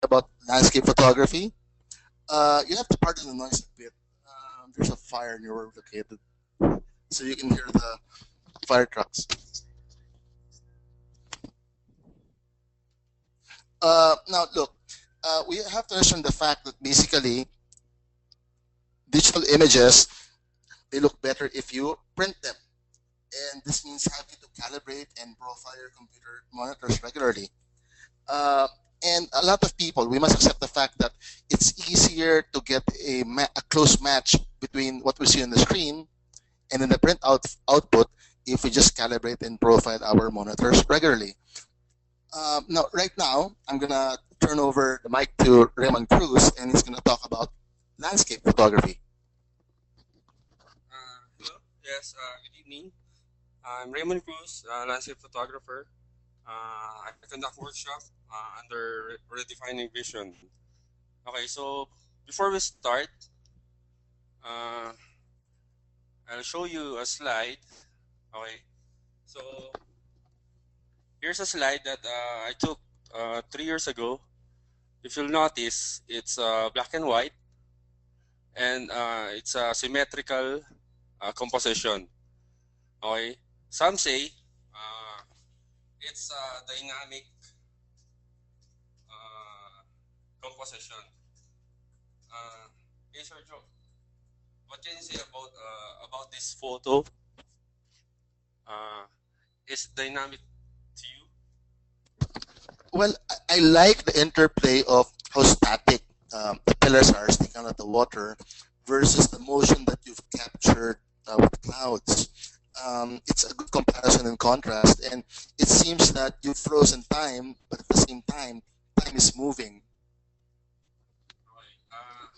about landscape photography. You have to pardon the noise a bit. There's a fire near where we're located, so you can hear the fire trucks. Now, look, we have to understand the fact that basically digital images, they look better if you print them. And this means having to calibrate and profile your computer monitors regularly. Uh, and a lot of people, we must accept the fact that it's easier to get a close match between what we see on the screen and in the output if we just calibrate and profile our monitors regularly. Right now, I'm going to turn over the mic to Raymond Cruz, and he's going to talk about landscape photography. Hello. Yes. Good evening. I'm Raymond Cruz, landscape photographer. I conduct workshop under redefining vision. Okay, so before we start, uh, I'll show you a slide. Okay, so here's a slide that I took 3 years ago. If you'll notice, it's black and white, and it's a symmetrical composition. Okay, some say it's a dynamic composition. Hey, Sergio, what can you say about this photo? Is dynamic to you? Well, I like the interplay of how static the pillars are sticking out of the water versus the motion that you've captured with clouds. It's a good comparison and contrast, and it seems that you've frozen time, but at the same time, time is moving.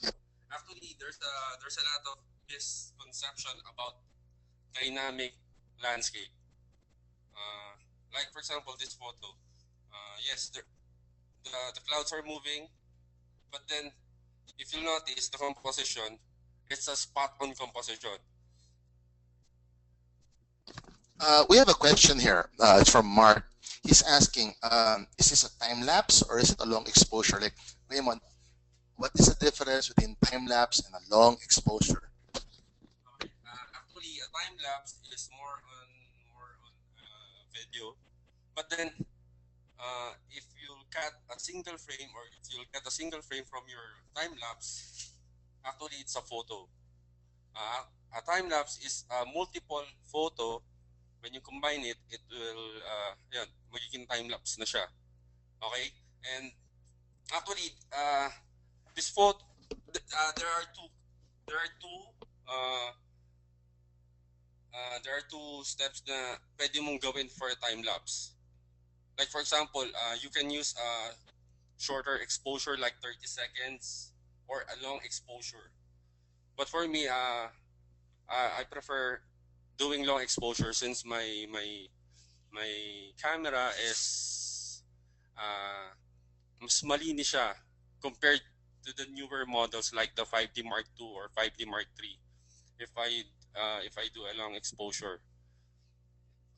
Okay. Actually, there's a lot of misconception about dynamic landscape. Like for example, this photo. Yes, the clouds are moving, but then if you notice the composition, it's a spot-on composition. We have a question here. It's from Mark. He's asking, is this a time lapse or is it a long exposure? Like, Raymond, what is the difference between time lapse and a long exposure? Okay. Actually, a time lapse is more on video, but then if you cut a single frame or if you get a single frame from your time lapse, actually it's a photo. A time lapse is a multiple photo. When you combine it, it will yan, magiging time lapse na siya. Okay? And actually, this photo, there are two there are two uh, there are two steps na pwede mong gawin for a time lapse. Like for example, you can use a shorter exposure like 30 seconds or a long exposure. But for me, I prefer doing long exposure since my camera is mas malinis siya compared to the newer models like the 5D Mark II or 5D Mark III. If I do a long exposure,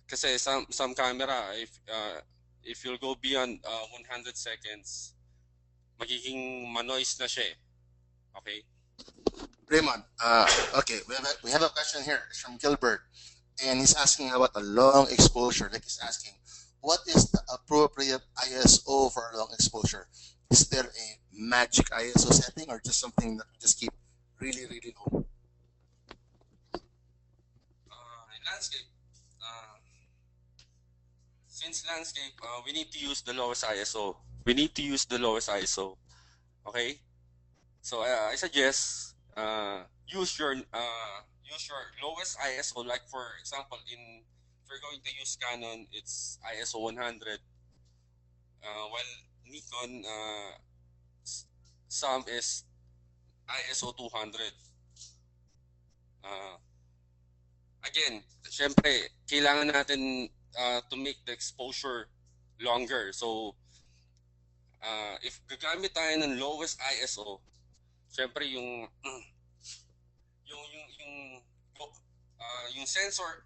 kasi some camera if you'll go beyond 100 seconds, magiging manoise na siya. Okay? Raymond, okay, we have a question here. It's from Gilbert, and he's asking about a long exposure. Like he's asking, what is the appropriate ISO for a long exposure? Is there a magic ISO setting or just something that we just keep really, really low? In landscape, since landscape, we need to use the lowest ISO. We need to use the lowest ISO. Okay? So I suggest use your lowest ISO. Like for example, if you're going to use Canon, it's ISO 100. While Nikon, some is ISO 200. Again, syempre, kailangan natin to make the exposure longer. So, if gagamit tayo ng lowest ISO, syempre yung sensor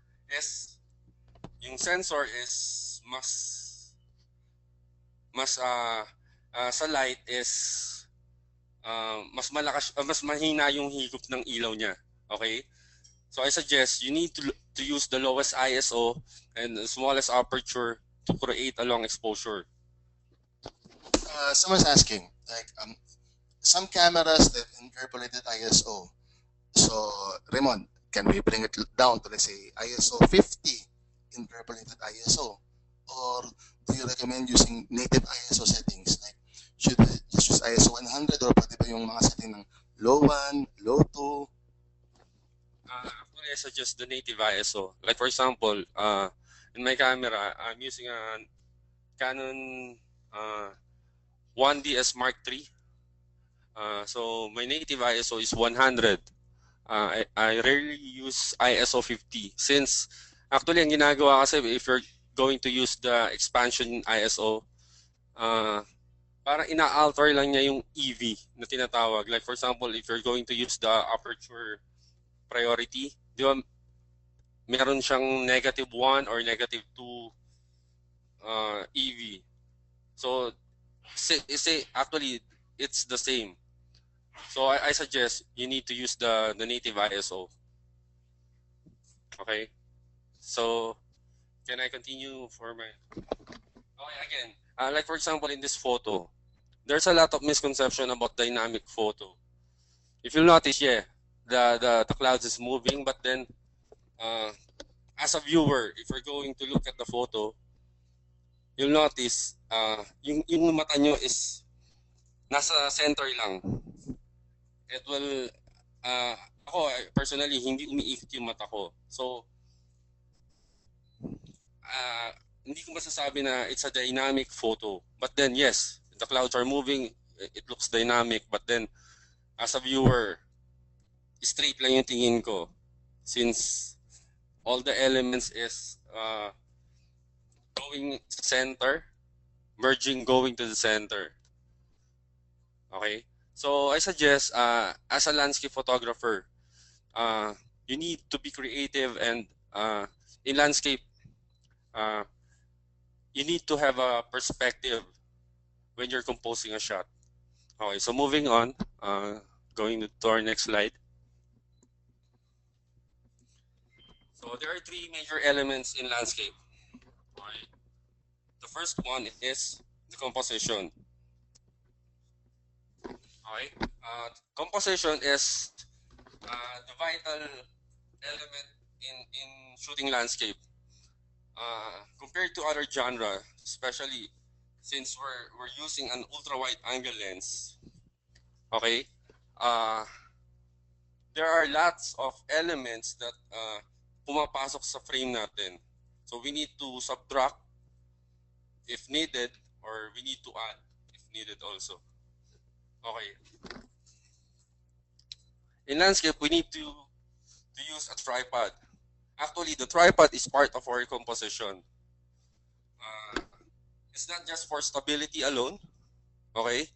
is mas sa light is mas mahina yung higop ng ilaw niya. Okay? So I suggest you need to use the lowest ISO and the smallest aperture to create a long exposure. Someone's asking, like, some cameras that interpolated ISO. So, Raymond, can we bring it down to, let's say, ISO 50 interpolated ISO? Or do you recommend using native ISO settings? Like, should we just use ISO 100 or pwede ba yung mga setting ng low 1, low 2? Actually, I suggest the native ISO. Like for example, in my camera, I'm using a Canon 1DS Mark III. So my native ISO is 100. I rarely use ISO 50 since actually ang ginagawa kasi if you're going to use the expansion ISO, parang ina-alter lang niya yung EV na tinatawag. Like for example, if you're going to use the aperture priority, di ba, meron siyang -1 or -2 EV. So, say actually, it's the same. So, I suggest you need to use the native ISO. Okay? So, can I continue for my... Okay, again, like for example, in this photo, there's a lot of misconception about dynamic photo. If you notice, yeah, the clouds is moving, but then as a viewer, if you're going to look at the photo, you'll notice yung mata nyo is nasa center lang. It will, ako personally, hindi umiikot yung mata ko. So, hindi ko masasabi na it's a dynamic photo. But then, yes, the clouds are moving, it looks dynamic. But then, as a viewer, straight lang yung tingin ko. Since all the elements is going center, merging going to the center. Okay? So I suggest as a landscape photographer, you need to be creative and in landscape, you need to have a perspective when you're composing a shot. Okay, so moving on, going to our next slide. So there are three major elements in landscape. Okay. The first one is the composition. Okay. Composition is the vital element in shooting landscape. Compared to other genre, especially since we're using an ultra wide angle lens, okay, there are lots of elements that pumapasok sa frame natin. So we need to subtract if needed, or we need to add if needed also. Okay. In landscape, we need to use a tripod. Actually, the tripod is part of our composition. It's not just for stability alone. Okay.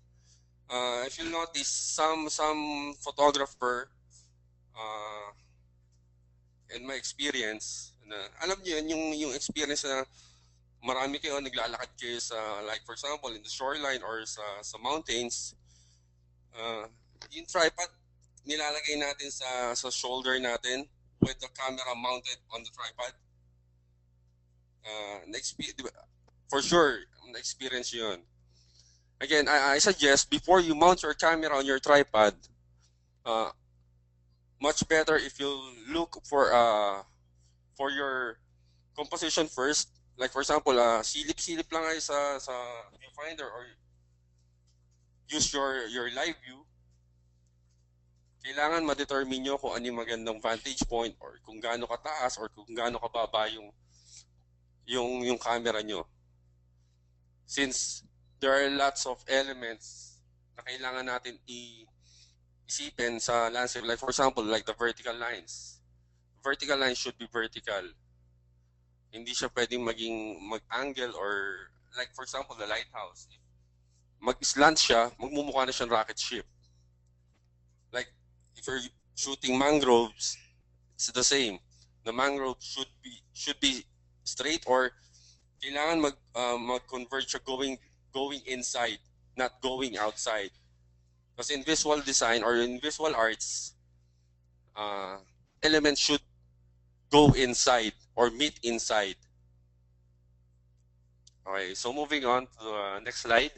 If you notice, some photographer, in my experience, na alam niyo yun, yung experience na marami kayo naglalakad kayo sa, like for example, in the shoreline or sa mountains, yung tripod nilalagay natin sa shoulder natin with the camera mounted on the tripod. For sure, na-experience yun. Again, I suggest before you mount your camera on your tripod, much better if you look for your composition first. Like for example, silip-silip lang kayo sa viewfinder or use your live view. Kailangan ma-determine nyo kung ano yung magandang vantage point or kung gaano kataas or kung gaano kababa yung camera nyo. Since there are lots of elements na kailangan natin isipin sa landscape. Like for example, like the vertical lines. Vertical lines should be vertical. Hindi siya pwedeng maging mag-angle or like for example, the lighthouse. If mag-slant siya, magmumukha na siyang rocket ship. Like if you're shooting mangroves, it's the same. The mangrove should be straight or kailangan mag-convert siya going inside not going outside. Because in visual design or in visual arts, uh, elements should go inside or meet inside. Okay, so moving on to the next slide.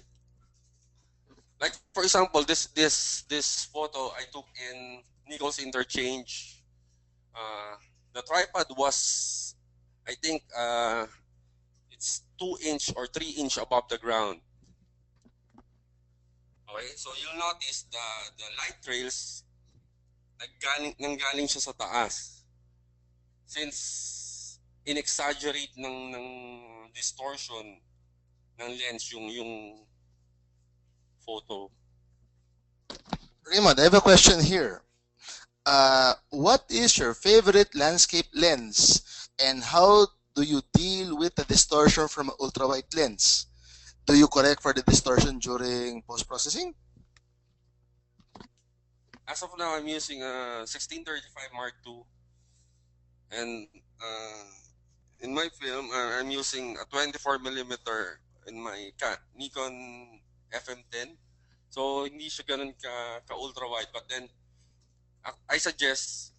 Like for example, this photo I took in Nichols Interchange. Uh, the tripod was, I think, it's 2 inch or 3 inch above the ground. Okay, so you'll notice the light trails nanggaling siya sa taas. Since in-exaggerate ng distortion ng lens yung photo. Raymond, I have a question here. What is your favorite landscape lens, and how do you deal with the distortion from ultrawide lens? Do you correct for the distortion during post-processing? As of now, I'm using a 1635 Mark II, and in my film, I'm using a 24 millimeter in my Nikon FM10. So hindi siya ganun ka ultra wide, but then I suggest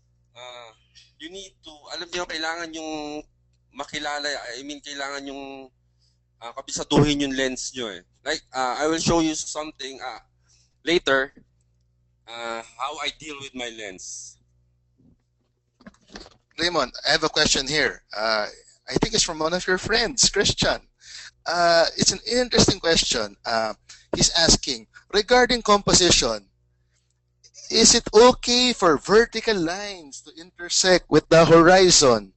you need to, alam niyo, kailangan yung makilala, I mean kailangan yung kabisaduhin yung lens nyo eh. Like I will show you something later how I deal with my lens. Raymond, I have a question here. I think it's from one of your friends, Christian. It's an interesting question. He's asking, regarding composition, is it okay for vertical lines to intersect with the horizon?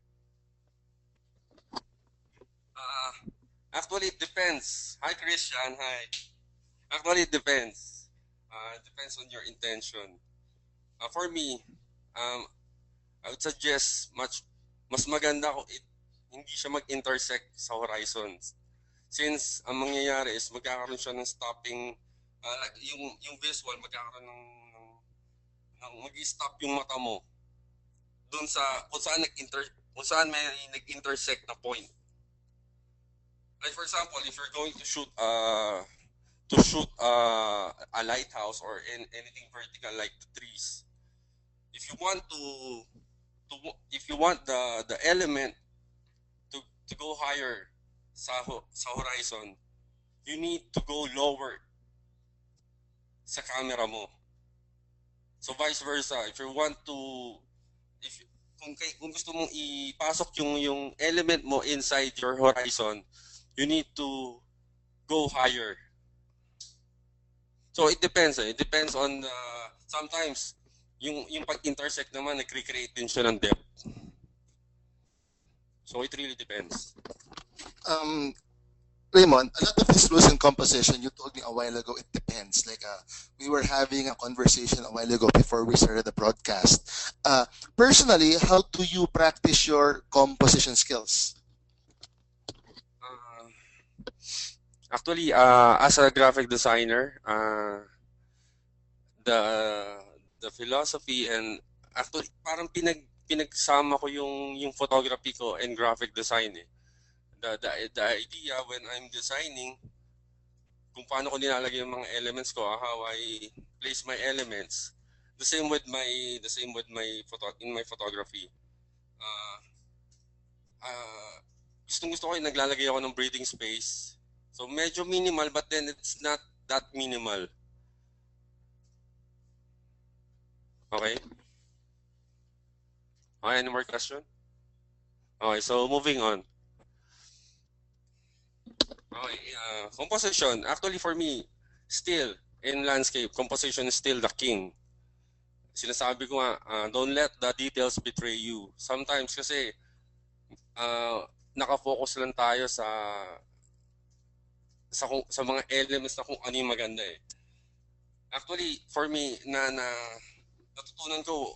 Actually, it depends. Hi, Christian. Hi. Actually, it depends. It depends on your intention. For me, I would suggest mas maganda kung hindi siya mag-intersect sa horizons. Since ang mangyayari is magkakaroon siya ng stopping, yung visual, magkakaroon ng mag-stop yung mata mo doon sa kung saan may nag-intersect na point. Like for example, if you're going to shoot a lighthouse or anything vertical like the trees, if you want if you want the element to go higher sa horizon, you need to go lower sa camera mo. So vice versa, if you want to kung gusto mong ipasok yung element mo inside your horizon, you need to go higher. So it depends. It depends on sometimes yung pag-intersect naman nag-recreate din siya ng depth. So it really depends. Raymond, a lot of these rules in composition, you told me a while ago, it depends. Like we were having a conversation a while ago before we started the broadcast. Personally, how do you practice your composition skills? Actually, as a graphic designer, the philosophy and actually parang pinagsama ko yung photography ko and graphic design eh. The idea when I'm designing kung paano ko nilalagay yung mga elements ko, how I place my elements. The same with my in my photography. Gusto ko yung naglalagay ako ng breathing space. So medyo minimal but then it's not that minimal. Okay? Okay, any more question? Okay, so moving on. Okay, composition. Actually for me, still, in landscape, composition is still the king. Sinasabi ko nga, don't let the details betray you. Sometimes kasi, nakafocus lang tayo sa mga elements na kung ano yung maganda eh. Actually, for me, natutunan ko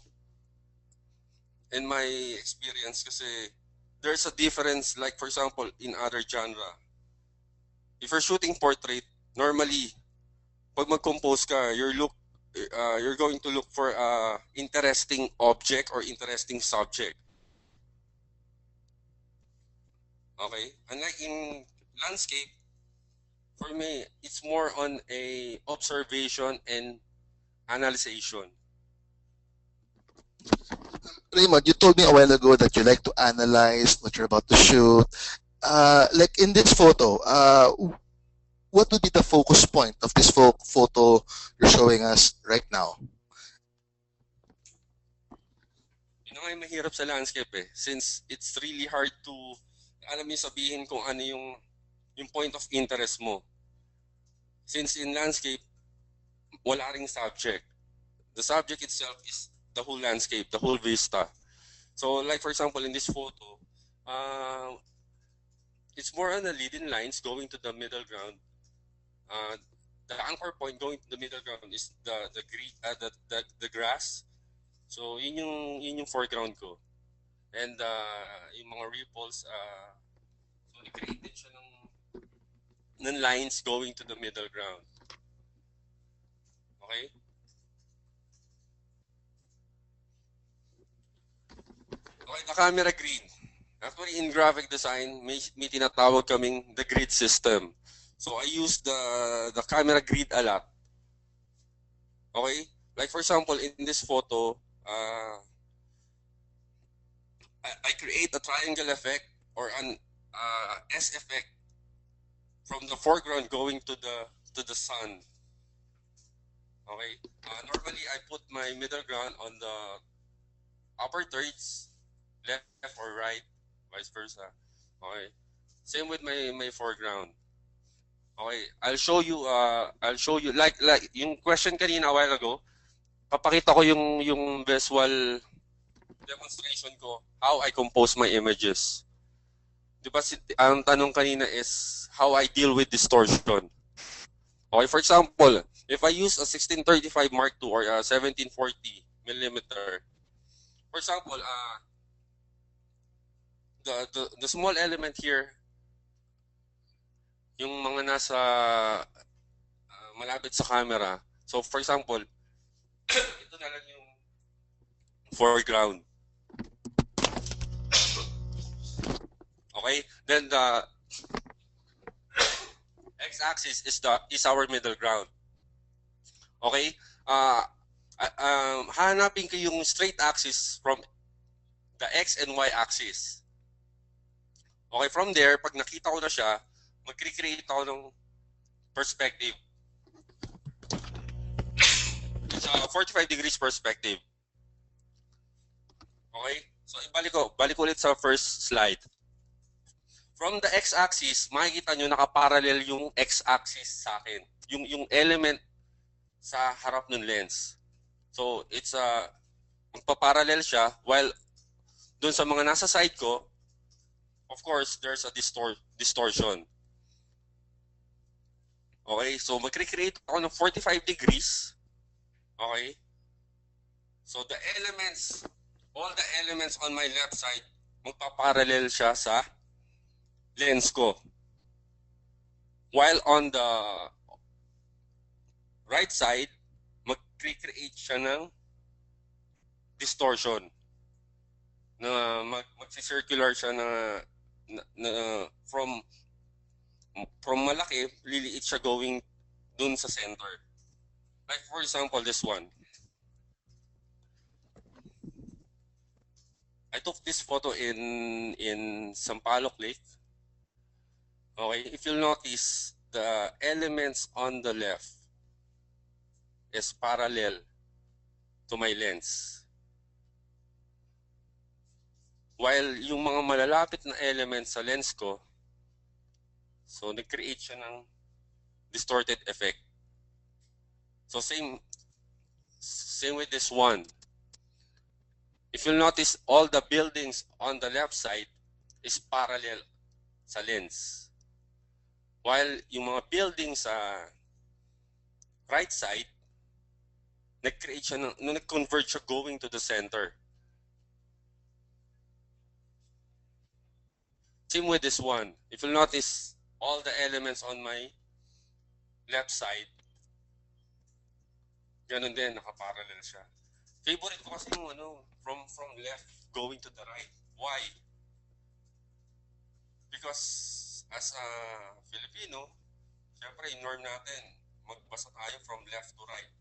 in my experience kasi there's a difference, like for example, in other genre. If you're shooting portrait, normally, pag mag-compose ka, you're going to look for a interesting object or interesting subject. Okay? Unlike in landscape, For me, it's more on a observation and analyzation. Raymond, you told me a while ago that you like to analyze what you're about to shoot. Like in this photo, what would be the focus point of this photo you're showing us right now? Yun nga yung mahirap sa landscape eh. Since it's really hard to, alam mo sabihin kung ano yung point of interest mo. Since in landscape, wala ring subject. The subject itself is the whole landscape, the whole vista. So like for example, in this photo, uh, it's more on the leading lines going to the middle ground. Uh, the anchor point going to the middle ground is the grass. So yun yung foreground ko. And yung mga ripples, so nag-create siya ng lines going to the middle ground. Okay? Okay, the camera grid. Actually, in graphic design, may tinatawag kaming the grid system. So I use the camera grid a lot. Okay? Like for example, in this photo, I create a triangle effect or an S effect from the foreground going to the sun. Okay? Normally, I put my middle ground on the upper thirds, left or right, vice versa. Okay? Same with my foreground. Okay, I'll show you like yung question kanina a while ago, papakita ko yung visual demonstration ko how I compose my images. 'Di ba ang tanong kanina is how I deal with distortion. Okay, for example, if I use a 1635 Mark II or a 1740 millimeter, for example, the small element here, yung mga nasa malapit sa camera. So for example, ito na lang yung foreground. Okay? Then the x-axis is our middle ground. Okay? Hanapin ko yung straight axis from the x and y axis. Okay, from there, pag nakita ko na siya, mag-create ako ng perspective. It's a 45 degrees perspective. Okay? So, balik ulit sa first slide. From the x-axis, makikita nyo nakaparallel yung x-axis sa akin. Yung element sa harap ng lens. So, it's magpaparallel siya while dun sa mga nasa side ko, of course, there's a distortion. Okay? So, mag-create ako ng 45 degrees. Okay? So, all the elements on my left side, magpaparallel siya sa lens ko. While on the right side, mag-create siya ng distortion. Na mag-circular siya na from malaki, liliit siya going dun sa center. Like for example, this one. I took this photo in Sampaloc Lake. Okay, if you'll notice, the elements on the left is parallel to my lens. While yung mga malalapit na elements sa lens ko, so nag-create siya ng distorted effect. So same with this one. If you'll notice, all the buildings on the left side is parallel sa lens. While yung mga buildings sa right side, nag-create siya nag-converge siya going to the center. Same with this one. If you'll notice, all the elements on my left side, ganun din, nakaparallel siya. Favorite ko kasi yung from left going to the right. Why? Because as a Filipino, syempre, yung norm natin, magbasa tayo from left to right.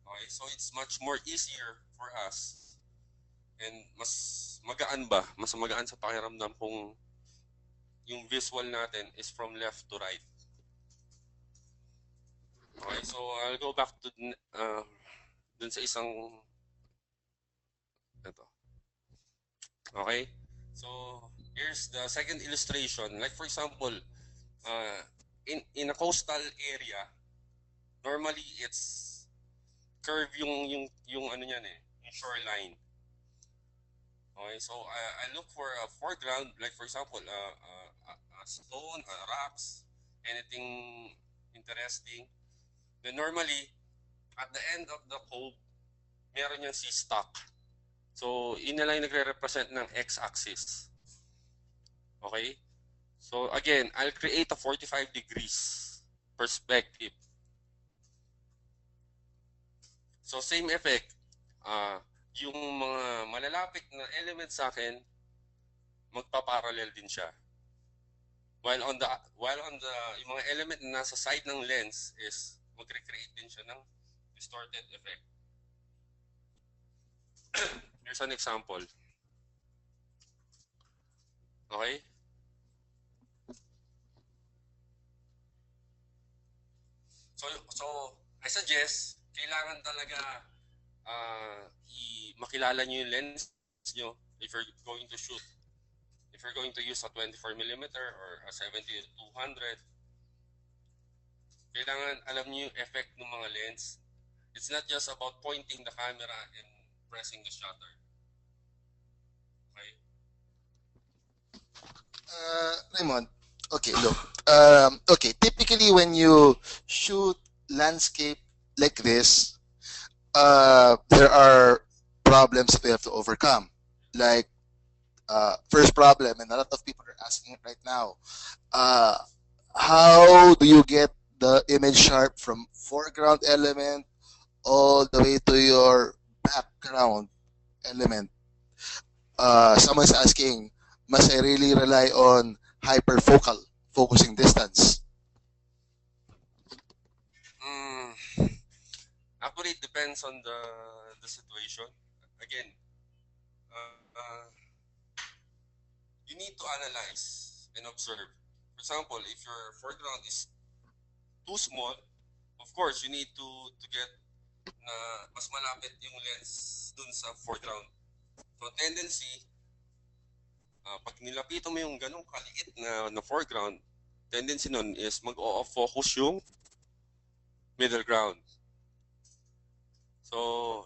Okay, so it's much more easier for us and mas magaan ba? Mas magaan sa pakiramdam kung yung visual natin is from left to right. Okay, so I'll go back to dun sa isang ito. Okay? So here's the second illustration. Like for example, in a coastal area, normally it's curve yung ano niyan yung shoreline. Okay, so I look for a foreground, like for example, a stone, rocks, anything interesting. Then normally, at the end of the cove, meron yung sea stock. So, yun na lang yung nagre-represent ng x-axis. Okay? So, again, I'll create a 45 degrees perspective. So, same effect. Yung mga malalapit na elements sa akin, magpa-parallel din siya. While on the yung mga element na nasa side ng lens is magre-create din siya ng distorted effect. Here's an example. Okay? So I suggest, kailangan talaga makilala nyo yung lens nyo if you're going to shoot. If you're going to use a 24mm or a 70-200, kailangan alam nyo yung effect ng mga lens. It's not just about pointing the camera and pressing the shutter. Okay? Raymond, okay, look. Okay, typically when you shoot landscape like this, there are problems that we have to overcome. Like, first problem, and a lot of people are asking it right now. How do you get the image sharp from foreground element all the way to your background element? Someone's asking, must I really rely on hyperfocal focusing distance? Actually, it depends on the situation. Again, you need to analyze and observe. For example, if your foreground is too small, of course, you need to get na mas malapit yung lens dun sa foreground. So, tendency, pag nilapitan mo yung ganong kaliit na foreground, tendency nun is mag-off focus yung middle ground. So,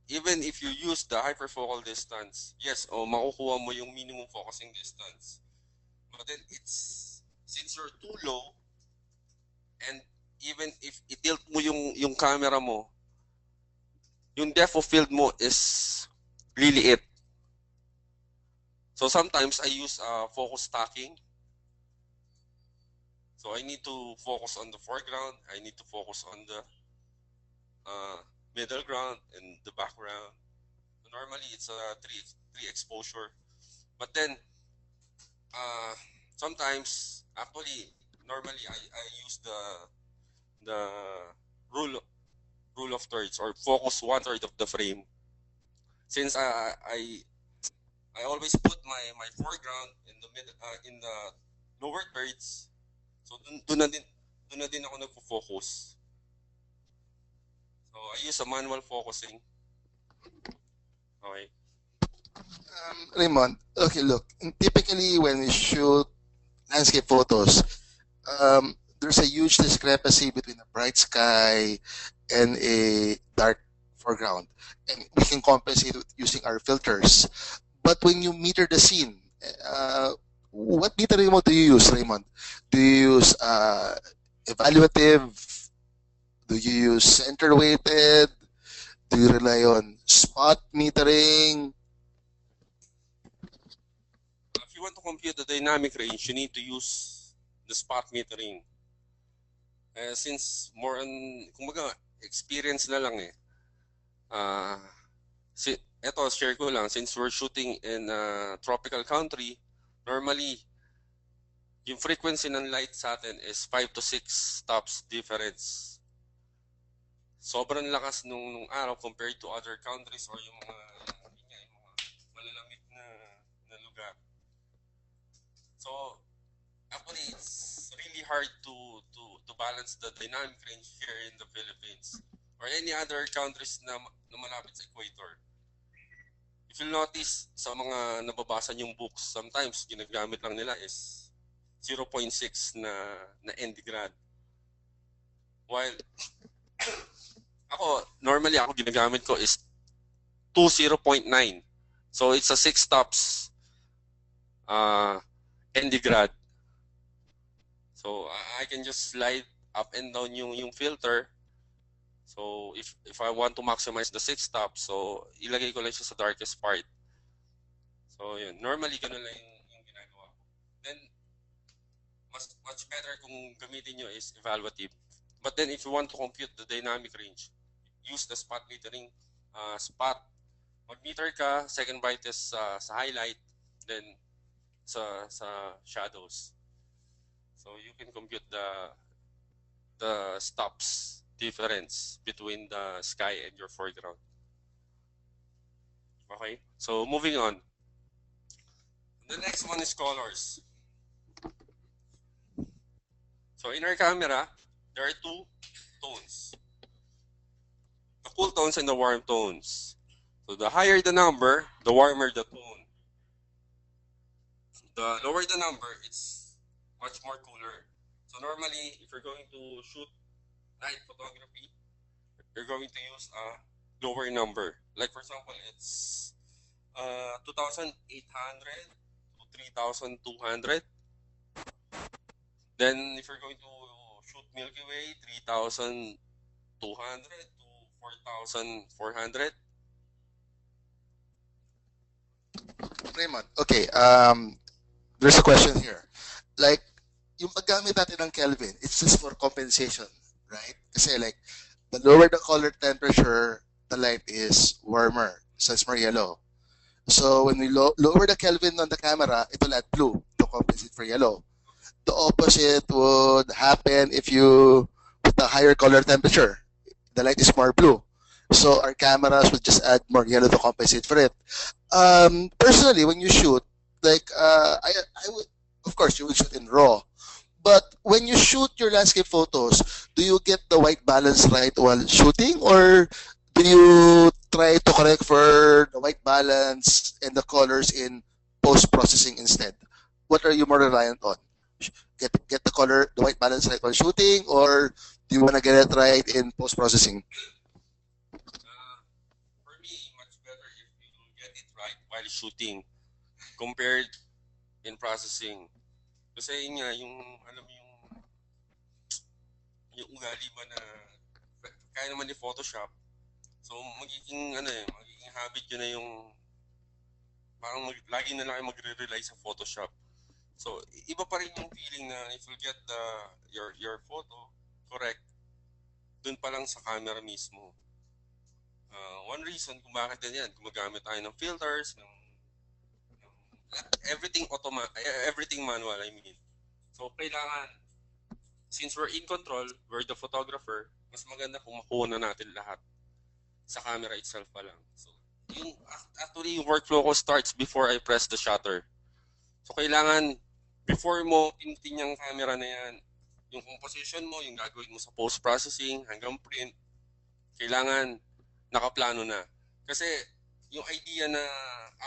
even if you use the hyperfocal distance, yes, makukuha mo yung minimum focusing distance. But then since you're too low, and even if i-tilt mo yung camera mo, yung depth of field mo is really it. So sometimes I use focus stacking. So I need to focus on the foreground, I need to focus on the middle ground and the background. So normally it's a three exposure. But then sometimes actually normally I use the rule of thirds, or focus 1/3 of the frame. Since I always put my foreground in the mid in the lower thirds, so doon na din ako nagfo-focus. So I use a manual focusing. Okay. Raymond, okay, look. Typically, when we shoot landscape photos, there's a huge discrepancy between a bright sky and a dark foreground, and we can compensate with using our filters. But when you meter the scene, what metering mode do you use, Raymond? Do you use evaluative? Do you use center weighted? Do you rely on spot metering? If you want to compute the dynamic range, you need to use the spot metering. Since more on, kumbaga, experience na lang eh. Eto, share ko lang, since we're shooting in a tropical country, normally, yung frequency ng light sa atin is 5 to 6 stops difference. Sobrang lakas nung araw compared to other countries or yung mga malalamig na lugar. So, actually, it's really hard to balance the dynamic range here in the Philippines or any other countries na malapit sa equator. If you notice sa mga nababasa yung books, sometimes ginagamit lang nila is 0.6 na ND-grad. While normally ako ginagamit ko is 20.9. So it's a 6 stops ND-grad. So I can just slide up and down yung filter. So if I want to maximize the 6 stops, so ilagay ko lang siya sa darkest part. So yun, normally ganun lang yung ginagawa ko. Then much better kung gamitin nyo is evaluative. But then if you want to compute the dynamic range, use the spot metering spot. Mag-meter ka, second brightest sa highlight, then sa shadows. So you can compute the stops difference between the sky and your foreground. Okay, so moving on. The next one is colors. So in our camera, there are 2 tones. The cool tones and the warm tones. So the higher the number, the warmer the tone. The lower the number, it's much more cooler. So normally, if you're going to shoot night photography, you're going to use a lower number. Like for example, it's 2,800 to 3,200. Then if you're going to shoot Milky Way, 3,200 to 4,400. Raymond, okay, there's a question here. Like, yung paggamit natin ng Kelvin, it's just for compensation, right? Kasi like, the lower the color temperature, the light is warmer, so it's more yellow. So when we lower the Kelvin on the camera, it will add blue to compensate for yellow. The opposite would happen if you put a higher color temperature. The light is more blue. So our cameras would just add more yellow to compensate for it. Personally, when you shoot, like I would, of course, you would shoot in RAW. But when you shoot your landscape photos, do you get the white balance right while shooting, or do you try to correct for the white balance and the colors in post processing instead? What are you more reliant on? Get the color, the white balance right while shooting, or do you want to get it right in post processing? For me, much better if you get it right while shooting compared in processing. Kasi yun nga, alam mo yung ugali ba na kaya naman ni Photoshop. So magiging habit yun na yung parang lagi na lang magre-rely sa Photoshop. So iba pa rin yung feeling na if you get your photo correct dun pa lang sa camera mismo. One reason kung bakit ganyan, gumagamit tayo ng filters, everything manual, I mean. So kailangan, since we're in control, we're the photographer, mas maganda kung makuha na natin lahat sa camera itself pa lang. So actually yung workflow ko starts before I press the shutter. So kailangan before mo pinutin yung camera na yan, yung composition mo, yung gagawin mo sa post-processing hanggang print, kailangan nakaplano na. Kasi yung idea na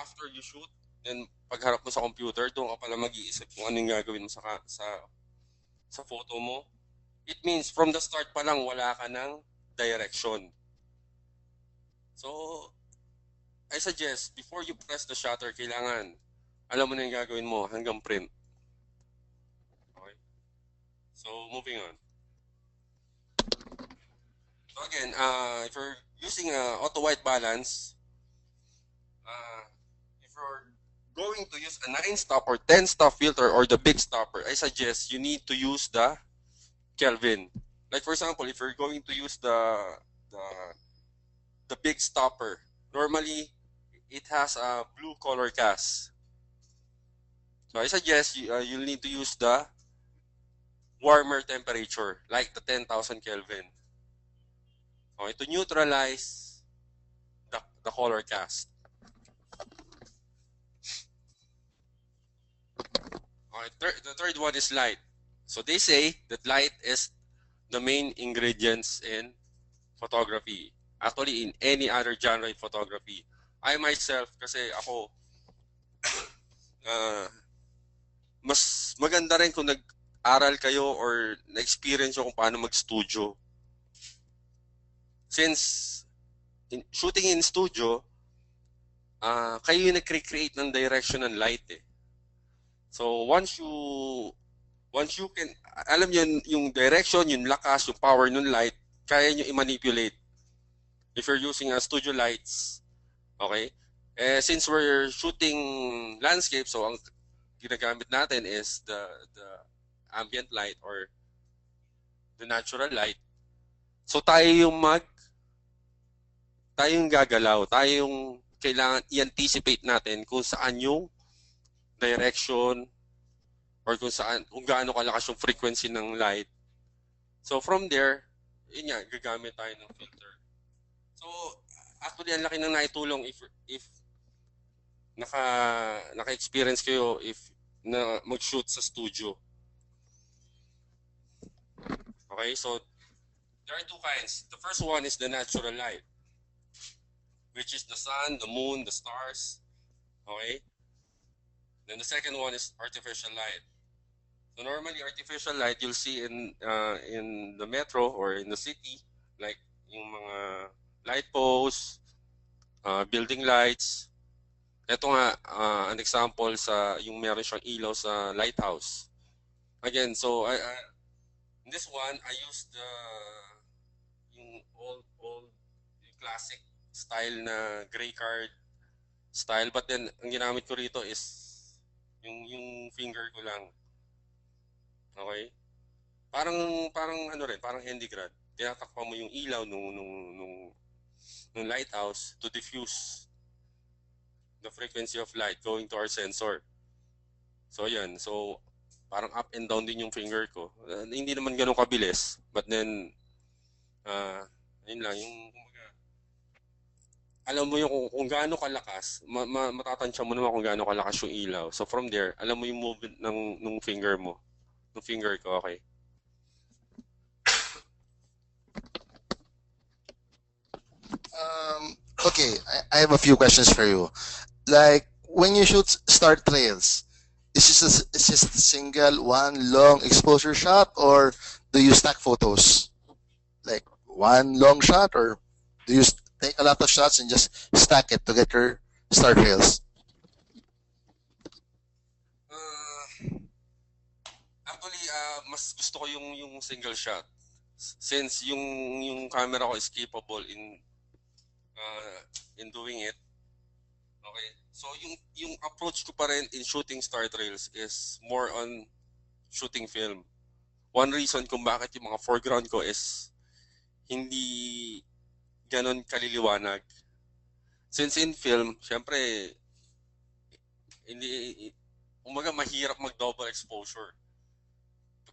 after you shoot, then pagharap mo sa computer, doon ka pala mag-iisip kung anong gagawin mo sa photo mo. It means from the start pa lang wala ka ng direction. So, I suggest, before you press the shutter, kailangan alam mo na yung gagawin mo hanggang print. Okay? So, moving on. So again, if you're using auto white balance, if you're going to use a 9-stop or 10-stop filter or the big stopper, I suggest you need to use the Kelvin. Like for example, if you're going to use the big stopper, normally it has a blue color cast. So I suggest you'll need to use the warmer temperature, like the 10,000 Kelvin. Okay, to neutralize the color cast. Okay, the third one is light. So they say that light is the main ingredients in photography. Actually, in any other genre in photography. I myself, kasi ako, uh, mas maganda rin kung nag-aral kayo or na-experience nyo kung paano mag-studio. Since shooting in studio, kayo yung nag-create ng direction ng light eh. So once you can, alam nyo yung direction, yung lakas, yung power ng light, kaya nyo i-manipulate. If you're using studio lights, okay? Since we're shooting landscape, so ang ginagamit natin is the ambient light or the natural light. So tayo yung gagalaw, tayo yung kailangan i-anticipate natin kung saan yung direction or kung gaano kalakas yung frequency ng light. So from there, yun nga, gagamit tayo ng filter. So actually, ang laki ng naitulong if naka-experience kayo na mag-shoot sa studio. Okay, so there are two kinds. The first one is the natural light, which is the sun, the moon, the stars. Okay? Then the second one is artificial light. So normally artificial light you'll see in the metro or in the city, like yung mga light posts, building lights. Ito nga an example sa yung meron siyang ilaw sa lighthouse. Again, so in this one I used yung old yung classic style na gray card style, but then ang ginamit ko rito is yung finger ko lang. Okay? Parang ano rin, parang handygrad. Tinatakpan mo yung ilaw nung lighthouse to diffuse the frequency of light going to our sensor. So yan, so parang up and down din yung finger ko. Hindi naman ganun kabilis, but then yun lang, yung alam mo yung kung gaano kalakas, matatansya mo naman kung gaano kalakas yung ilaw. So from there, alam mo yung movement ng finger mo. Ng finger ko, okay. Okay, I have a few questions for you. Like when you shoot star trails, is this a single one long exposure shot, or do you stack photos? Like one long shot, or do you take a lot of shots and just stack it to get your star trails? Actually, mas gusto ko yung single shot. Since yung camera ko is capable in doing it. Okay. So yung approach ko pa rin in shooting star trails is more on shooting film. One reason kung bakit yung mga foreground ko is hindi ganon kaliliwanag. Since in film, syempre hindi umaga mahirap mag-double exposure.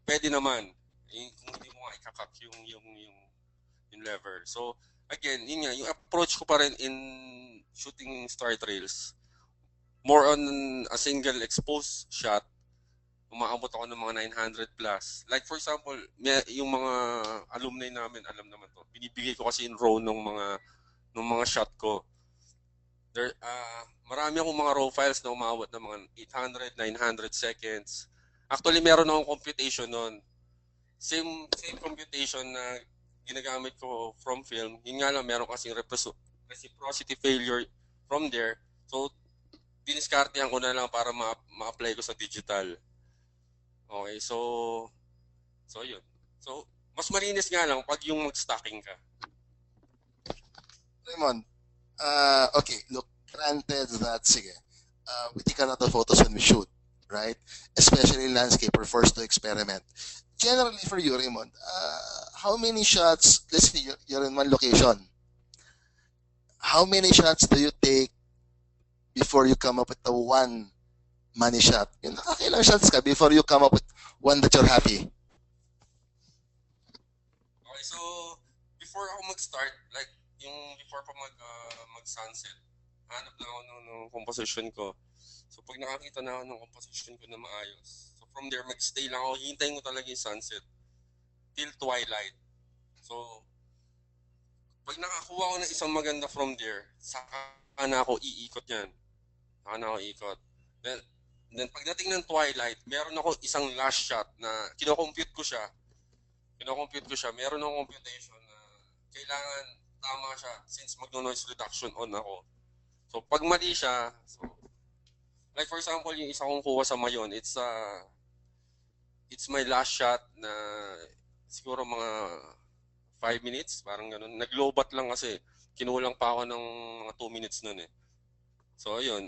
Pwede naman kung hindi mo nga ikakak yung lever. So again, yun nga, yung approach ko pa rin in shooting star trails, more on a single exposed shot, umaabot ako ng mga 900 plus. Like for example, yung mga alumni namin, alam naman to, binibigay ko kasi in raw ng mga shot ko. There, marami akong mga raw files na umaabot ng mga 800, 900 seconds. Actually, meron akong computation nun. Same computation na ginagamit ko from film. Yun nga lang, meron kasing reciprocity failure from there. So, diniskartehan ko na lang para ma-apply ko sa digital. Okay, so yun. So, mas malinis nga lang pag yung mag-stacking ka. Raymond, okay, look, granted that, sige, we take a lot of photos when we shoot, right? Especially landscape, we're forced to experiment. Generally for you, Raymond, how many shots, let's say you're in one location, how many shots do you take before you come up with the one money shot. Yung nakakailang shots ka before you come up with one that you're happy. Okay, so before ako mag-start, like yung before pa mag-sunset, hanap lang ako ng composition ko. So pag nakakita na ako ng composition ko na maayos, so from there mag-stay lang ako, hintayin ko talaga yung sunset till twilight. So pag nakakuha ko ng isang maganda from there, saka na ako iikot yan. Saka na ako iikot. Then pagdating ng twilight, meron ako isang last shot na kinocompute ko siya. Meron akong computation na kailangan tama siya since magno-noise reduction on ako. So pag mali siya, so like for example, yung isa kong kuha sa Mayon, it's my last shot na siguro mga 5 minutes, parang ganun. Nag-lowbat lang kasi kinulang pa ako ng mga 2 minutes nun eh. So ayun,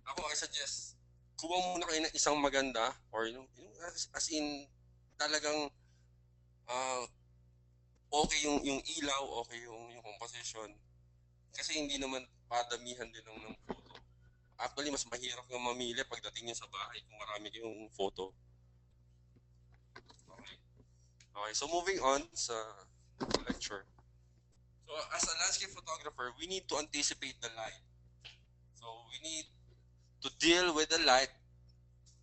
ako I suggest kuha muna kayo ng isang maganda or yung as in talagang okay yung ilaw, okay yung composition. Kasi hindi naman padamihan din ng photo. Actually, mas mahirap nga mamili pagdating niya sa bahay kung marami yung photo. Okay, so moving on sa lecture. So as a landscape photographer, we need to anticipate the light. So we need to deal with the light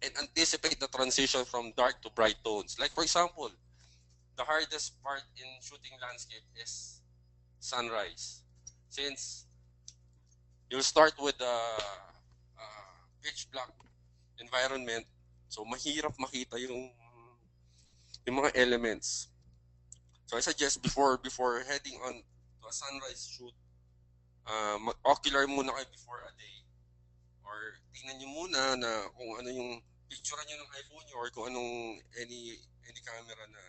and anticipate the transition from dark to bright tones. Like for example, the hardest part in shooting landscape is sunrise. Since you'll start with the pitch black environment, so mahirap makita yung mga elements. So I suggest before heading on to a sunrise shoot, mag-ocular muna kayo before a day. Or tingnan nyo muna na kung ano yung picture nyo ng iPhone nyo or kung anong any camera na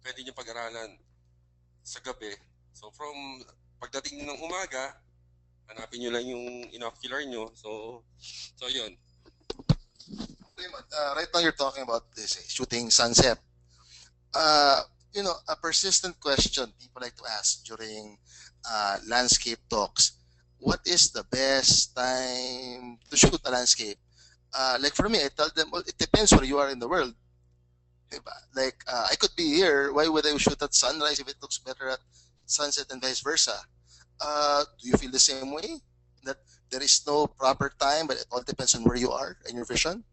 pwede nyo pag-aralan sa gabi. So from pagdating ng umaga, hanapin nyo lang yung inocular nyo. So yun. Right now you're talking about this shooting sunset. A persistent question people like to ask during landscape talks. What is the best time to shoot a landscape? Like for me, I tell them, well, it depends where you are in the world. Like I could be here. Why would I shoot at sunrise if it looks better at sunset and vice versa? Do you feel the same way? That there is no proper time, but it all depends on where you are and your vision?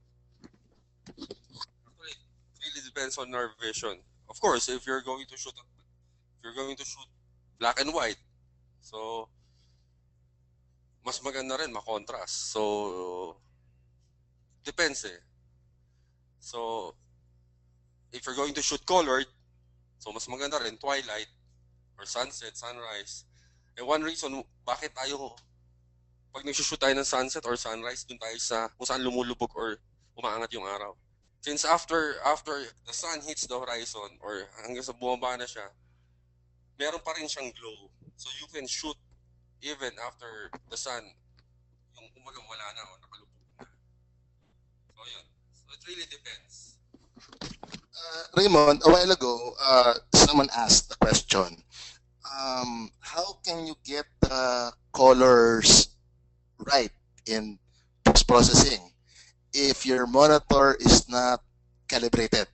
Actually, it really depends on our vision. Of course, if you're going to shoot black and white, so mas maganda rin ma-contrast. So depends eh. So if you're going to shoot colored, so mas maganda rin twilight or sunset, sunrise. And one reason bakit tayo pag nagsushoot tayo ng sunset or sunrise, dun tayo sa kung saan lumulubog or umaangat yung araw. Since after the sun hits the horizon or hanggang sa bumaba na siya, meron pa rin siyang glow. So you can shoot even after the sun, yung umaga wala na o nakalubog na. So yun. So it really depends. Raymond, a while ago, someone asked the question, how can you get the colors right in post-processing if your monitor is not calibrated?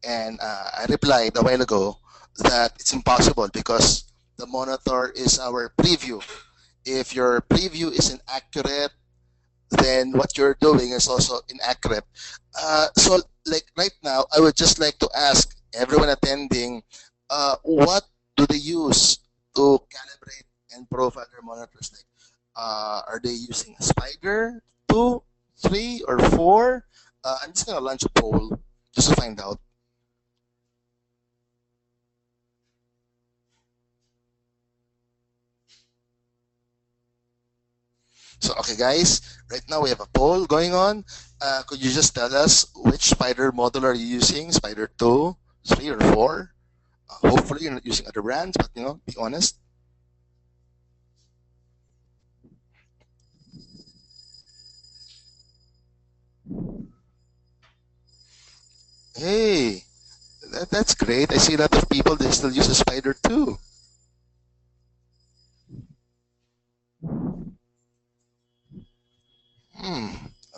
And I replied a while ago that it's impossible because the monitor is our preview. If your preview is inaccurate, then what you're doing is also inaccurate. So like right now, I would just like to ask everyone attending, what do they use to calibrate and profile their monitors? Like, are they using a Spider 2, 3, or 4? I'm just gonna launch a poll just to find out. So, okay, guys, right now we have a poll going on. Could you just tell us which Spider model are you using? Spider 2, 3, or 4? Hopefully you're not using other brands, but be honest. Hey, that's great. I see a lot of people, they still use a Spider 2.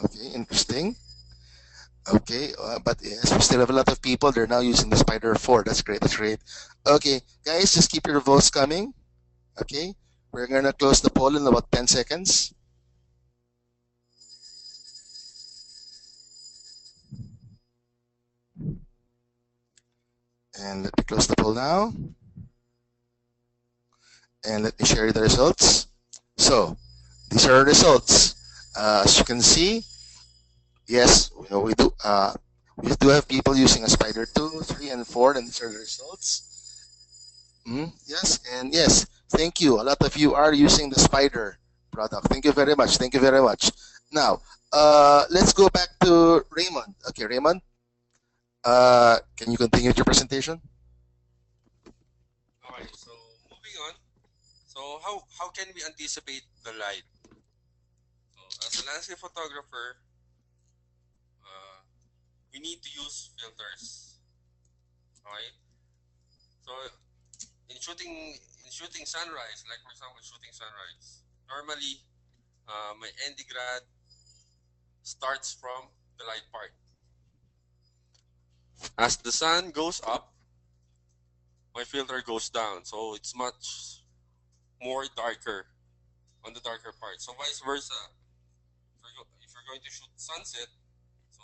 Okay, interesting. Okay, but yes, we still have a lot of people. They're now using the Spider 4. That's great. That's great. Okay, guys, just keep your votes coming. Okay, we're gonna close the poll in about 10 seconds. And let me close the poll now. And let me share the results. So, these are our results. As you can see, yes, we do have people using a Spider 2, 3, and 4, and these are the results. Yes, and yes, thank you. A lot of you are using the Spider product. Thank you very much. Thank you very much. Now, let's go back to Raymond. Okay, Raymond, can you continue with your presentation? Okay, so moving on. So how can we anticipate the light? So as a landscape photographer, uh, we need to use filters. Okay. So in shooting sunrise, like for example shooting sunrise, normally my ND grad starts from the light part. As the sun goes up, my filter goes down, so it's much more darker on the darker part. So vice versa. If you're going to shoot sunset, so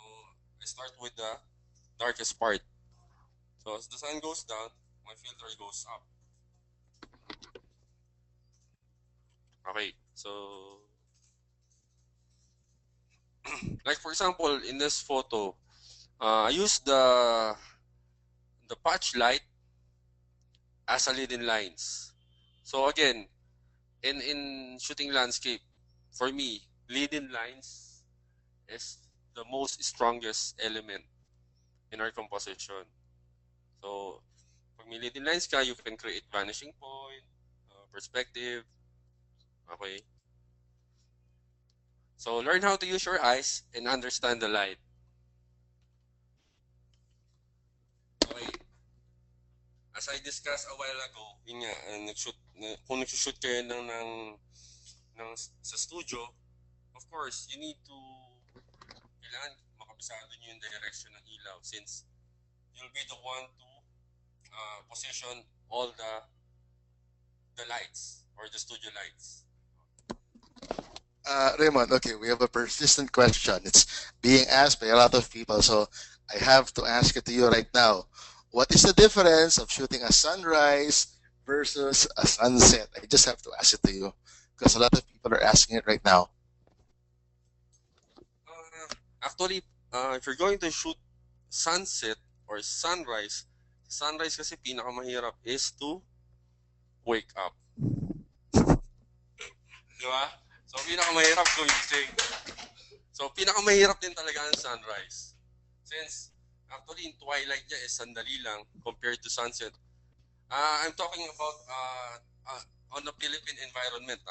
I start with the darkest part. So as the sun goes down, my filter goes up. Okay, so like for example in this photo, I use the patch light as a lead in lines. So again, in shooting landscape, for me, lead in lines is the most strongest element in our composition. So pag may lead in lines ka, you can create vanishing point, perspective. Okay. So learn how to use your eyes and understand the light. Okay. As I discussed a while ago, yun nga, kung nag-shoot kayo sa studio, of course, you need to, kailangan makabisado nyo yung direction ng ilaw since you'll be the one to position all the lights or the studio lights. Raymond, okay, we have a persistent question. It's being asked by a lot of people, so I have to ask it to you right now. What is the difference of shooting a sunrise versus a sunset? I just have to ask it to you because a lot of people are asking it right now. Actually, if you're going to shoot sunset or sunrise kasi pinakamahirap is to wake up. Di ba? So, pinakamahirap gumising. So, pinakamahirap din talaga ang sunrise. Since, actually, in twilight niya is sandali lang compared to sunset. I'm talking about on the Philippine environment,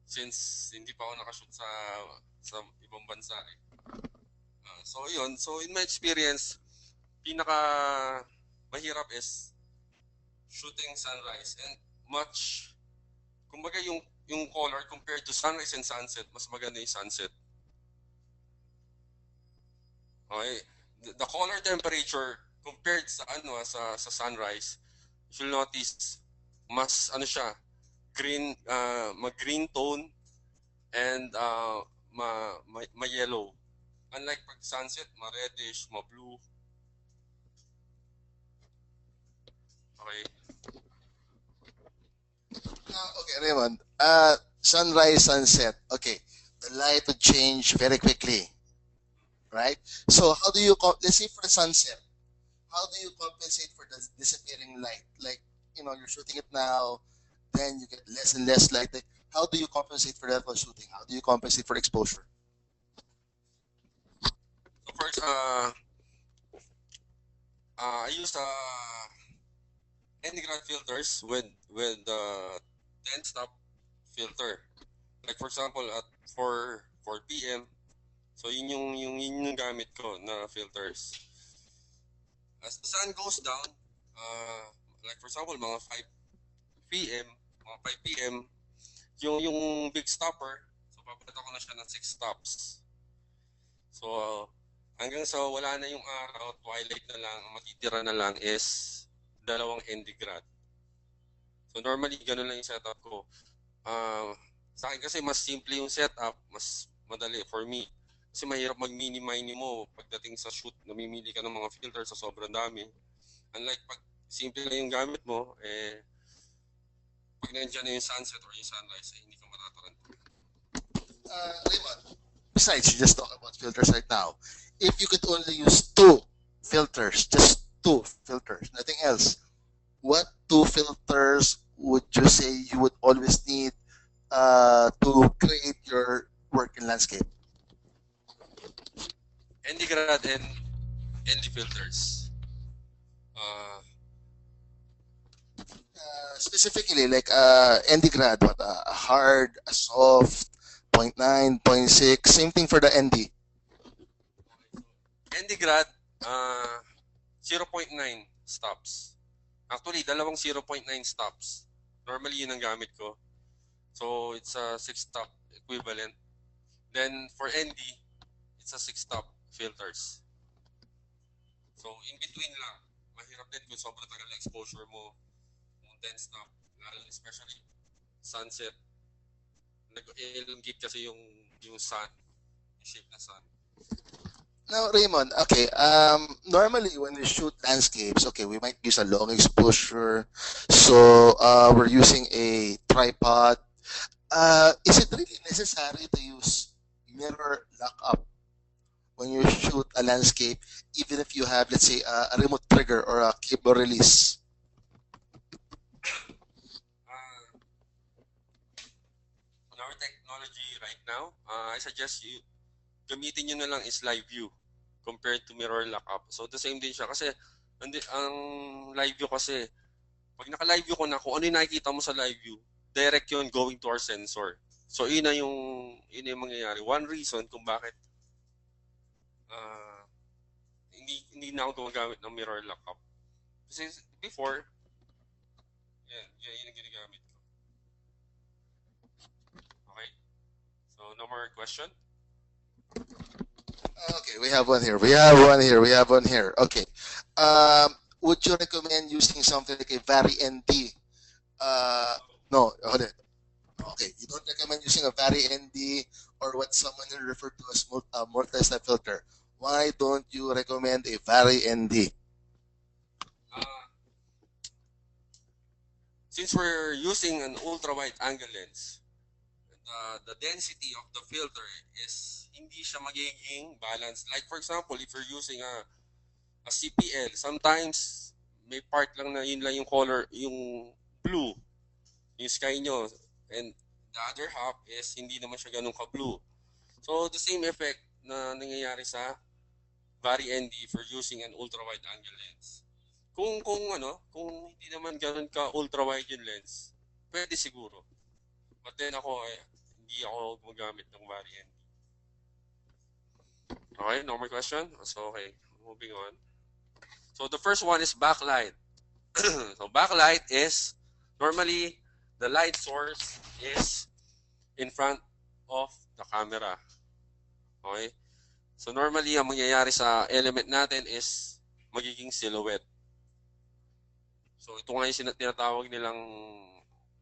since hindi pa ako nakashoot sa ibang bansa eh. So, yun. So, in my experience, pinaka mahirap is shooting sunrise and much, kumbaga yung color compared to sunrise and sunset, mas maganda yung sunset. Okay? The color temperature compared sa sunrise, if you'll notice, mas siya, green, mag-green tone and ma-yellow. Unlike pag sunset, ma-reddish, ma-blue. Okay. Okay, Raymond. Sunrise, sunset. Okay, the light would change very quickly, right? So how do you let's say for sunset, how do you compensate for the disappearing light? Like, you're shooting it now, then you get less and less light. Like, how do you compensate for that while shooting? How do you compensate for exposure? So first, I use any ground filters with the 10 stop filter. Like for example, at 4 p.m. So yun yung gamit ko na filters. As the sun goes down, like for example, mga 5 p.m., mga 5 p.m., yung big stopper, so papalitan ko na siya ng 6 stops. So, hanggang sa wala na yung araw, twilight na lang, ang matitira na lang is dalawang ND grad. So, normally, ganun lang yung setup ko. Sa akin kasi mas simple yung setup, mas madali for me. Kasi mahirap mag-mini-mini mo pagdating sa shoot, namimili ka ng mga filter sa sobrang dami. Unlike pag simple lang yung gamit mo, pag nandiyan na yung sunset or yung sunrise, hindi ka matataranta. Raymond, besides, you just talk about filters right now. If you could only use two filters, just two filters, nothing else, what two filters would you say you would always need to create your work in landscape? ND grad and ND filters. Uh, Specifically, like ND grad, what a hard, a soft, point 0.9, point 0.6, same thing for the ND. ND grad, 0.9 stops. Actually, dalawang 0.9 stops. Normally, yun ang gamit ko. So, it's a 6-stop equivalent. Then, for ND, it's a 6-stop filters. So, in between lang. Mahirap din kung sobrang tagal na exposure mo. Kung 10 stop, lalo especially sunset. Nag-elongate kasi yung sun, yung shape na sun. Now, Raymond, okay, normally when we shoot landscapes, okay, we might use a long exposure. So, we're using a tripod. Is it really necessary to use mirror lockup when you shoot a landscape, even if you have, let's say, a remote trigger or a cable release? On our technology right now, I suggest you gamitin nyo na lang is live view compared to mirror lockup. So, the same din siya. Kasi, ang live view kasi, pag naka-live view ko na, kung ano yung nakikita mo sa live view, direct yun going to our sensor. So, yun na yung mangyayari. One reason kung bakit hindi na ako gumagamit ng mirror lockup. Kasi before, yun ang ginagamit ko. Okay? So, no more question? Okay, we have one here. We have one here. We have one here. Okay. Would you recommend using something like a Vari ND? No, hold it. Okay, you don't recommend using a Vari ND or what someone will refer to as multi-step filter. Why don't you recommend a Vari ND? Since we're using an ultra-wide angle lens, the density of the filter is hindi siya magiging balanced. Like for example, if you're using a CPL, sometimes may part lang na yun lang yung color, yung blue, yung sky nyo. And the other half is hindi naman siya ganun ka-blue. So the same effect na nangyayari sa Vari ND for using an ultra-wide angle lens. Kung hindi naman ganun ka ultra-wide yung lens, pwede siguro. But then hindi ako gumagamit ng Vari ND. Okay, no more question? So, okay, moving on. So, the first one is backlight. So, backlight is, normally, the light source is in front of the camera. Okay? So, normally, ang mangyayari sa element natin is magiging silhouette. So, ito nga yung tinatawag nilang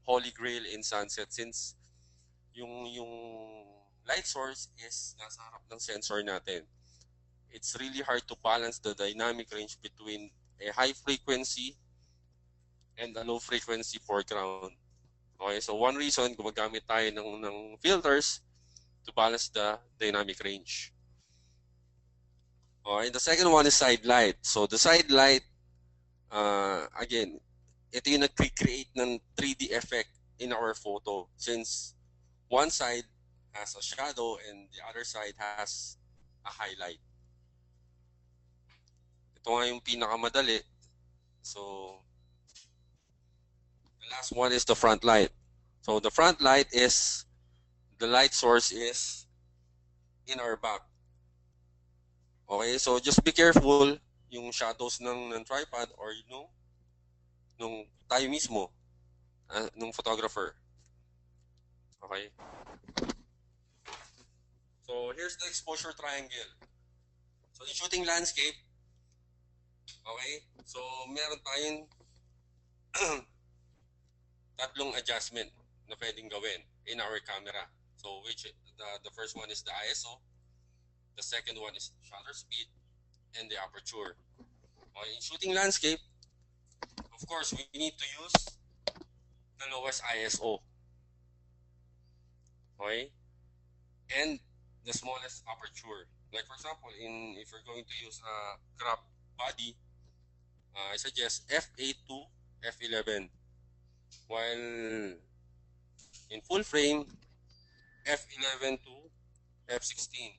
holy grail in sunset since yung light source is nasa harap ng sensor natin. It's really hard to balance the dynamic range between a high frequency and a low frequency foreground. Okay, so one reason gumagamit tayo ng filters to balance the dynamic range. Okay, the second one is side light. So the side light, again, ito yung nag-create ng 3D effect in our photo since one side has a shadow and the other side has a highlight. Ito nga yung pinakamadali. So, the last one is the front light. So, the front light is, the light source is in our back. Okay, so just be careful yung shadows ng tripod or nung tayo mismo, nung photographer. Okay? So here's the exposure triangle. So in shooting landscape, okay, so meron tayong tatlong adjustment na pwedeng gawin in our camera. So which the first one is the ISO, the second one is shutter speed, and the aperture. Okay, in shooting landscape, of course, we need to use the lowest ISO. Okay, and the smallest aperture. Like for example, in if you're going to use a crop body, I suggest f8 to f11. While in full frame, f11 to f16.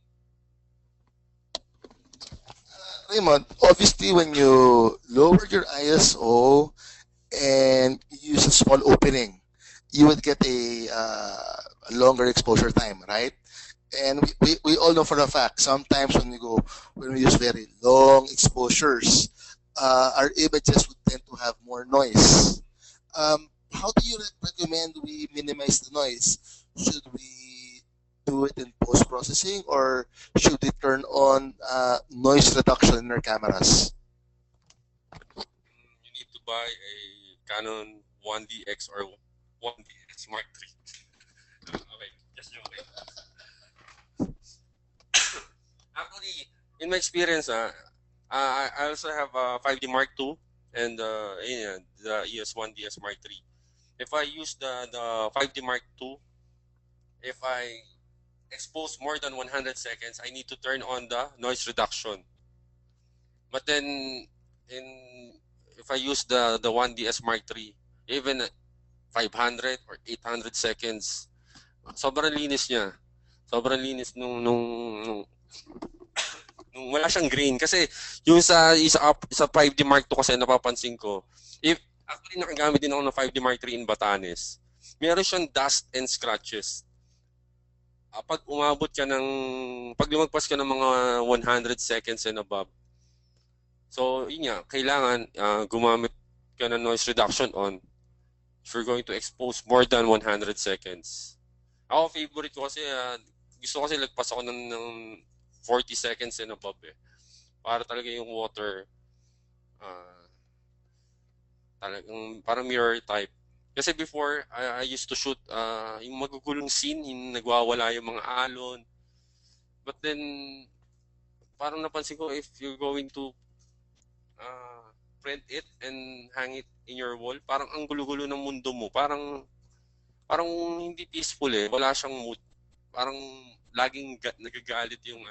Raymond, obviously, when you lower your ISO and use a small opening, you would get a longer exposure time, right? And we all know for a fact, sometimes when we use very long exposures, our images would tend to have more noise. How do you recommend we minimize the noise? Should we do it in post processing, or should we turn on noise reduction in our cameras? You need to buy a Canon 1DX or 1DX Mark III. Okay, just joking. Actually, in my experience, I also have a 5D Mark II and the ES1DS Mark III. If I use the 5D Mark II, if I expose more than 100 seconds, I need to turn on the noise reduction. But then, in if I use the 1DS Mark III, even 500 or 800 seconds, sobrang linis niya. Sobrang linis nung wala siyang grain. Kasi yung sa 5D Mark II kasi napapansin ko, if actually nakagamit din ako ng 5D Mark III in Batanes, meron siyang dust and scratches. Pag umabot ka ng, pag lumagpas ka ng mga 100 seconds and above, so yun nga, kailangan gumamit ka ng noise reduction on if you're going to expose more than 100 seconds. Ako, favorite ko kasi, gusto ko kasi lagpas ako ng 40 seconds and above eh. Para talaga yung water, uh, talagang parang mirror type. Kasi before, I used to shoot yung magugulong scene, yung nagwawala yung mga alon. But then, parang napansin ko if you're going to uh, print it and hang it in your wall, parang ang gulo-gulo ng mundo mo. Parang hindi peaceful eh. Wala siyang mood. Parang laging nagagalit yung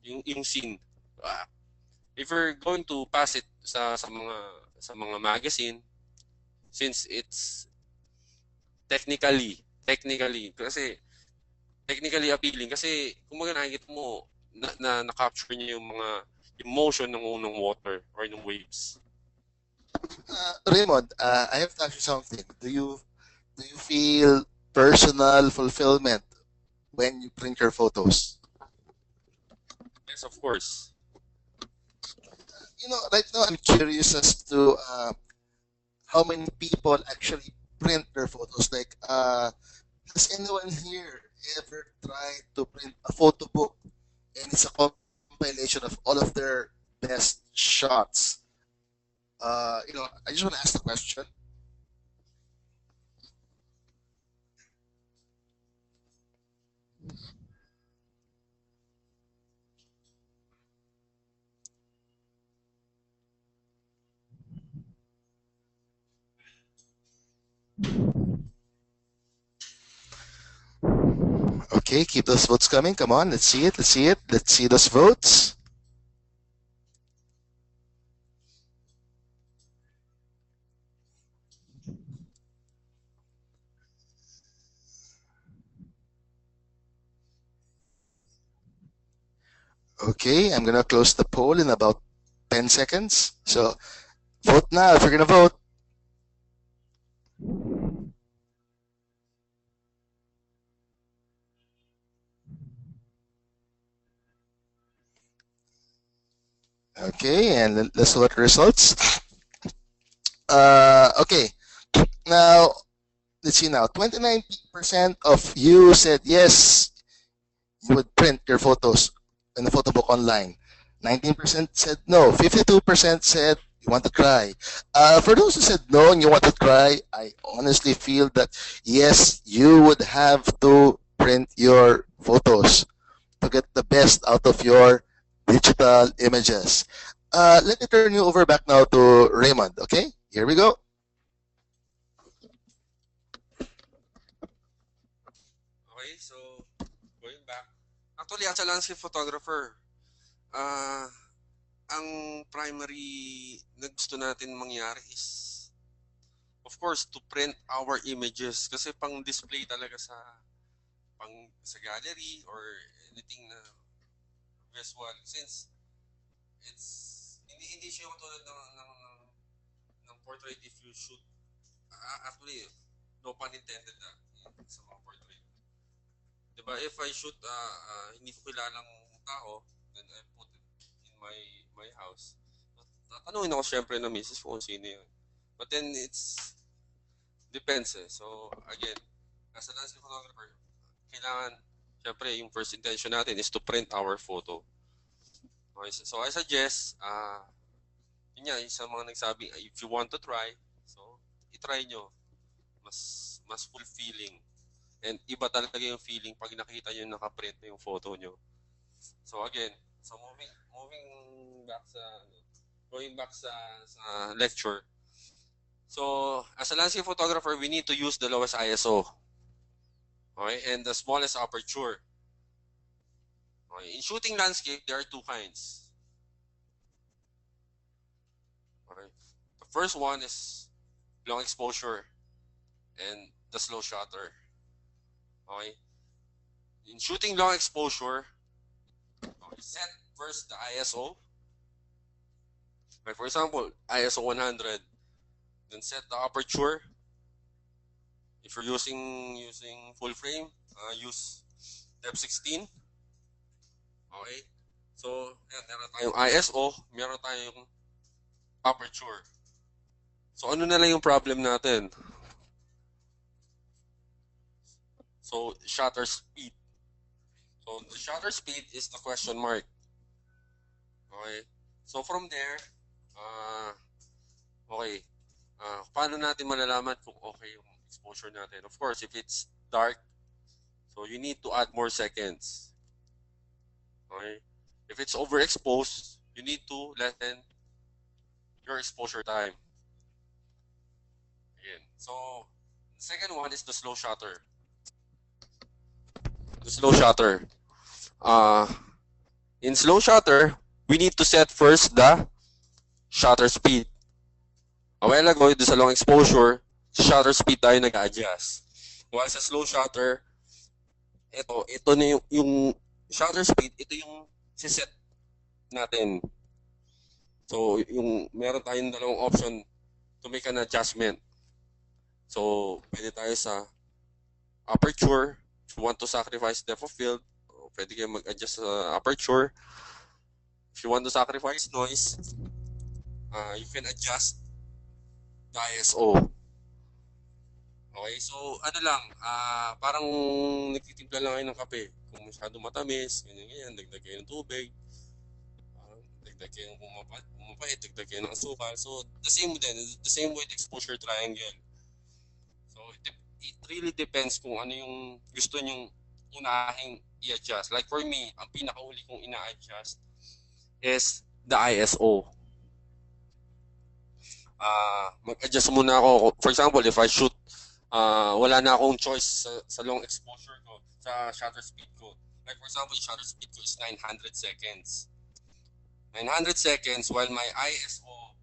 yung scene. If you're going to pass it sa mga magazine, since it's technically kasi technically appealing kasi kung nakikita mo na-capture niya yung mga emotion ng water or ng waves. Raymond, I have to ask you something. Do you feel personal fulfillment when you print your photos? Yes, of course. Right now I'm curious as to how many people actually print their photos. Like, has anyone here ever tried to print a photo book and it's a compilation of all of their best shots? I just want to ask the question. Okay, keep those votes coming. Come on, let's see it. Let's see it. Let's see those votes. Okay, I'm gonna close the poll in about 10 seconds. So vote now if you're gonna vote. Okay, and let's look at the results. Okay, now let's see now. 29% of you said yes, you would print your photos in a photo book online. 19% said no. 52% said you want to try. For those who said no and you want to try, I honestly feel that yes, you would have to print your photos to get the best out of your digital images. Let me turn you over back now to Raymond. Okay, here we go. Okay, so going back. Actually, as a landscape photographer, ah ang primary na gusto natin mangyari is, of course, to print our images kasi pang display talaga sa gallery or anything na visual, since hindi siya katulad ng portrait. If you shoot, actually, no pun intended na sa mga portrait. Diba, if I shoot hindi ko kilalang tao, then I put it in my house. Tatanungin ako syempre na misis ko kung sino yun. But then it's depends eh. So again, as a landscape photographer, kailangan syempre yung first intention natin is to print our photo. Okay, so I suggest yun nga, yung sa mga nagsabi, if you want to try, so i-try nyo. Mas fulfilling. And iba talaga yung feeling pag nakita nyo nakaprint na yung photo nyo. So again, so moving back going back sa lecture. So as a landscape photographer, we need to use the lowest ISO. Okay, and the smallest aperture. Okay, in shooting landscape, there are two kinds. Okay, the first one is long exposure and the slow shutter. Okay, in shooting long exposure, okay, set first the ISO. Okay, for example, ISO 100. Then set the aperture. If you're using full frame, use depth 16. Okay? So, meron tayong ISO, meron tayong aperture. So, ano na lang yung problem natin? So, shutter speed. So, the shutter speed is the question mark. Okay? So, from there, okay, paano natin malalaman kung okay yung exposure natin? Of course, if it's dark, so you need to add more seconds. Okay? If it's overexposed, you need to lessen your exposure time. Again. So, the second one is the slow shutter. The slow shutter. In slow shutter, we need to set first the shutter speed. A while ago, sa long exposure, sa shutter speed tayo nag-adjust. While sa slow shutter, ito na yung shutter speed, ito yung siset natin. So, meron tayong dalawang option to make an adjustment. So, pwede tayo sa aperture. If you want to sacrifice depth of field, pwede kayo mag-adjust sa aperture. If you want to sacrifice noise, you can adjust the ISO. Okay, so ano lang, parang nagtitimpla lang kayo ng kape. Kung masyado matamis, ganyan, dagdag kayo ng tubig. Dagdag kayo ng pumapait, dagdag kayo ng asukal. So, the same with exposure triangle. So, it really depends kung ano yung gusto nyong unahing i-adjust. Like for me, ang pinakauli kong ina-adjust is the ISO. Mag-adjust muna ako. For example, if I shoot, wala na akong choice sa long exposure ko, sa shutter speed ko. Like for example, yung shutter speed ko is 900 seconds. 900 seconds while my ISO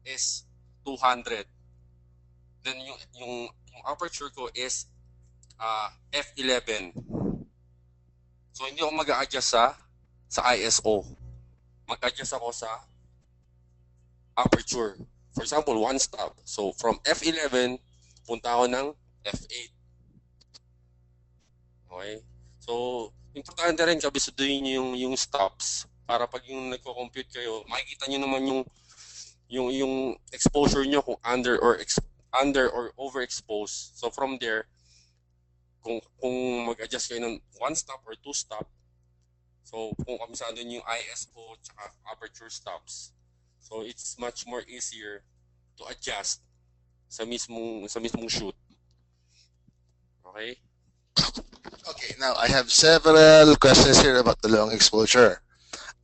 is 200. Then yung aperture ko is f11. So hindi ako mag-a-adjust sa ISO. Mag-adjust ako sa aperture. For example, one stop. So from f11 punta ako ng f8. Okay? So importante rin kabisuduhin niyo yung stops para pag yung nagko-compute kayo, makikita niyo naman yung exposure niyo kung under or overexposed. So from there, kung mag-adjust kayo ng one stop or two stop, So, kung kabisado niyo yung ISO tsaka aperture stops. So, it's much more easier to adjust sa mismong shoot. Okay? Okay, now I have several questions here about the long exposure.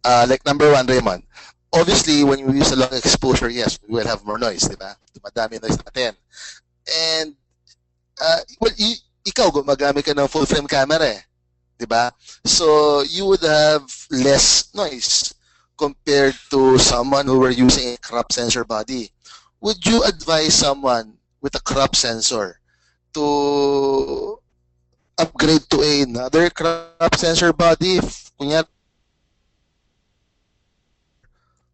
Like number one, Raymond. Obviously, when you use a long exposure, yes, we will have more noise, di ba? Dumadami noise natin. And, well, ikaw, gumagamit ka ng full frame camera eh. Di ba? So, you would have less noise compared to someone who were using a crop sensor body. Would you advise someone with a crop sensor to upgrade to another crop sensor body if kunya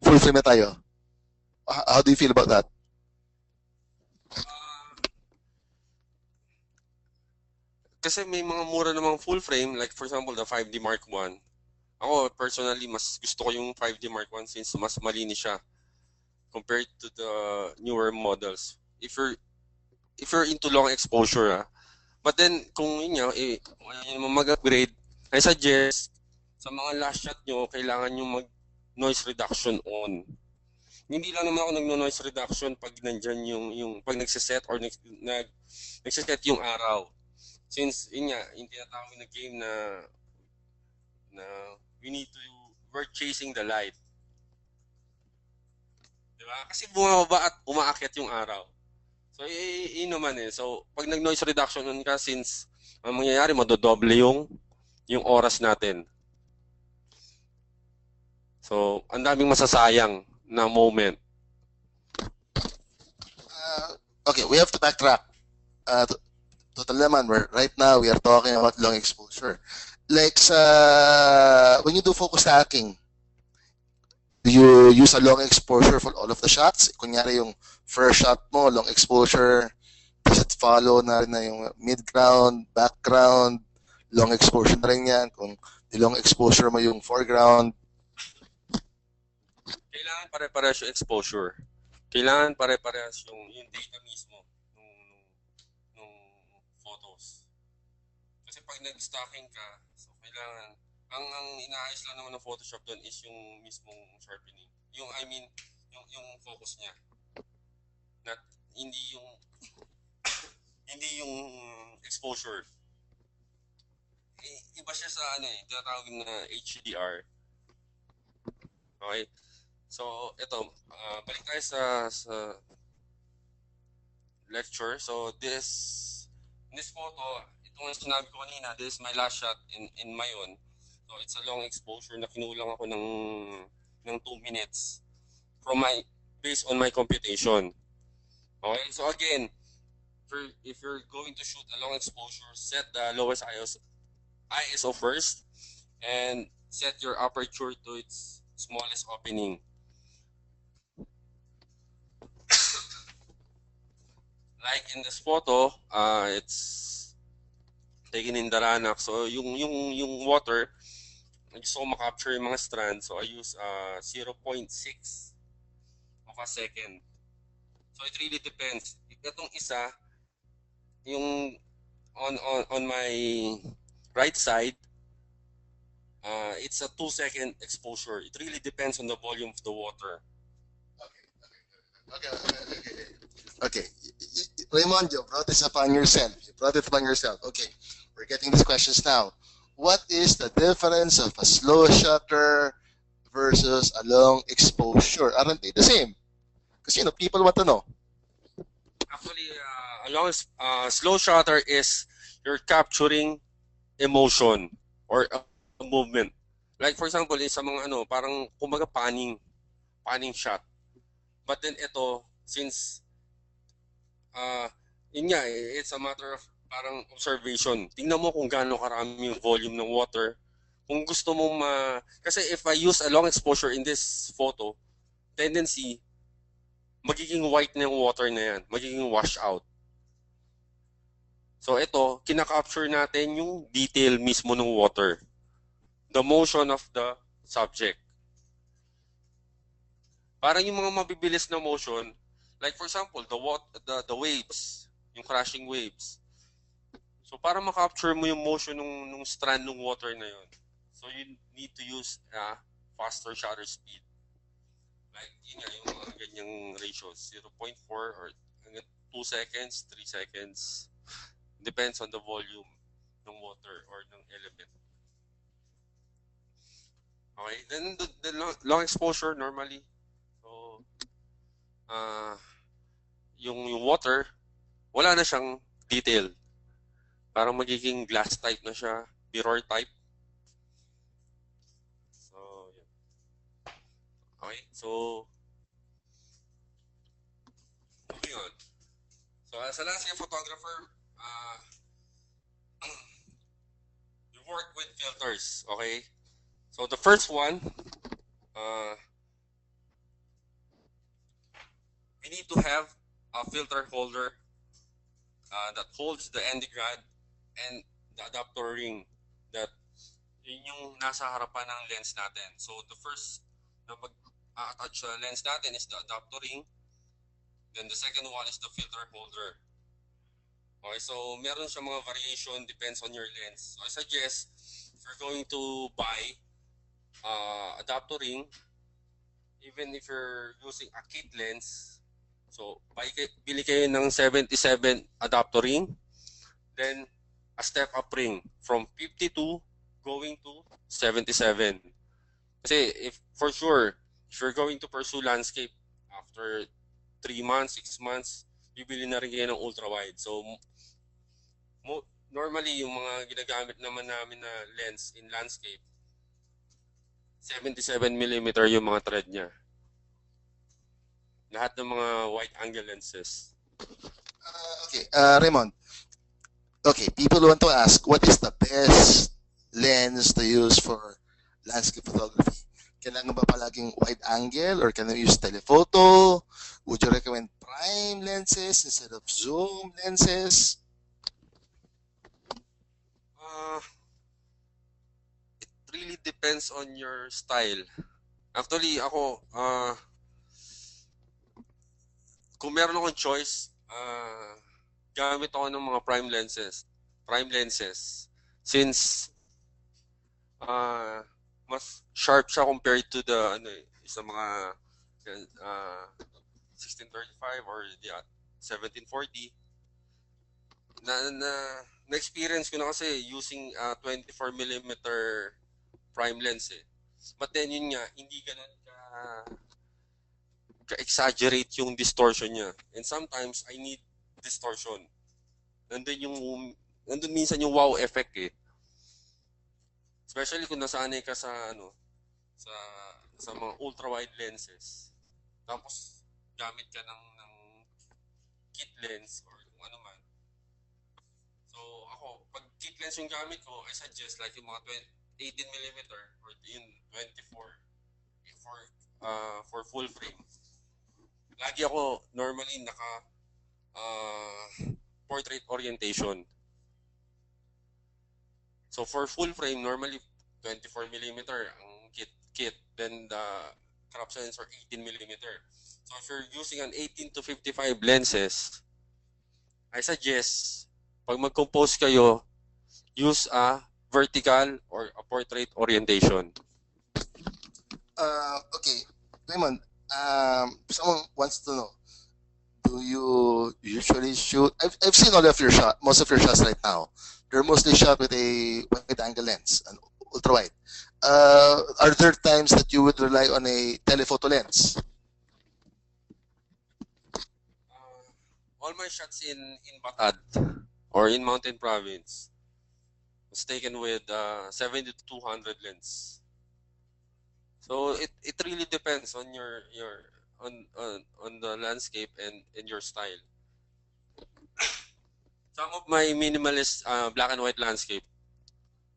full frame na tayo? How do you feel about that? Kasi may mga mura namang full frame, like for example, the 5D Mark I. Ako, personally, mas gusto ko yung 5D Mark I since mas malinis siya compared to the newer models. If you're into long exposure, but then kung yun nga, kung ayaw nyo naman mag-upgrade, I suggest sa mga last shot nyo, kailangan nyo mag noise reduction on. Hindi lang naman ako nagno-noise reduction pag nandyan yung pag nagsiset or nagsiset yung araw. Since yun nga, yung tinatawag na game na we're chasing the light. Diba? Kasi bumababa at umaakyat yung araw. So, yun naman eh. So, pag nag-noise reduction nun ka, since ang mangyayari, madodoble yung oras natin. So, ang daming masasayang na moment. Okay, we have to backtrack. Total naman, right now, we are talking about long exposure. Like when you do focus stacking, do you use a long exposure for all of the shots? Kunyari yung first shot mo, long exposure, does it follow na rin na yung mid-ground, background, long exposure na rin yan. Kung di long exposure mo yung foreground. Kailangan pare-parehas yung exposure. Kailangan pare-parehas yung data mismo nung photos. Kasi pag nag-stacking ka, so kailangan, ang inaayos lang naman ng Photoshop doon is yung mismong sharpening. Yung focus niya. Not, hindi yung exposure. Iba siya sa tinatawag na HDR. Okay? So, ito, balik tayo sa lecture. So, this photo, itong sinabi ko kanina, this is my last shot in my own. So, it's a long exposure na kinulang ako ng 2 minutes based on my computation. Okay? So, again, if you're going to shoot a long exposure, set the lowest ISO first and set your aperture to its smallest opening. Like in this photo, it's taken in Daranak. So yung water, gusto ko makapture yung mga strands. So I use 0.6 of a second. So it really depends. Itong isa, yung on my right side, it's a 2-second exposure. It really depends on the volume of the water. Okay. Raymond, you brought this upon yourself. Okay, we're getting these questions now. What is the difference of a slow shutter versus a long exposure? Aren't they the same? Because, people want to know. Actually, a slow shutter is you're capturing emotion or a movement. Like for example, sa mga parang kumbaga panning shot. But then ito, since yun nga, it's a matter of parang observation. Tingnan mo kung gaano karami yung volume ng water. Kung gusto mo kasi if I use a long exposure in this photo, tendency, magiging white na yung water na yan. Magiging wash out. So ito, kinakapture natin yung detail mismo ng water. The motion of the subject. Parang yung mga mabibilis na motion, like for example, the waves, yung crashing waves. So para makapture mo yung motion ng strand ng water na yun. So So you need to use faster shutter speed. Like yun nga, yung mga ganyang ratios, 0.4 or hanggang 2 seconds, 3 seconds. Depends on the volume ng water or ng element. Okay, then the long exposure normally. So, yung water, wala na siyang detail. Parang magiging glass type na siya, mirror type. So, yun. Okay, so, moving on. So, as a landscape photographer, you work with filters, okay? So, the first one, we need to have a filter holder that holds the ND grad and the adapter ring that yun yung nasa harapan ng lens natin. So, the first na mag-attach sa lens natin is the adapter ring. Then, the second one is the filter holder. Okay, so meron siya mga variation, depends on your lens. So, I suggest, if you're going to buy adapter ring, even if you're using a kit lens, so bili kayo ng 77 adapter ring, then a step up ring from 52 going to 77. Kasi if for sure, if you're going to pursue landscape after 3 months, 6 months, bibili na rin kayo ng ultra wide. So normally yung mga ginagamit naman namin na lens in landscape, 77mm yung mga thread niya. Lahat ng mga wide angle lenses. Okay, Raymond. Okay, people want to ask, what is the best lens to use for landscape photography? Kailangan ba palaging wide angle or can you use telephoto? Would you recommend prime lenses instead of zoom lenses? It really depends on your style. Actually, ako, kung meron akong choice, gamit ako ng mga prime lenses. Prime lenses. Since mas sharp siya compared to the sa mga 1635 or the 1740. Na-experience ko na kasi using 24mm prime lens eh. But then yun nga, hindi ganun ka-exaggerate yung distortion niya. And sometimes I need distortion. Nandun minsan yung wow effect eh. Especially kung nasanay ka sa sa mga ultra wide lenses. Tapos gamit ka ng kit lens or kung ano man. So ako, pag kit lens yung gamit ko, I suggest like yung mga 18mm or yung 24 for full frame. Lagi ako normally naka portrait orientation. So for full frame, normally 24mm ang kit, then the crop sensor 18mm. So if you're using an 18 to 55 lenses, I suggest pag mag-compose kayo, use a vertical or a portrait orientation. Okay, Raymond, someone wants to know, do you usually shoot? I've seen all of your shots, most of your shots right now. They're mostly shot with a wide angle lens, an ultra wide. Are there times that you would rely on a telephoto lens? All my shots in Batad or in Mountain Province was taken with 70-200 lens. So it really depends on your on the landscape and your style. Some of my minimalist black and white landscape,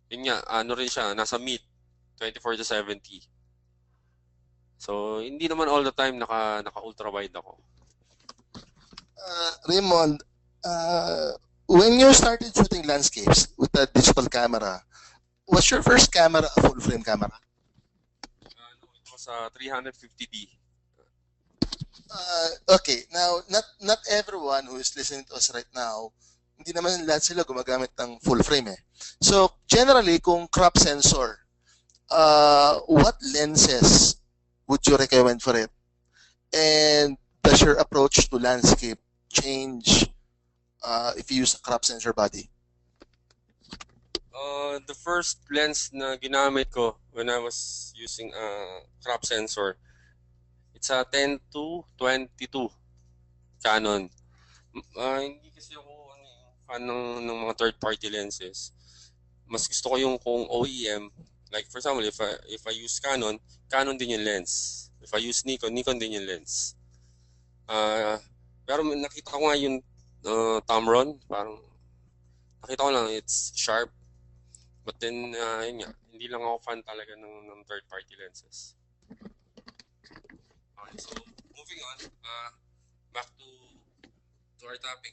yun nga, rin siya, nasa mid 24 to 70. So hindi naman all the time naka ultra wide ako. Raymond, when you started shooting landscapes with a digital camera, was your first camera a full frame camera? No, it was a 350D. Okay, now not everyone who is listening to us right now, hindi naman lahat sila gumagamit ng full frame eh. So generally, kung crop sensor what lenses would you recommend for it? And does your approach to landscape change if you use a crop sensor body? The first lens na ginamit ko when I was using a crop sensor, it's a 10 to 22 Canon. Hindi kasi ako fan ng mga third-party lenses. Mas gusto ko yung kung OEM. Like for example, if I use Canon, Canon din yung lens. If I use Nikon, Nikon din yung lens. Pero nakita ko nga yung Tamron, parang nakita ko lang it's sharp. But then, yun nga, hindi lang ako fan talaga ng third-party lenses. Okay, so moving on, back to our topic,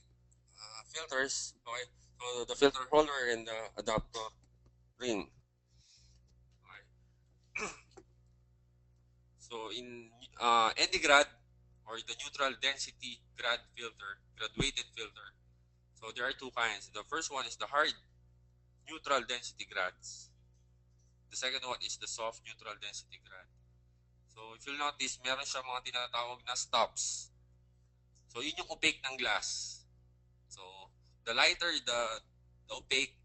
filters. Okay, so the filter holder and the adapter ring. Okay. So in eddy grad or the neutral density graduated filter. So there are two kinds. The first one is the hard neutral density grads. The second one is the soft neutral density grad. So if you'll notice, meron siya mga tinatawag na stops. So yun yung opaque ng glass. So the lighter the opaque,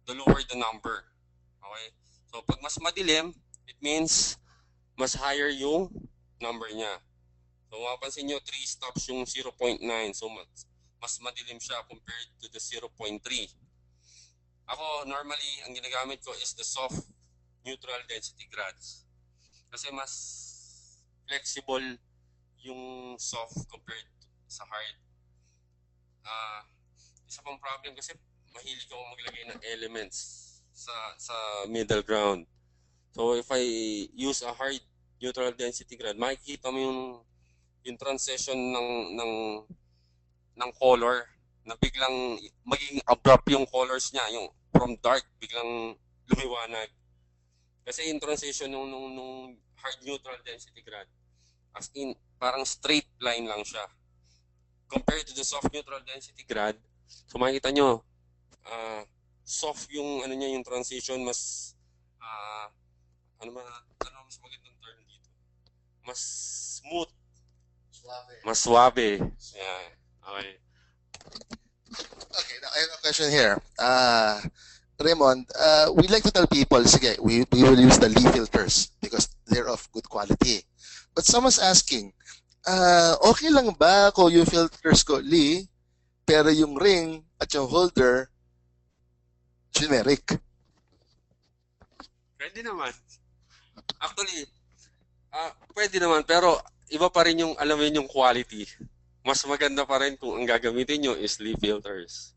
the lower the number. Okay? So pag mas madilim, it means mas higher yung number niya. So mapapansin nyo, 3 stops yung 0.9. So mas madilim siya compared to the 0.3. Ako, normally, ang ginagamit ko is the soft neutral density grads. Kasi mas flexible yung soft compared sa hard. Isa pang problem kasi mahilig ako maglagay ng elements sa middle ground. So if I use a hard neutral density grad, makikita mo yung transition ng color na biglang maging abrupt yung colors niya, yung from dark biglang lumiwanag. Kasi yung transition nung hard neutral density grad, as in parang straight line lang siya. Compared to the soft neutral density grad, so makikita nyo, soft yung ano niya, yung transition mas ano mas magandang term dito, mas smooth, mas suabe. Yeah. Okay. Okay, now I have a question here. Raymond, we like to tell people, sige, we will use the Lee filters because they're of good quality. But someone's asking, okay lang ba kung yung filters ko Lee, pero yung ring at yung holder, generic? Pwede naman. Actually, pwede naman, pero iba pa rin yung, alam mo yun, yung quality. Mas maganda pa rin kung ang gagamitin nyo is leaf filters.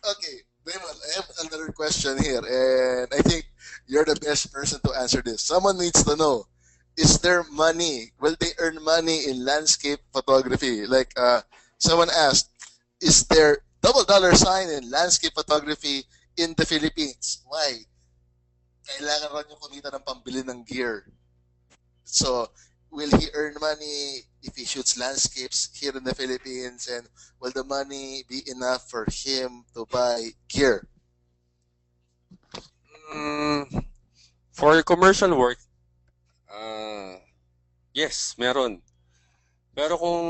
Okay, Raymond, I have another question here, and I think you're the best person to answer this. Someone needs to know, is there money? Will they earn money in landscape photography? Like someone asked, is there double dollar sign in landscape photography in the Philippines? Why? Kailangan rin yung kumita ng pambili ng gear. So, will he earn money if he shoots landscapes here in the Philippines? And will the money be enough for him to buy gear? For commercial work, yes, meron. Pero kung,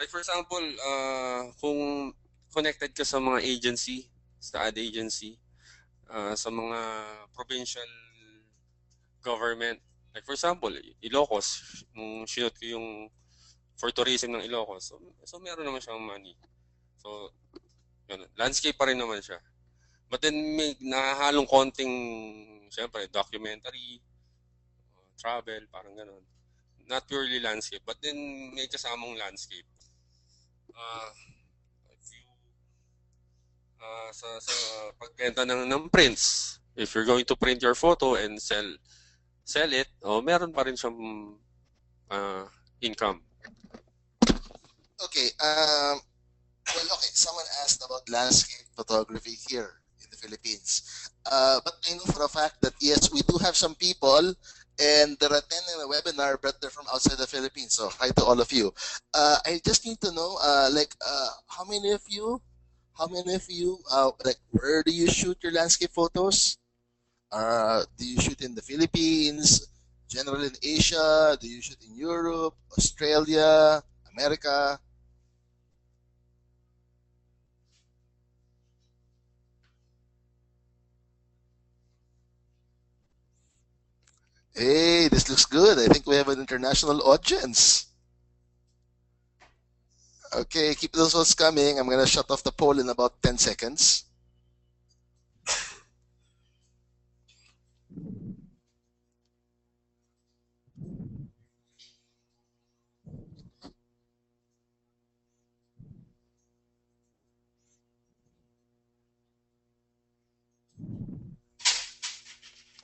like for example, kung connected ka sa mga agency, sa ad agency, sa mga provincial government, like for example, Ilocos, nung shoot ko yung for tourism ng Ilocos, so meron naman siyang money. So, yun, landscape pa rin naman siya. But then may nahahalong konting, syempre, documentary, travel, parang gano'n. Not purely landscape, but then may kasamang landscape. If you, sa pagbenta ng prints, if you're going to print your photo and sell it, meron pa rin siyang income. Okay, well, okay, someone asked about landscape photography here in the Philippines. But I know for a fact that, yes, we do have some people and they're attending the webinar, but they're from outside the Philippines. So hi to all of you. I just need to know, how many of you How many of you, like, where do you shoot your landscape photos? Do you shoot in the Philippines, general in Asia? Do you shoot in Europe, Australia, America? Hey, this looks good. I think we have an international audience. Okay, keep those votes coming. I'm gonna shut off the poll in about 10 seconds.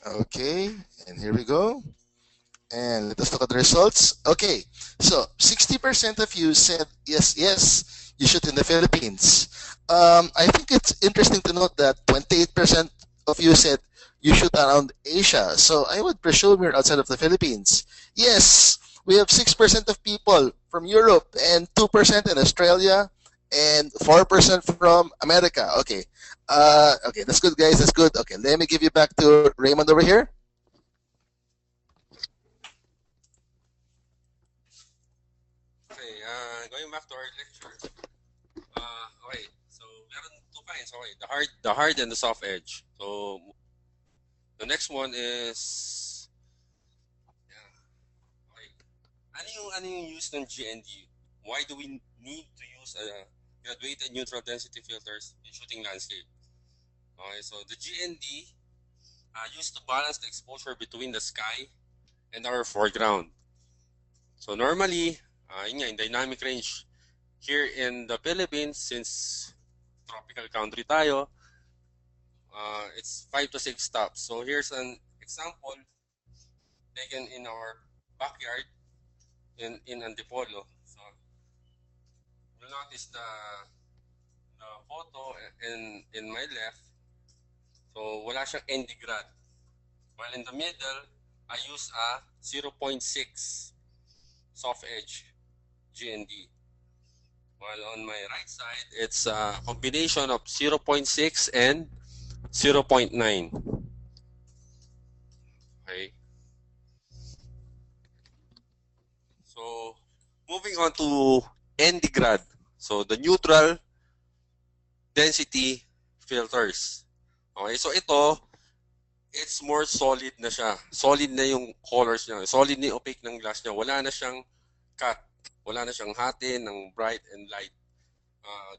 Okay, and here we go. And let us look at the results. Okay, so 60% of you said yes, yes, you shoot in the Philippines. I think it's interesting to note that 28% of you said you shoot around Asia. So I would presume you're outside of the Philippines. Yes, we have 6% of people from Europe and 2% in Australia and 4% from America. Okay. Okay, that's good, guys. That's good. Okay, let me give you back to Raymond over here. Okay, going back to our lecture. Okay, so meron two kinds. Okay, the hard and the soft edge. So the next one is yeah. Okay. Ano yung use ng GND? Why do we need to use graduated neutral density filters in shooting landscape? Okay, so the GND used to balance the exposure between the sky and our foreground. So normally, yun nga, in dynamic range, here in the Philippines, since tropical country tayo, it's 5 to 6 stops. So here's an example taken in our backyard in Antipolo. So you'll notice the photo in my left. So wala siyang ND grad. While in the middle, I use a 0.6 soft edge GND. While on my right side, it's a combination of 0.6 and 0.9. Okay. So, moving on to ND grad. So, the neutral density filters. Okay, so ito, it's more solid na siya. Solid na yung colors niya. Solid na yung opaque ng glass niya. Wala na siyang cut. Wala na siyang hati ng bright and light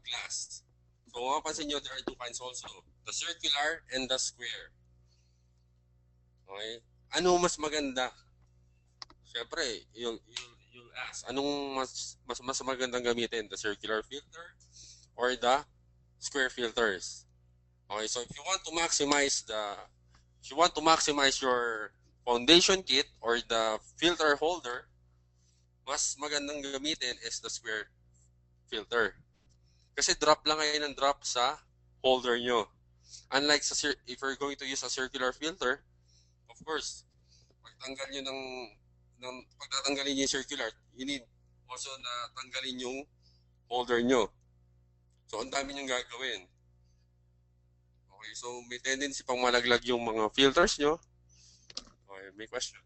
glass. So, mapapansin nyo, there are two kinds also. The circular and the square. Okay? Ano mas maganda? Siyempre, you'll ask, anong mas magandang gamitin? The circular filter or the square filters? Okay, so if you want to maximize your foundation kit or the filter holder, mas magandang gamitin is the square filter. Kasi drop lang kayo ng drop sa holder nyo. Unlike if you're going to use a circular filter, of course, pagtatanggalin nyo yung circular, you need also na tanggalin yung holder nyo. So, ang dami nyong gagawin. Okay, so may tendency pang malaglag yung mga filters nyo. Okay, may question?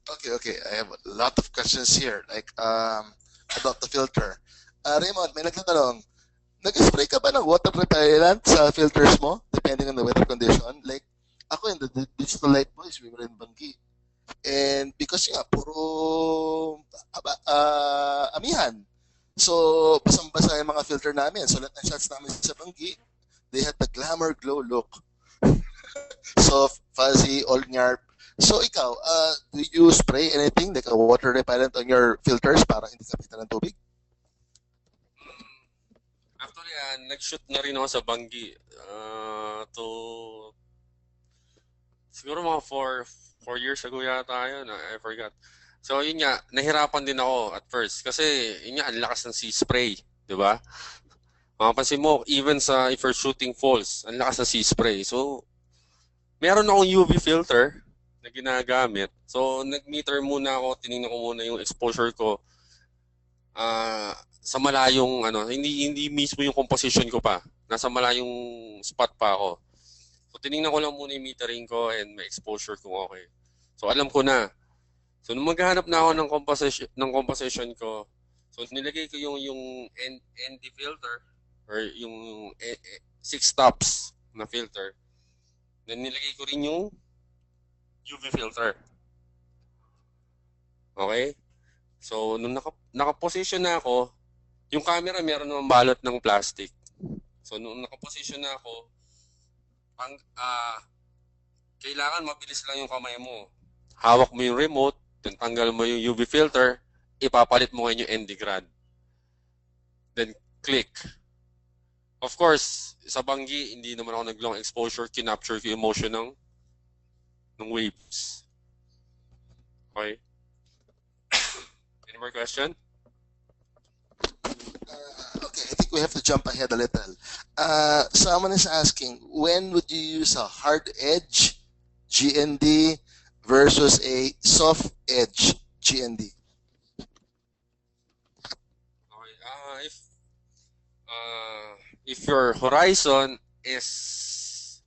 Okay. I have a lot of questions here, like about the filter. Raymond, may nagtatanong, nag-spray ka ba ng water repellent sa filters mo, depending on the weather condition? Like, ako in the digital light boys, we were in Bangi. And because nga, puro amihan. So, basang-basa yung mga filter namin. So, lahat ng shots namin sa Bangi, they had the glamour glow look. Soft, fuzzy, all nyarp. So ikaw, do you spray anything like a water repellent on your filters para hindi kapitan ng tubig? Actually, nag-shoot na rin ako sa Bangi to siguro mga 4 years ago yata yun. I forgot. So yun nga, nahirapan din ako at first kasi yun nga, ang lakas ng sea spray, di ba? Mapapansin mo, even if you're shooting falls, ang lakas ng sea spray. So, meron akong UV filter na ginagamit. So, nag-meter muna ako, tinignan ko muna yung exposure ko. sa malayong ano, hindi mismo yung composition ko pa. Nasa malayong spot pa ako. So tiningnan ko lang muna yung metering ko and may exposure kung okay. So alam ko na. So nung maghahanap na ako ng composition ko, so nilagay ko yung ND filter or yung six stops na filter. Then nilagay ko rin yung UV filter. Okay? So nung naka-position na ako, yung camera meron namang balot ng plastic. So nung naka-position na ako, ang kailangan mabilis lang yung kamay mo. Hawak mo yung remote, then tanggal mo yung UV filter, ipapalit mo ngayon yung ND grad. Then click. Of course, sa banggi, hindi naman ako nag-long exposure, kinapture ko yung motion ng waves. Okay? Any more question? Okay, I think we have to jump ahead a little. Someone is asking, when would you use a hard edge GND versus a soft edge GND? Okay. If your horizon is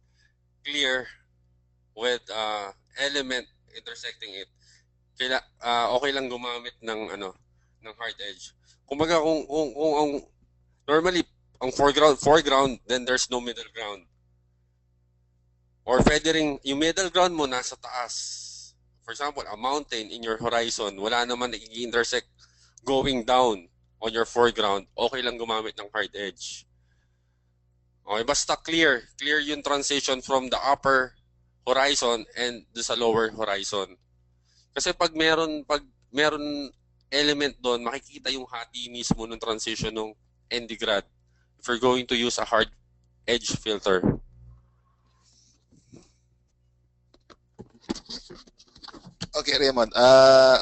clear with element intersecting it, okay lang gumamit ng hard edge. Kumbaga kung ang normally ang foreground, then there's no middle ground. Or pwede rin yung middle ground mo nasa taas. For example, a mountain in your horizon, wala naman nag-intersect going down on your foreground, okay lang gumamit ng hard edge. Okay, basta clear yung transition from the upper horizon and sa lower horizon. Kasi pag meron element doon, makikita yung hati mismo ng transition ng ND grad if you're going to use a hard edge filter. Okay, Raymond.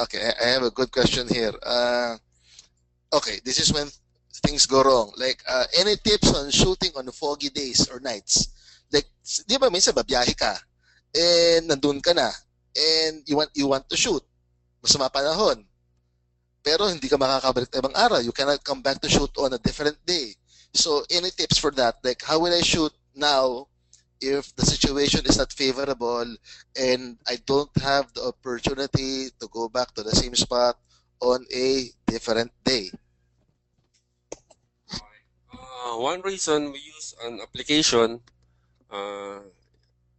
Okay, I have a good question here. Okay, this is when things go wrong. Like, any tips on shooting on foggy days or nights? Like, di ba minsan babiyahe ka, and nandun ka na, and you want to shoot. Masama panahon. Pero hindi ka makakabalik na ibang araw. You cannot come back to shoot on a different day. So, any tips for that? Like, how will I shoot now if the situation is not favorable and I don't have the opportunity to go back to the same spot on a different day? One reason we use an application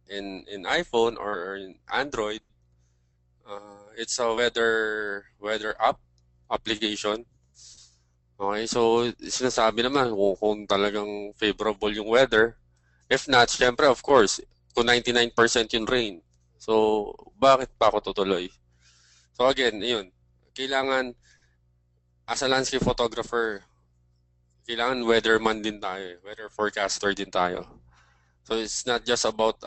in iPhone or in Android, it's a weather application. Okay, so sinasabi naman kung talagang favorable yung weather. If not, syempre of course, kung 99% yung rain. So, bakit pa ako tutuloy? So again, yun. Kailangan, as a landscape photographer, kailangan weatherman din tayo. Weather forecaster din tayo. So it's not just about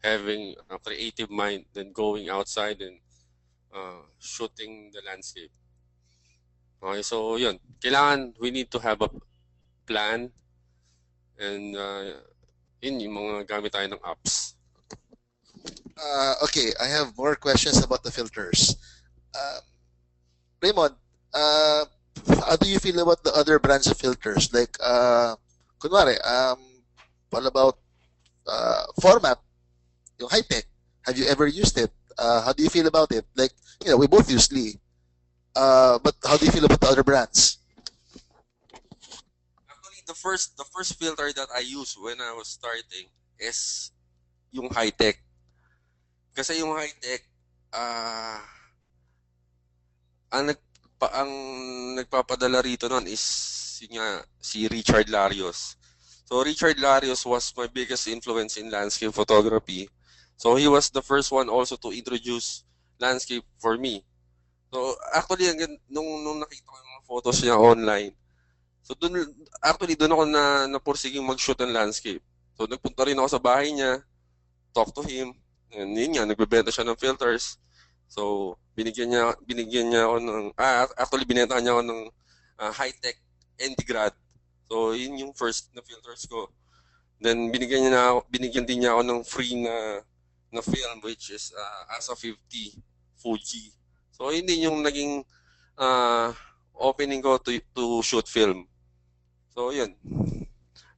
having a creative mind, then going outside and shooting the landscape. Okay, so yun. Kailangan, we need to have a plan and yun yung mga gamit tayo ng apps. Okay, I have more questions about the filters. Raymond, how do you feel about the other brands of filters? Like, kunwari, what about format, yung high-tech? Have you ever used it? How do you feel about it? Like, we both use Lee. But how do you feel about the other brands? Actually, the first filter that I used when I was starting is yung high-tech. Kasi yung high-tech, ang nagpapadala rito nun is si Richard Larios. So Richard Larios was my biggest influence in landscape photography. So he was the first one also to introduce landscape for me. So actually nung nakita ko yung mga photos niya online, so doon ako napursiging mag-shoot ng landscape. So nagpunta rin ako sa bahay niya, talk to him, and yun nga, nagbebenta siya ng filters. So binigyan niya ako ng actually binentahan niya ako ng high-tech ND grad. So yun yung first na filters ko. Then binigyan din niya ako ng free na film, which is ASA 50 Fuji. So yun din yung naging opening ko to shoot film. So, yun.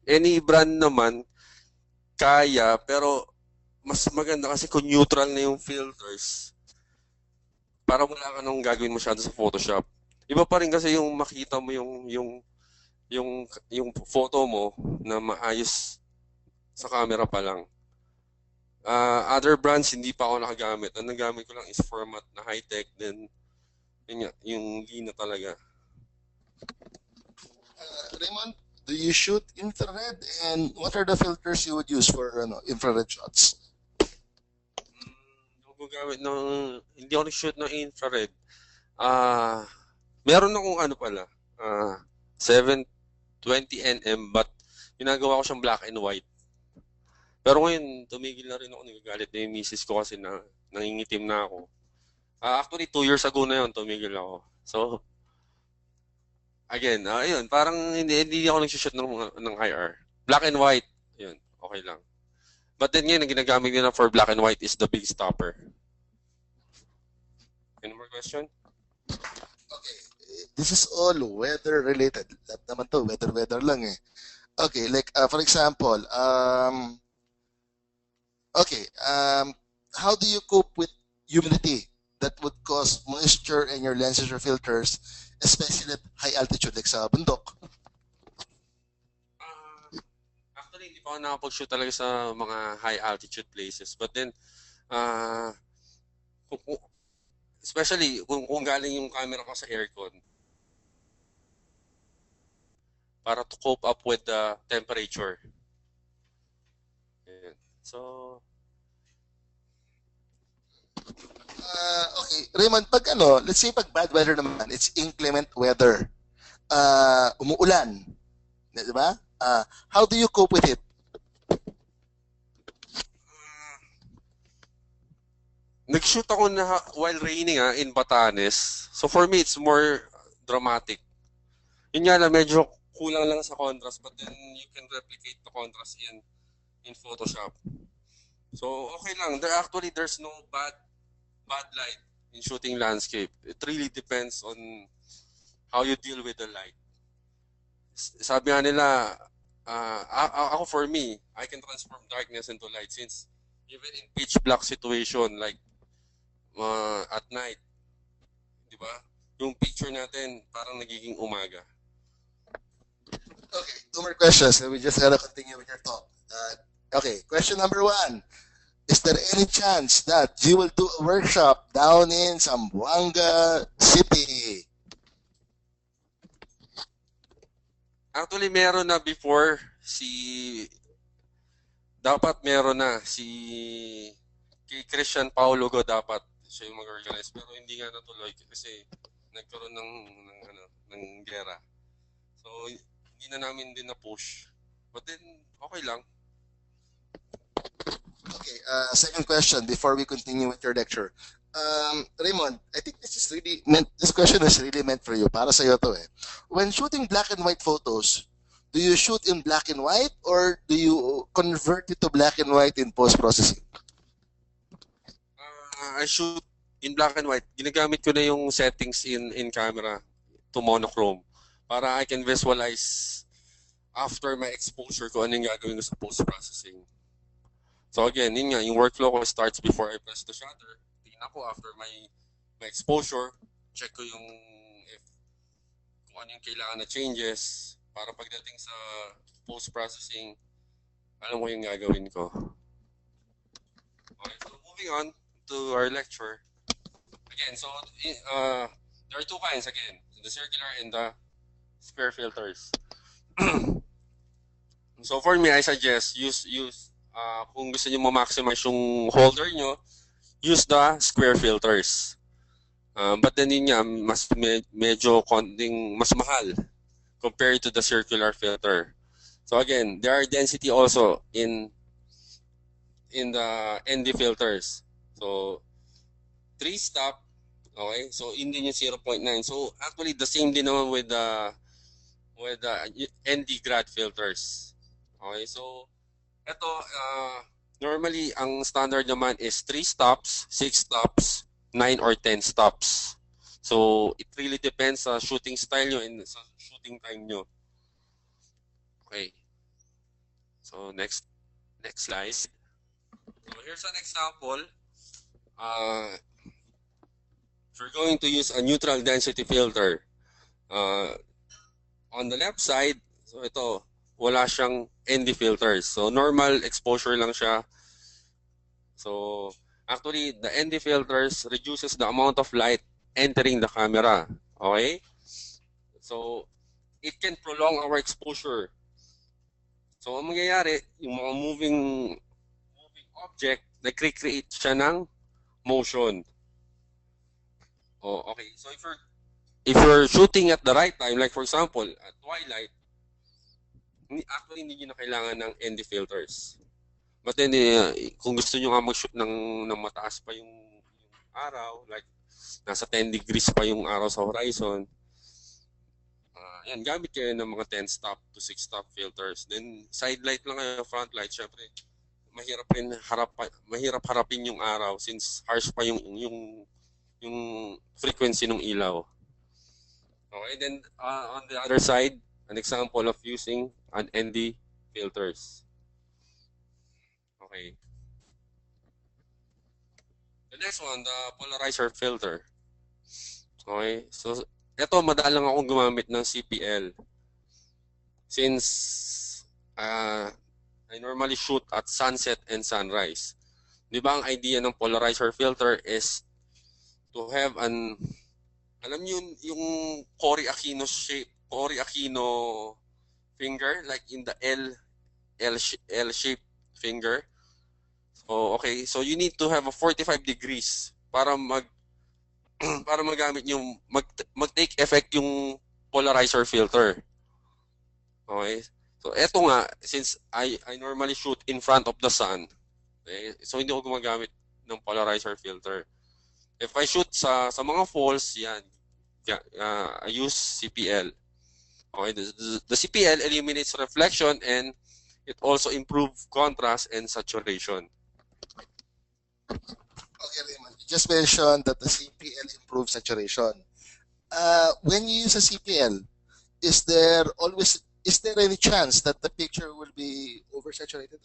Any brand naman, kaya, pero mas maganda kasi kung neutral na yung filters, para wala ka nang gagawin masyado sa Photoshop. Iba pa rin kasi yung makita mo yung photo mo na maayos sa camera pa lang. Other brands, hindi pa ako nakagamit. Ang nagamit ko lang is format na high-tech, then yung lina talaga. Raymond, do you shoot infrared, and what are the filters you would use for infrared shots? Hindi ako nag-shoot ng infrared. Meron akong ano pala, 720 nm, but ginagawa ko siyang black and white. Pero ngayon, tumigil na rin ako, nagagalit na yung misis ko kasi nangingitim na ako. Actually, 2 years ago na yun, tumigil ako. So, again, ayun, parang hindi ako nag-shoot ng IR. Black and white, yun, okay lang. But then ngayon, ang ginagamit nila for black and white is the big stopper. Any more question? Okay, this is all weather related. Lahat naman to, weather lang eh. Okay, like for example, how do you cope with humidity that would cause moisture in your lenses or filters, especially at high altitude like sa bundok? Actually, hindi pa ako nakapag-shoot talaga sa mga high altitude places. But then, especially kung galing yung camera ko sa aircon, para to cope up with the temperature. Ayan. So, okay, Raymond, pag let's say pag bad weather naman, it's inclement weather. Umuulan, di ba? How do you cope with it? nag-shoot ako while raining in Batanes. So for me, it's more dramatic. Yun nga lang, medyo kulang lang sa contrast, but then you can replicate the contrast in Photoshop. So okay lang. There's no bad light in shooting landscape. It really depends on how you deal with the light. Sabi nga nila, ako for me, I can transform darkness into light since even in pitch black situation like at night, di ba? Yung picture natin parang nagiging umaga. Okay, 2 more questions. We just gotta continue with your talk. Okay, question number 1. Is there any chance that you will do a workshop down in Zamboanga City? Actually, meron na before dapat meron na kay Christian Paulo dapat siya yung mag-organize, pero hindi nga natuloy kasi nagkaroon ng gera. So hindi na namin din na push. But then okay lang. Okay, second question before we continue with your lecture. Raymond, I think this question is really meant for you. Para sa'yo to eh. When shooting black and white photos, do you shoot in black and white or do you convert it to black and white in post-processing? I shoot in black and white. Ginagamit ko na yung settings in camera to monochrome para I can visualize after my exposure ko ano yung gagawin ko sa post-processing. So again, yun nga, yung workflow ko starts before I press the shutter. Tingnan ko after my exposure, check ko kung ano yung kailangan na changes para pagdating sa post-processing, alam ko yung gagawin ko. Okay, so moving on to our lecture. Again, so there are 2 kinds again, the circular and the square filters. So for me, I suggest use kung gusto niyo ma-maximize yung holder nyo, use the square filters. But then yun nga, medyo konting mas mahal compared to the circular filter. So again, there are density also in the ND filters. So 3 stop, okay? So hindi yung 0.9. So actually the same din naman with the ND grad filters. Okay, so ito, normally, ang standard naman is 3 stops, 6 stops, 9 or 10 stops. So, it really depends sa shooting style nyo and sa shooting time nyo. Okay. So, next slide. So, here's an example. If you're going to use a neutral density filter, on the left side, so ito, wala siyang ND filters. So, normal exposure lang siya. So, actually, the ND filters reduces the amount of light entering the camera. Okay? So, it can prolong our exposure. So, ang mangyayari, yung mga moving object, nag-create siya ng motion. Oh, okay. So, if you're shooting at the right time, like for example, at twilight, actually hindi nyo na kailangan ng ND filters. But then, kung gusto nyo nga mag-shoot ng mataas pa yung araw, like nasa 10 degrees pa yung araw sa horizon, yan, gamit kayo ng mga 10 stop to 6 stop filters. Then, side light lang kayo, front light, syempre, mahirap harapin yung araw since harsh pa yung frequency ng ilaw. Okay, then on the other side, an example of using an ND filters. Okay. The next one, the polarizer filter. Okay, so ito madalang akong gumamit ng CPL since I normally shoot at sunset and sunrise. Di ba ang idea ng polarizer filter is to have an, alam niyo yung Cory Aquino shape, Cory Aquino finger, like in the L-shaped finger. So, okay, so you need to have a 45 degrees para para magamit yung mag-take effect yung polarizer filter. Okay? So, eto nga, since I normally shoot in front of the sun, okay, so hindi ko gumagamit ng polarizer filter. If I shoot sa mga falls, yan, I use CPL. Okay, the CPL eliminates reflection and it also improves contrast and saturation. Okay, Raymond, you just mentioned that the CPL improves saturation. When you use a CPL, is there any chance that the picture will be oversaturated?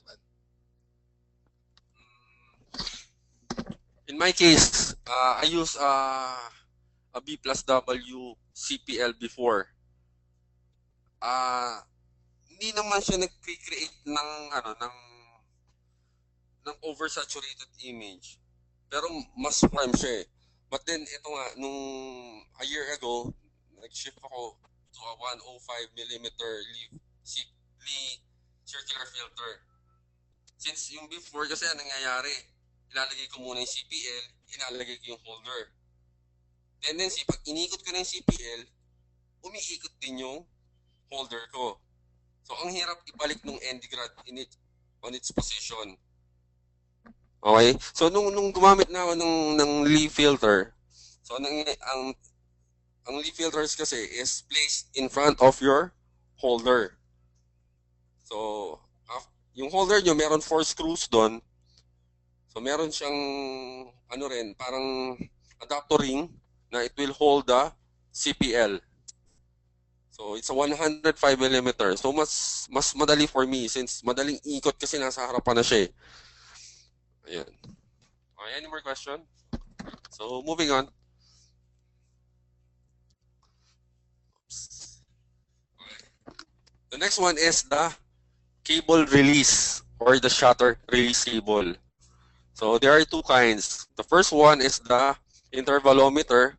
In my case, I use a B plus W CPL before. Hindi naman siya nag-create ng oversaturated image. Pero mas prime siya eh. But then ito nga nung a year ago, nag-shift ako to a 105mm Lee circular filter. Since yung before kasi nangyayari, ilalagay ko muna yung CPL, ilalagay ko yung holder. Tendency, pag inikot ko na yung CPL, umiikot din yung holder ko. So, ang hirap ibalik ng ND grad on its position. Okay? So, nung gumamit na ako ng Lee filter, so, ang Lee filters kasi is placed in front of your holder. So, yung holder nyo, meron 4 screws doon. So, meron siyang, parang adapter ring na it will hold the CPL. So, it's a 105mm. So, mas madali for me since madaling ikot kasi nasa harapan na siya eh. Ayan. Okay, any more question? So, moving on. The next one is the cable release or the shutter release cable. So there are two kinds. The first one is the intervalometer,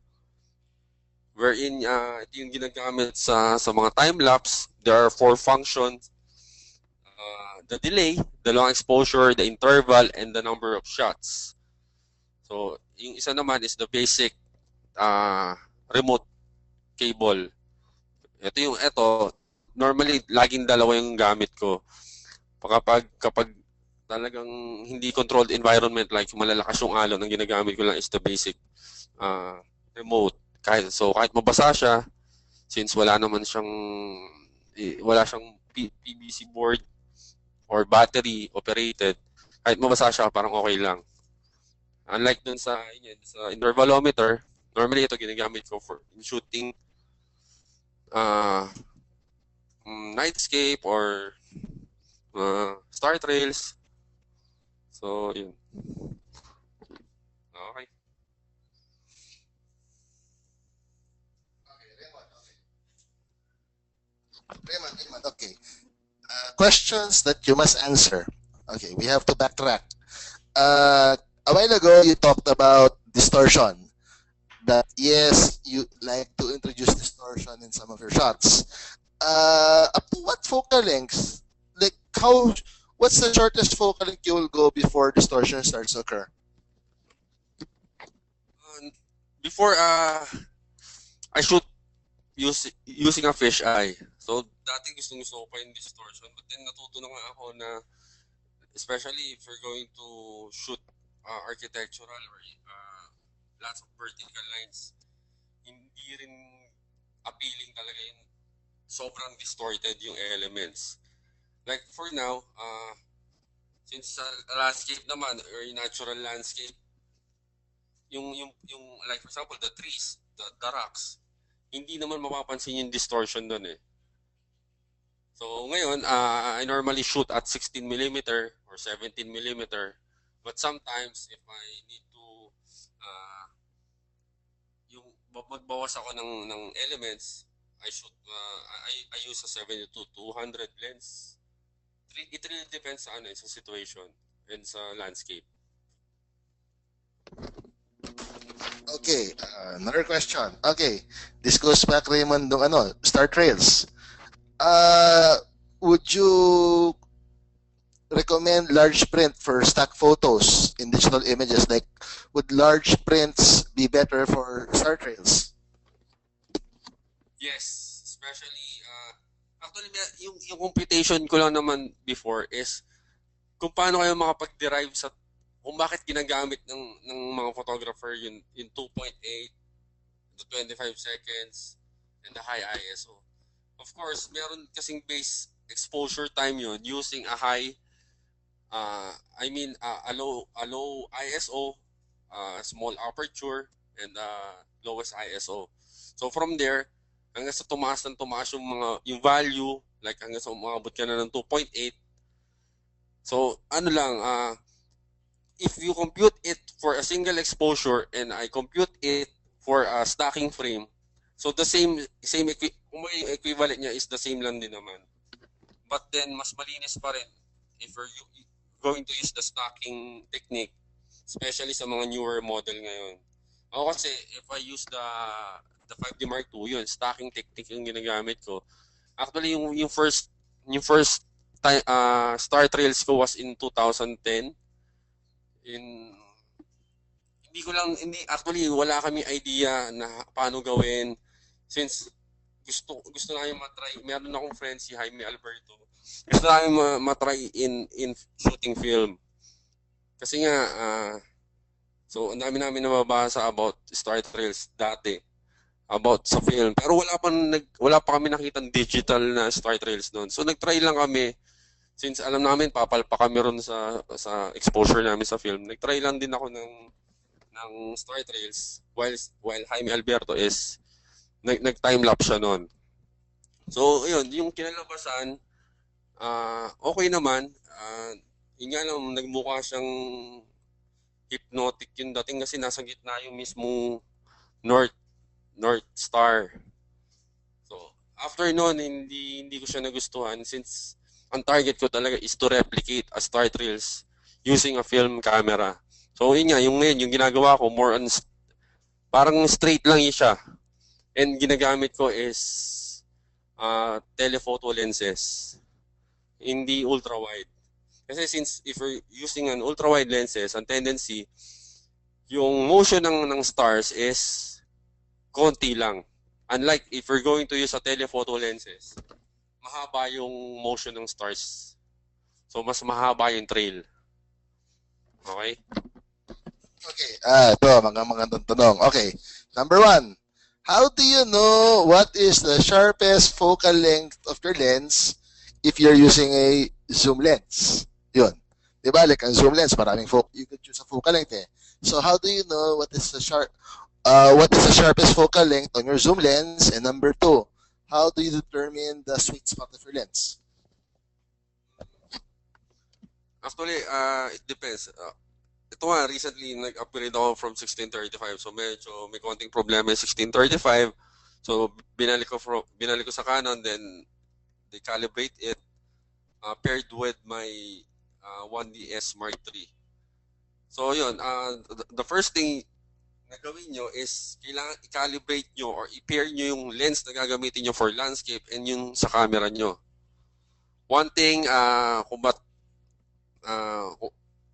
wherein ito yung ginagamit sa mga time-lapse. There are 4 functions. The delay, the long exposure, the interval, and the number of shots. So yung isa naman is the basic remote cable. Ito, normally laging dalawa yung gamit ko. Kapag talagang hindi controlled environment, like malalakas yung alon, ang ginagamit ko lang is the basic remote. Kahit mabasa siya, since wala siyang PVC board or battery operated, kahit mabasa siya, parang okay lang. Unlike dun sa intervalometer, Normally, ito ginagamit ko for shooting nightscape or star trails. So, yun. Okay. Raymond, okay. Questions that you must answer. Okay, we have to backtrack. A while ago, you talked about distortion. That yes, you like to introduce distortion in some of your shots. Up to what focal lengths? Like how? What's the shortest focal length you will go before distortion starts to occur? Before I shoot using a fish eye. So, dati gusto ko pa yung distortion. But then, natuto na nga ako na, especially if you're going to shoot architectural or lots of vertical lines, hindi rin appealing talaga yung sobrang distorted yung elements. Like, for now, since landscape naman, or natural landscape, yung like for example, the trees, the rocks, hindi naman mapapansin yung distortion doon eh. So ngayon, I normally shoot at 16mm or 17mm. But sometimes, if I need to, yung magbawas ako ng elements, I shoot, I use a 70-200 lens. It really depends sa sa situation and sa landscape. Okay, another question. Okay, this goes back, Raymond, nung Star Trails. Would you recommend large print for stock photos in digital images? Like, would large prints be better for Star Trails? Yes, especially, actually, yung computation ko lang naman before is kung paano kayo makapag-derive sa kung bakit ginagamit ng mga photographer yung 2.8, the 25 seconds, and the high ISO. Of course, meron kasing base exposure time yun using a high, a low ISO, small aperture, and lowest ISO. So from there, hanggang sa tumaas yung value, like hanggang sa umabot ka na ng 2.8. So ano lang, if you compute it for a single exposure and I compute it for a stacking frame, so the same equivalent niya is the same lang din naman. But then mas malinis pa rin if you're going to use the stacking technique, especially sa mga newer model ngayon. Ako kasi if I use the 5D Mark II, yun stacking technique yung ginagamit ko. Actually yung first time, Star Trails ko was in 2010. Actually wala kami idea na paano gawin since gusto namin matry. Meron akong friend si Jaime Alberto. Gusto namin matry in shooting film. Kasi nga so ang dami namin nababasa about Star Trails dati about sa film. Pero wala pa kami nakitang digital na Star Trails noon. So nagtry lang kami. Since alam namin papalpa kami ron sa exposure namin sa film, nagtry lang din ako ng Star Trails while Jaime Alberto is nag-time lapse siya noon. So yun, yung kinalabasan okay naman. Yun nga lang, nagmukha siyang hypnotic yung dating kasi nasa gitna yung mismong North Star. So after noon, hindi ko siya nagustuhan since ang target ko talaga is to replicate a Star Trails using a film camera. So yun nga, yung ginagawa ko more on parang straight lang siya. And ginagamit ko is telephoto lenses. Hindi ultra-wide. Kasi since if you're using an ultra-wide lenses, ang tendency, yung motion ng stars is konti lang. Unlike if you're going to use a telephoto lenses, mahaba yung motion ng stars. So, mas mahaba yung trail. Okay? Okay. Ito, mga tanong. Okay. Number 1. How do you know what is the sharpest focal length of your lens if you're using a zoom lens? Yun. Diba? Like, ang zoom lens, maraming you could choose a focal length eh. So, how do you know what is the What is the sharpest focal length on your zoom lens? And number two, how do you determine the sweet spot of your lens? Actually, it depends. Ito nga, recently, nag-upgrade ako from 1635. So, medyo may konting problema yung 1635. So, binalik ko sa Canon, then they calibrate it paired with my 1DS Mark III. So, yun. The first thing na gawin nyo is kailangan i-calibrate nyo or i-pair nyo yung lens na gagamitin nyo for landscape and yung sa camera nyo. One thing, kung ba't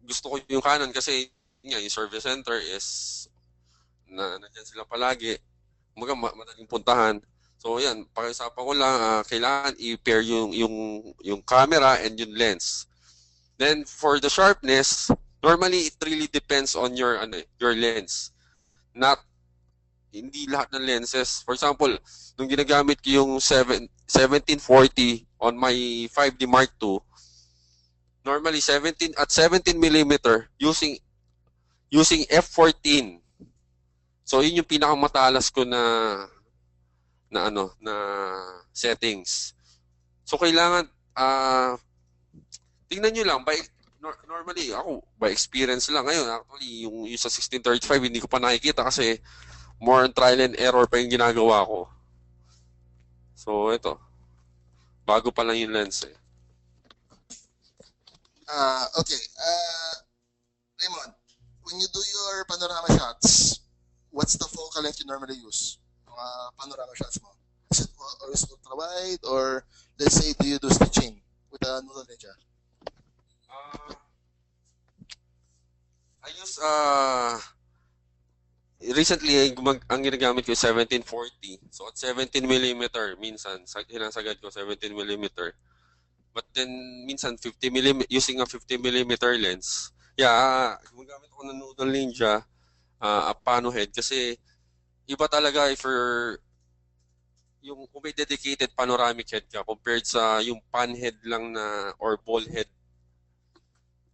gusto ko yung Canon kasi yung service center is nandiyan sila palagi. Madaling puntahan. So yan, pakiusapan ko lang, kailangan i-pair yung camera and yung lens. Then for the sharpness, normally it really depends on your lens. Hindi lahat ng lenses. For example, nung ginagamit ko yung 1740 on my 5D Mark II, normally 17 mm using f14. So yun yung pinakamatalas ko na settings. So kailangan tingnan niyo lang normally ako by experience lang ngayon. Actually yung sa 1635 hindi ko pa nakikita kasi more on trial and error pa yung ginagawa ko. So ito. Bago pa lang yung lens eh. Okay. Raymond, when you do your panorama shots, what's the focal length you normally use? Panorama shots mo? Is it always ultra wide, or let's say do you do stitching with a noodle ninja? I use recently ang ginagamit ko 1740. So at 17 mm minsan sinasagad ko 17 mm. But then minsan 50 mm using a 50 mm lens. Yeah, gumagamit ako ng noodle ninja a pano head kasi iba talaga if yung kung may dedicated panoramic head ka compared sa yung pan head lang na or ball head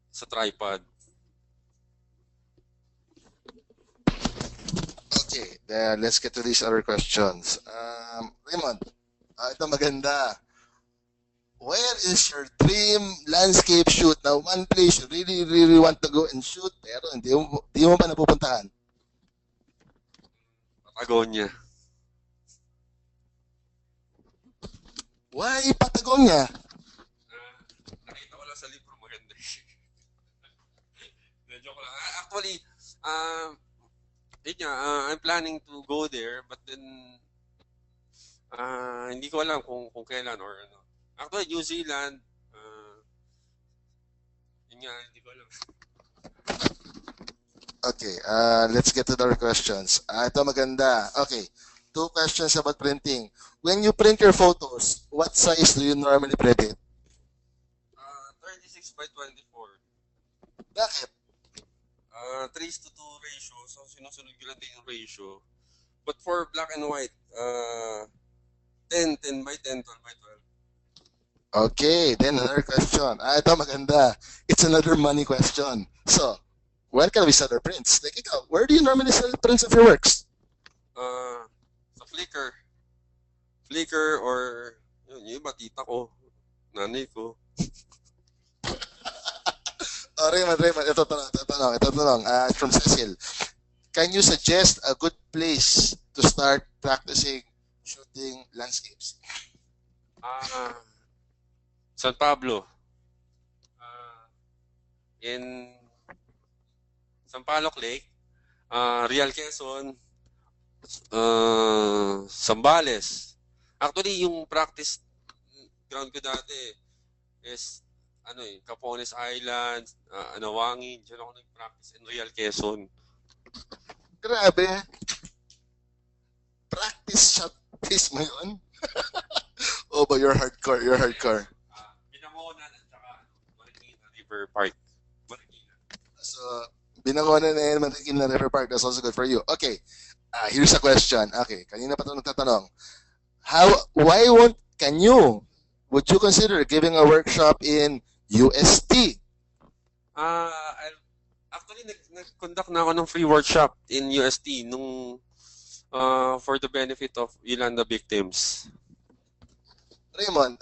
sa tripod. Okay, then let's get to these other questions. Raymond, ito maganda. Where is your dream landscape shoot? Now, one place you really want to go and shoot, pero hindi mo pa napupuntahan. Patagonia. Why Patagonia? Nakita ko lang sa libro, maganda. Joke lang. Actually, I'm planning to go there, but then hindi ko alam kung kailan or ano. Actually, New Zealand, yun nga, hindi ko alam. Okay, let's get to the other questions. Ito maganda. Okay, 2 questions about printing. When you print your photos, what size do you normally print it? 36 by 24. Bakit? 3:2 ratio, so sinusunod ko lang din yung ratio. But for black and white, 10 by 10, 12 by 12. Okay, then another question. Ito maganda. It's another money question. So, where can we sell our prints? Like ikaw, where do you normally sell prints of your works? Sa Flickr. Flickr or yung iba, tita ko, nanay ko. Raymond, ito tanong. From Cecil. Can you suggest a good place to start practicing shooting landscapes? San Pablo. In Sampaloc Lake, Real Quezon, Zambales. Actually, yung practice ground ko dati is Capones Island, Anawangin. Diyan ako nag-practice in Real Quezon. Grabe. Practice shot place mo yun? Oh, but you're hardcore. Binangonan at saka Marikina River Park. Marikina. So, Binangonan and Marikina River Park. That's also good for you. Okay. Here's a question. Okay. Kanina pa ito nagtatanong. Would you consider giving a workshop in UST? Actually, nag-conduct na ako ng free workshop in UST nung for the benefit of ilan na victims. Raymond,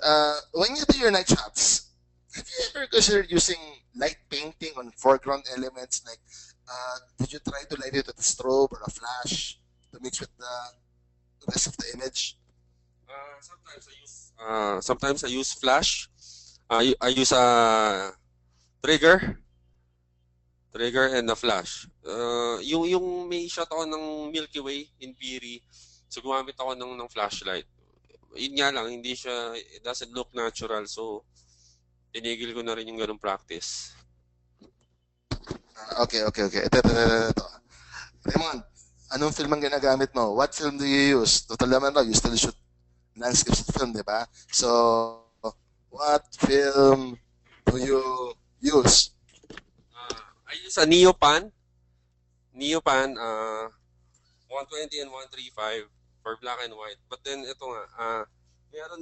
when you do your night shots, have you ever considered using light painting on foreground elements? Like, did you try to light it with a strobe or a flash to mix with the rest of the image? Sometimes I use flash. I use a trigger, and a flash. Yung may shot ako ng Milky Way in Piri, so gumamit ako ng flashlight. Yun nga lang, it doesn't look natural, so tinigil ko na rin yung ganung practice. Okay. Ito. Raymond, anong film ang ginagamit mo? What film do you use? Total naman no, you still shoot landscape film, di ba? So, what film do you use? I use a Neopan, 120 and 135 for black and white. But then ito nga,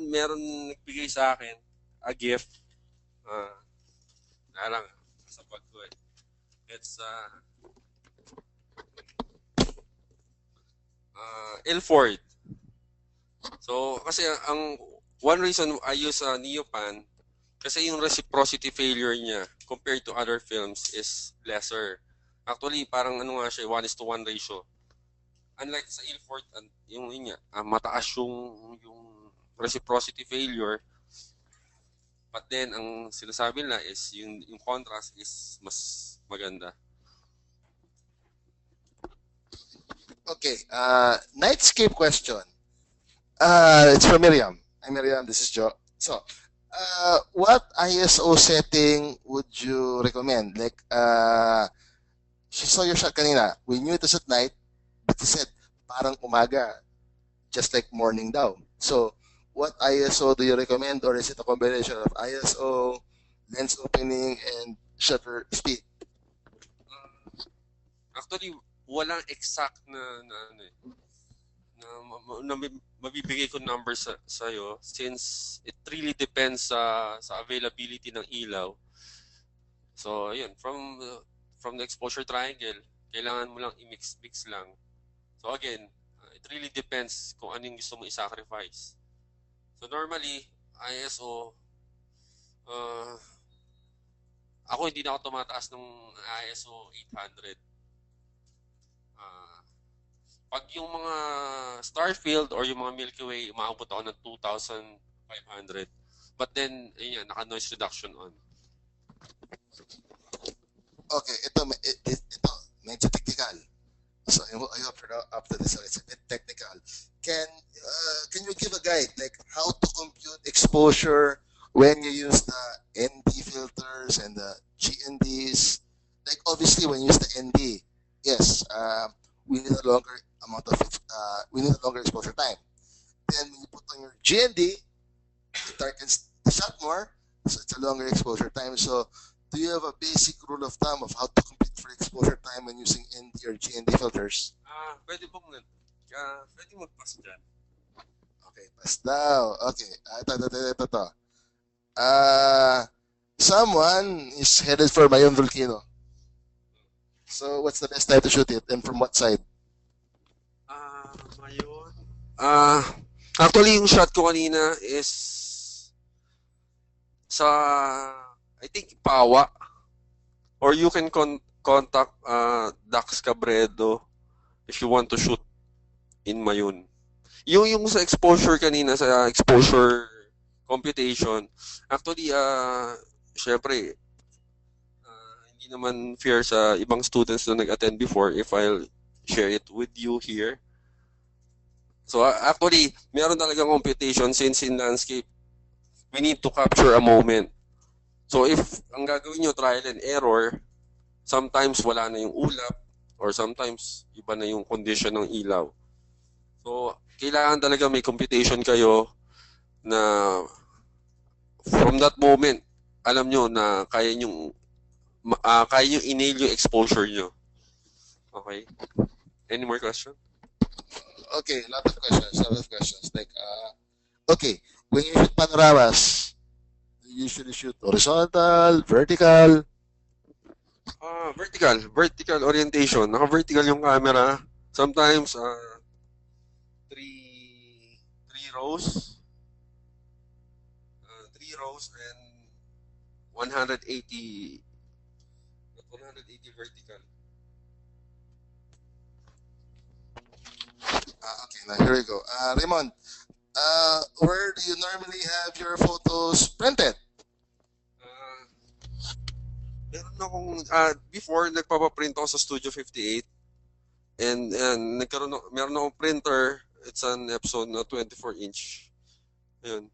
meron nagbigay sa akin a gift. Lang sa pag ko eh. It's Ilford. So kasi ang one reason I use a Neopan kasi yung reciprocity failure niya compared to other films is lesser. Actually, parang ano nga siya, 1:1 ratio. Unlike sa Ilford, yung niya, mataas yung reciprocity failure. But then, ang sinasabi nila is yung contrast is mas maganda. Okay, nightscape question. It's from Miriam. Hi Miriam, this is Joe. So, what ISO setting would you recommend? Like, she saw your shot kanina. We knew it was at night, but she said, parang umaga, just like morning daw. So, what ISO do you recommend, or is it a combination of ISO, lens opening, and shutter speed? Actually, walang exact na mabibigay ko numbers sa iyo since it really depends sa availability ng ilaw. So, yun, from the exposure triangle, kailangan mo lang i-mix lang. So again, it really depends kung ano yung gusto mo i-sacrifice. So normally, ISO, ako hindi na ako tumataas ng ISO 800. Pag yung mga Starfield or yung mga Milky Way, umaabot ako ng 2,500. But then, yun, naka-noise reduction on. Okay, ito medyo technical. So I hope you're up to this. So it's a bit technical. Can you give a guide like how to compute exposure when you use the ND filters and the GNDs? Like obviously when you use the ND, yes, we need a longer amount of we need a longer exposure time. Then when you put on your GND, it darkens the shot more, so it's a longer exposure time. So do you have a basic rule of thumb of how to compute for exposure time when using ND or GND filters? Pwede mag-pass dyan. Okay, pass daw. Okay, ito. Someone is headed for Mayon Volcano. So what's the best time to shoot it and from what side? Mayon. Actually, yung shot ko kanina is sa, I think, Pawa. Or you can contact Dax Cabredo if you want to shoot in Mayon. Yung sa exposure kanina, sa exposure computation, actually, syempre, hindi naman fair sa ibang students na nag-attend before if I'll share it with you here. So actually, meron talagang computation since in landscape, we need to capture a moment. So if ang gagawin nyo trial and error, sometimes wala na yung ulap or sometimes iba na yung condition ng ilaw. So kailangan talaga may computation kayo na from that moment, alam nyo na kaya nyo i-nail yung exposure nyo. Okay? Any more question? Okay, a lot of questions. Like, okay, when you shoot panoramas, do you usually shoot horizontal, vertical? Vertical orientation. Naka-vertical yung camera. Sometimes, rows, 3 rows and 180, 180 vertical. Okay, now here we go. Raymond, where do you normally have your photos printed? Uh, Meron akong, before nagpapaprint ako sa Studio 58 and meron akong printer. It's an Epson na 24-inch. Ayun.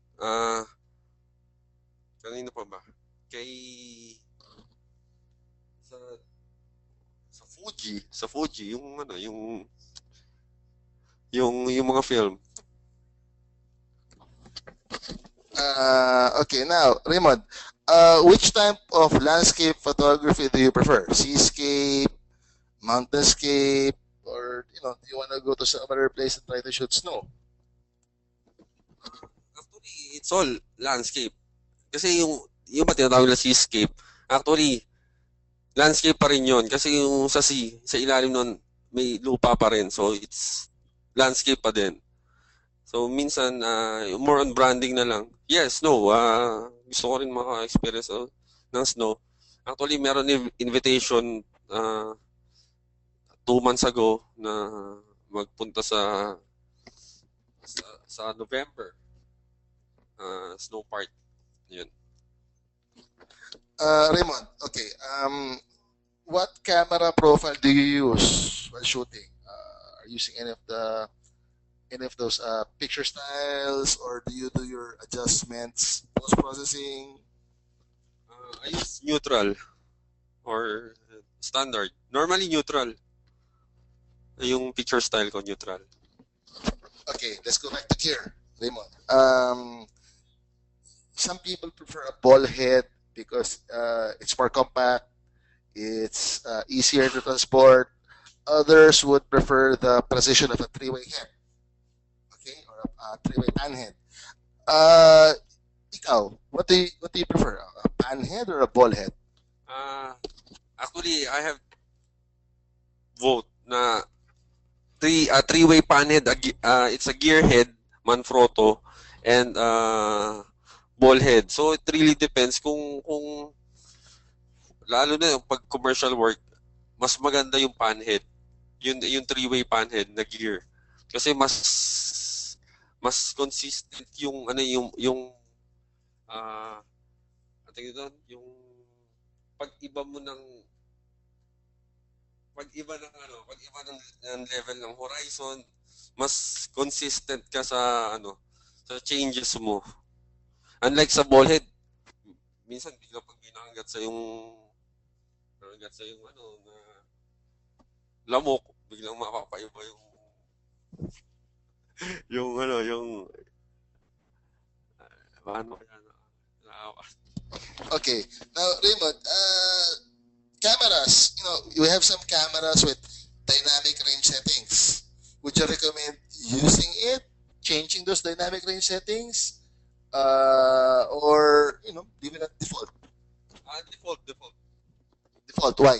Kanino pa ba? Kay sa sa Fuji yung ano, yung mga film. Okay, now, Raymond, which type of landscape photography do you prefer? Seascape, mountainscape, or do you want to go to some other place and try to shoot snow? Actually, it's all landscape. Kasi yung ba tinatawag na seascape, actually, landscape pa rin yun. Kasi yung sa sea, sa ilalim nun, may lupa pa rin. So, it's landscape pa din. So, minsan, more on branding na lang. Yes, snow. Gusto ko rin maka-experience ng snow. Actually, meron invitation 2 months ago na magpunta sa November. Snow park. Yun. Raymond, okay. What camera profile do you use while shooting? Are you using any of those picture styles, or do you do your adjustments post processing? I use neutral or standard. Normally neutral. Yung picture style ko neutral. Okay, let's go back to gear, Raymond. Some people prefer a ball head because it's more compact, it's easier to transport. Others would prefer the precision of a three-way head, okay, or a three-way pan head. Uh, ikaw, what do you prefer? A pan head or a ball head? Actually, I have vote na three-way panhead. It's a gearhead, Manfrotto, and ball head. So it really depends kung lalo na yung pag commercial work, mas maganda yung panhead. Yung three-way panhead na gear. Kasi mas consistent yung yung pag-iba mo ng ng level ng horizon, mas consistent ka sa sa changes mo. Unlike sa ballhead, minsan bigla pag binanggat sa yung na lamok, biglang mapapaiba yung paano kaya naawa. Okay, now Raymond, cameras. You have some cameras with dynamic range settings. Would you recommend using it, changing those dynamic range settings, or leave it at default? Default. Default. Why?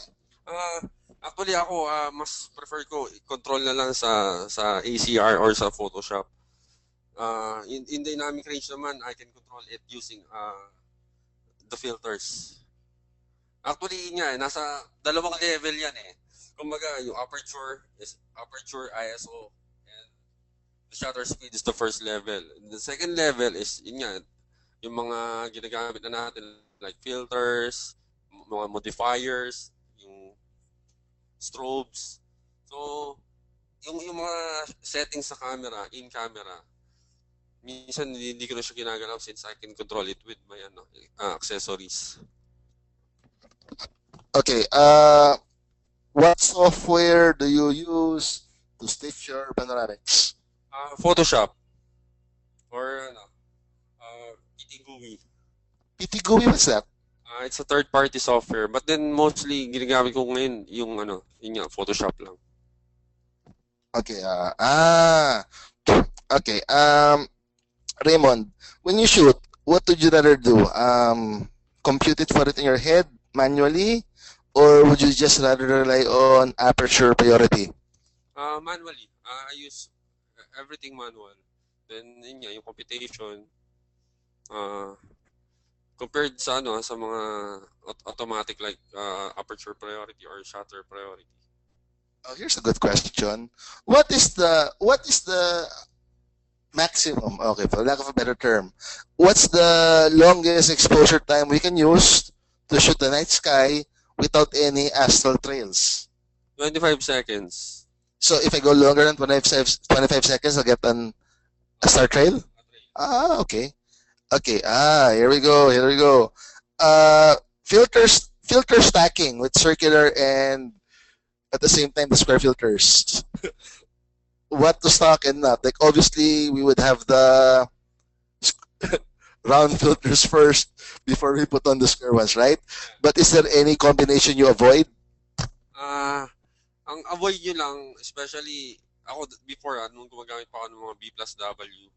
Actually ako mas prefer ko control na lang sa ACR or sa Photoshop. In dynamic range naman, I can control it using the filters. Actually nga, nasa dalawang level yan eh. Kumbaga, yung aperture is aperture ISO and the shutter speed is the first level. The second level is yun nga, yung mga ginagamit na natin like filters, mga modifiers, yung strobes. So, yung mga settings sa camera, in camera, minsan hindi ko na siya ginagalaw since I can control it with my accessories. Okay. What software do you use to stitch your panoramics? Photoshop or PT GUI. PT GUI, what's that? It's a third-party software, but then mostly ginagamit ko ngayon yung yun nga, Photoshop lang. Okay. Okay. Raymond, when you shoot, what would you rather do? Compute it for it in your head manually, or would you just rather rely on aperture priority? Manually. I use everything manual. Then yun nga, yung computation, uh, compared sa sa mga automatic like aperture priority or shutter priority. Oh, here's a good question. What is the maximum? Okay, for lack of a better term, what's the longest exposure time we can use to shoot the night sky without any astral trails? 25 seconds. So if I go longer than 25 seconds, I'll get a star trail. Ah, okay. Okay. Ah, here we go. Here we go. Filter stacking with circular and at the same time the square filters. What to stock and not? Like obviously we would have the round filters first before we put on the square ones, right? But is there any combination you avoid? Ang avoid nyo lang, especially ako before, nung gumagamit pa ako ng mga B plus W,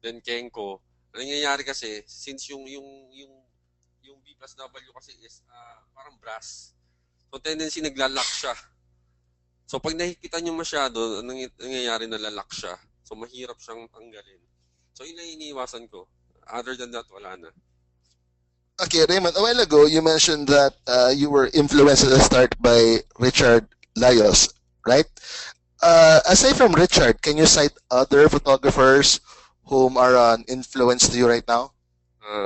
then Kenko, ang nangyayari kasi, since yung B plus W kasi is parang brass, so tendency naglalak siya. So pag nakikita nyo masyado, nangyayari nalalak siya. So mahirap siyang tanggalin. So yun lang iniiwasan ko. Other than that, wala na. Okay, Raymond, a while ago you mentioned that you were influenced at the start by Richard Laios, right? Aside from Richard, can you cite other photographers whom are an influence to you right now?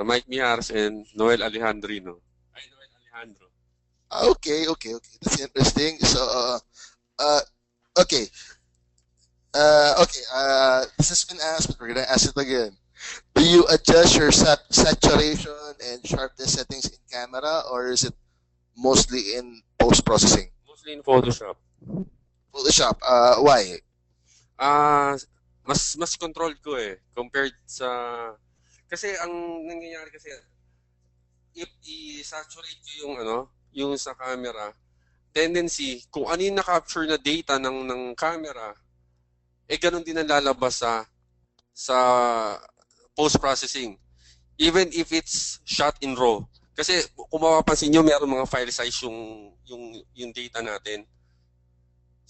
Mike Miares and Noel Alejandrino. Noel Alejandro. Okay, okay, okay. That's interesting. So, okay. Okay, this has been asked, but we're going to ask it again. Do you adjust your saturation and sharpness settings in camera, or is it mostly in post-processing? Mostly in Photoshop. Photoshop, why? Mas control ko compared sa kasi ang nangyayari kasi if i-saturate ko yung sa camera, tendency kung ano yung na-capture na data ng camera, ganun din ang lalabas sa post-processing. Even if it's shot in RAW. Kasi kung mapapansin nyo, meron mga file size yung data natin.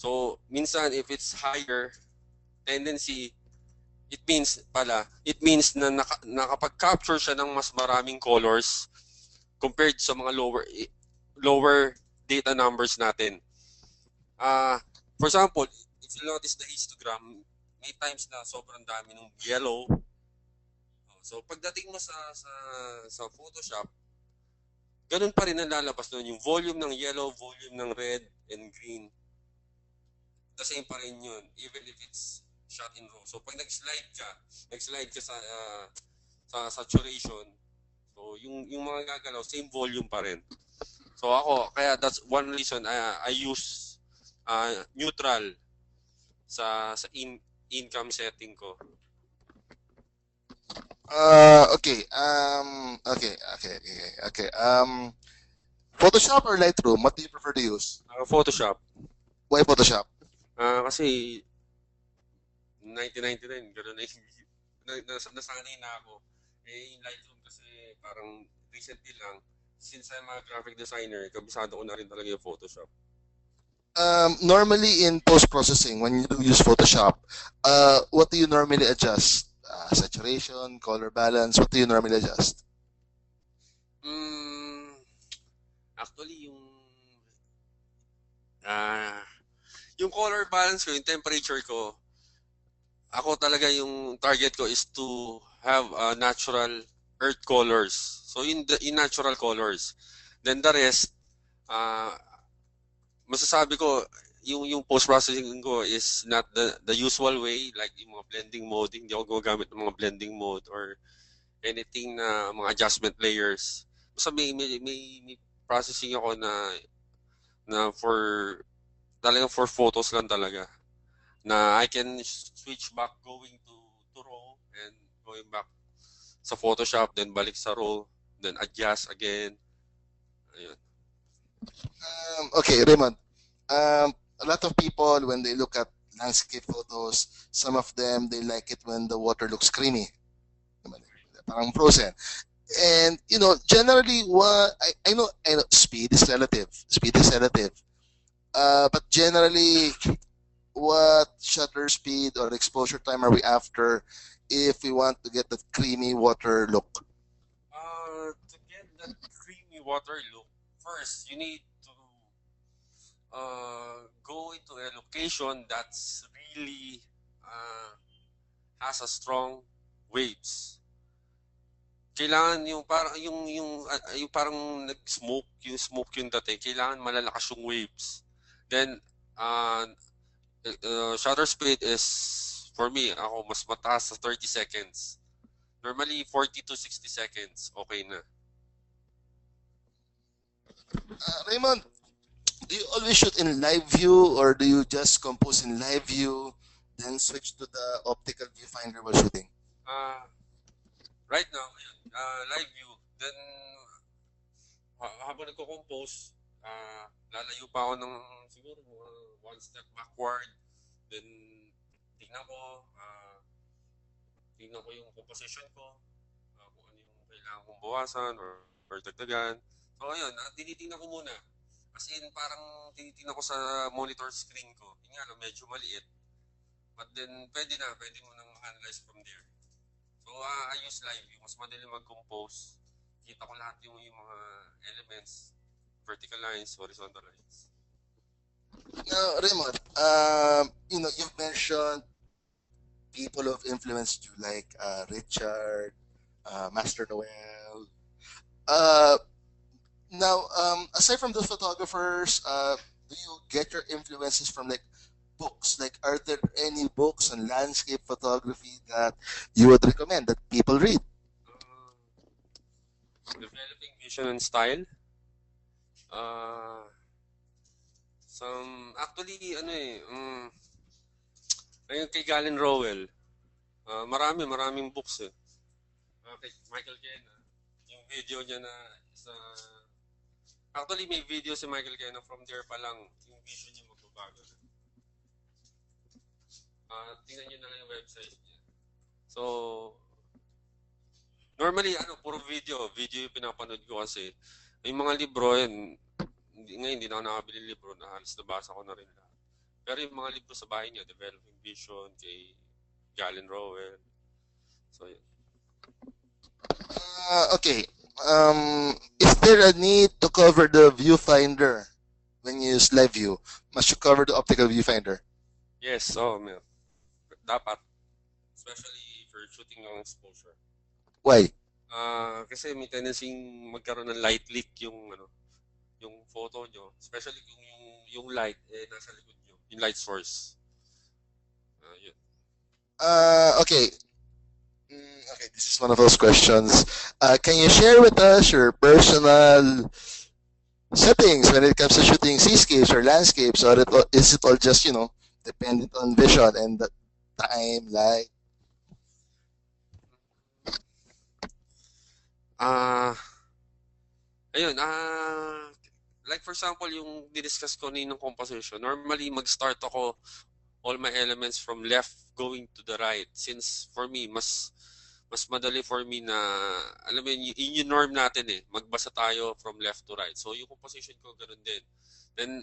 So, minsan if it's higher, tendency, it means na nakapag-capture siya ng mas maraming colors compared sa mga lower data numbers natin. For example, if you notice the histogram, may times na sobrang dami ng yellow. So pagdating mo sa Photoshop, ganun pa rin ang lalabas doon. Yung volume ng yellow, volume ng red and green. The same pa rin yun, even if it's shot in RAW. So pag nag-slide ka sa saturation, so yung mga gagalaw, same volume pa rin. So ako, kaya that's one reason I use neutral sa income setting ko. Okay. Photoshop or Lightroom? What do you prefer to use? Photoshop. Why Photoshop? Kasi 1999, gano'n nasanay na ako. Yung Lightroom kasi parang recently lang, since I'm a graphic designer, kabisado ko na rin talaga yung Photoshop. Normally in post-processing, when you use Photoshop, what do you normally adjust? Saturation, color balance, what do you normally adjust? Actually, yung color balance ko, yung temperature ko, ako talaga yung target ko is to have natural earth colors. So in natural colors. Then the rest, masasabi ko, yung post-processing ko is not the usual way, like yung mga blending mode. Hindi ako gumagamit ng mga blending mode or anything na mga adjustment layers. Basta may processing ako na talagang for photos lang talaga. Na I can switch back going to RAW and going back sa Photoshop, then balik sa RAW, then adjust again. Ayun. Okay, Raymond. A lot of people, when they look at landscape photos, some of them, they like it when the water looks creamy. Parang frozen. And, generally, I know speed is relative. Speed is relative. But generally, what shutter speed or exposure time are we after if we want to get that creamy water look? To get that creamy water look, first you need to go into a location that's really has a strong waves. Kailangan yung parang nag-smoke yung dati, kailangan malalakas yung waves. Then shutter speed is, for me, ako mas mataas sa 30 seconds. Normally 40 to 60 seconds okay na. Raymond, do you always shoot in live view or do you just compose in live view, then switch to the optical viewfinder while shooting? Right now, live view. Then habang nagko-compose, lalayo pa ako ng siguro one step backward. Then tingnan ko, yung composition ko, kung ano yung kailangan kong bawasan or dagdagan. So ayun, tinitingnan ko muna. As in, parang tinitingnan ko sa monitor screen ko. Yung nga, medyo maliit. But then, pwede mo nang analyze from there. So, I use live view. Mas madali mag-compose. Kita ko lahat yung mga elements, vertical lines, horizontal lines. Now, Raymond, you've mentioned people who have influenced you, like Richard, Master Noel. Now, aside from those photographers, do you get your influences from like books? Like, are there any books on landscape photography that you would recommend that people read? Developing vision and style. Actually, ayun kay Galen Rowell. Maraming books eh. Kay Michael Kena. Yung video niya na actually may video si Michael Kena, from there pa lang yung vision niya magbabago. Tingnan niyo na lang yung website niya. So, normally, puro video yung pinapanood ko kasi. Yung mga libro, ngayon hindi na ako nakabili libro, na halos nabasa ko na rin lahat. Pero yung mga libro sa bahay niya, Developing Vision, kay Galen Rowell. So, yun. Okay. Is there a need to cover the viewfinder when you use live view? Must you cover the optical viewfinder? Yes, man. Dapat. Especially for shooting long exposure. Why? Kasi may tendency magkaroon ng light leak yung photo nyo. Especially kung yung light nasa likod nyo. Yung light source. Yun. Okay. Okay, this is one of those questions. Can you share with us your personal settings when it comes to shooting seascapes or landscapes, or is it all just dependent on vision and the time, light? Ayun, like for example, yung didiscuss ko ng composition, normally mag-start ako all my elements from left going to the right. Since for me, mas madali for me na, alam mo yun yung norm natin magbasa tayo from left to right. So yung composition ko, ganun din. Then,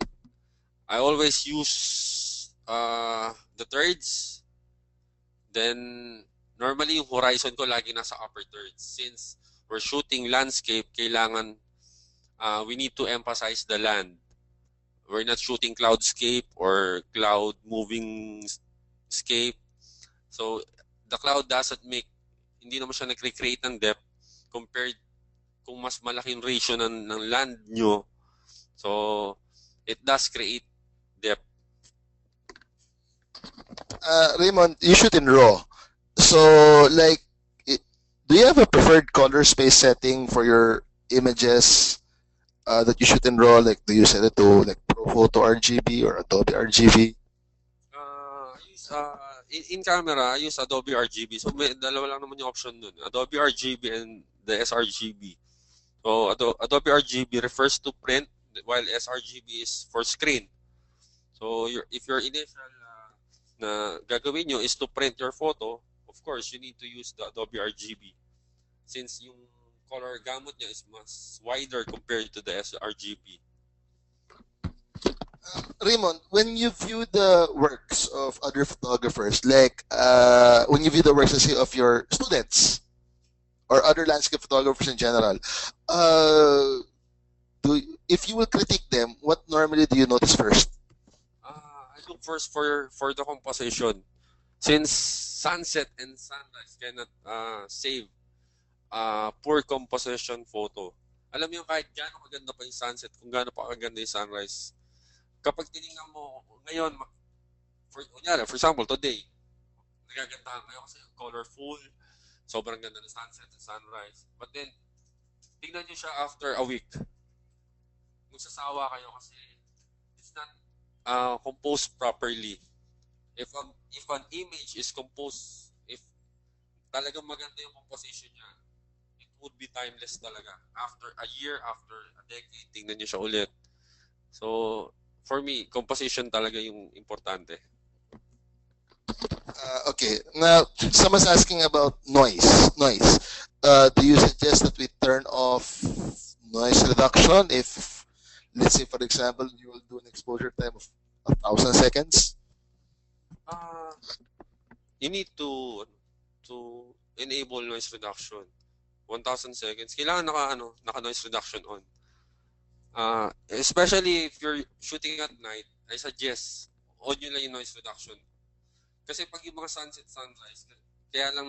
I always use the thirds. Then, normally yung horizon ko lagi nasa upper thirds. Since we're shooting landscape, kailangan we need to emphasize the land. We're not shooting cloudscape or cloud moving scape. So, the cloud hindi naman siya nag-recreate ng depth compared kung mas malaki yung ratio ng land nyo. So, it does create depth. Raymond, you shoot in RAW. So, like, do you have a preferred color space setting for your images that you shoot in RAW? Like, do you set it to like ProPhoto RGB or Adobe RGB? In camera, I use Adobe RGB. So, may dalawa lang naman yung option dun. Adobe RGB and the sRGB. So, Adobe RGB refers to print, while sRGB is for screen. So, if your initial na gagawin nyo is to print your photo, of course, you need to use the Adobe RGB. Since yung color gamut niya is mas wider compared to the sRGB. Raymond, when you view the works of other photographers, like when you view the works, let's say, of your students or other landscape photographers in general, uh, if you will critique them, what normally do you notice first? I look first for the composition. Since sunset and sunrise cannot save poor composition photo. Alam mo yung kahit gaano kaganda pa yung sunset, kung gaano pa kaganda yung sunrise, kapag tinignan mo ngayon, for example, today, nagagandahan kayo kasi colorful, sobrang ganda ng sunset and sunrise. But then, tingnan nyo siya after a week. Magsasawa kayo kasi it's not composed properly. If an image is composed, if talagang maganda yung composition niya, it would be timeless talaga. After a year, after a decade, tingnan niyo siya ulit. So, for me, composition talaga yung importante. Okay. Now, someone's asking about noise. Noise. Do you suggest that we turn off noise reduction if, let's say, for example, you will do an exposure time of 1,000 seconds? Uh, you need to enable noise reduction. 1,000 seconds. Kailangan naka noise reduction on. Especially if you're shooting at night, I suggest on nyo lang yung noise reduction. Kasi pag yung mga sunset, sunrise, kaya lang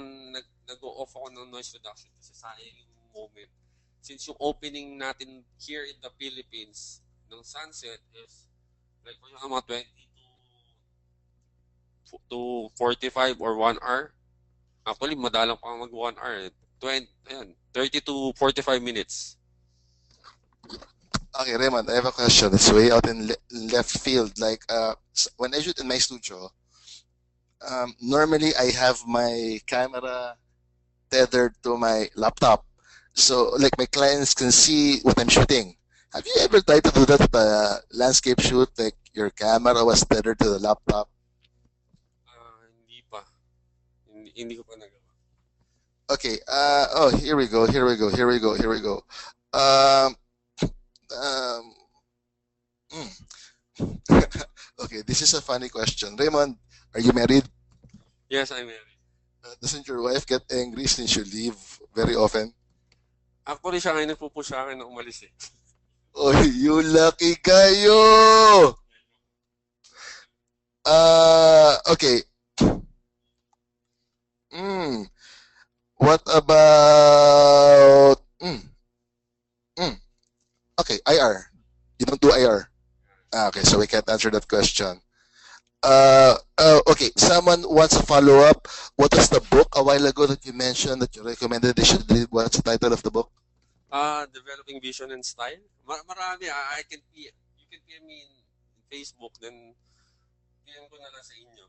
nag-off ako ng noise reduction kasi sayang yung moment. Since yung opening natin here in the Philippines ng sunset is like for yung mga 20 to 45 or 1 hour. Actually, madalang pa mag 1 hour. 30 to 45 minutes. Okay, Raymond, I have a question. It's way out in left field. Like, when I shoot in my studio, normally I have my camera tethered to my laptop. So, like, my clients can see what I'm shooting. Have you ever tried to do that with a landscape shoot? Like, your camera was tethered to the laptop? Hindi pa. Hindi ko pa nagawa. Okay. Oh, here we go. Here we go. Here we go. Here we go. Um, um, mm. Okay, this is a funny question. Raymond, are you married? Yes, I'm married. Doesn't your wife get angry since you leave very often? Actually, siya ngayon nagpupush sa akin na umalis eh. Oh, you lucky kayo! Okay. What about... Okay, IR. You don't do IR. Okay, so we can't answer that question. Okay, someone wants to follow up. What was the book a while ago that you mentioned that you recommended they should read? What's the title of the book? Developing vision and style. Marami. You can PM me in Facebook, then PM ko na lang sa inyo.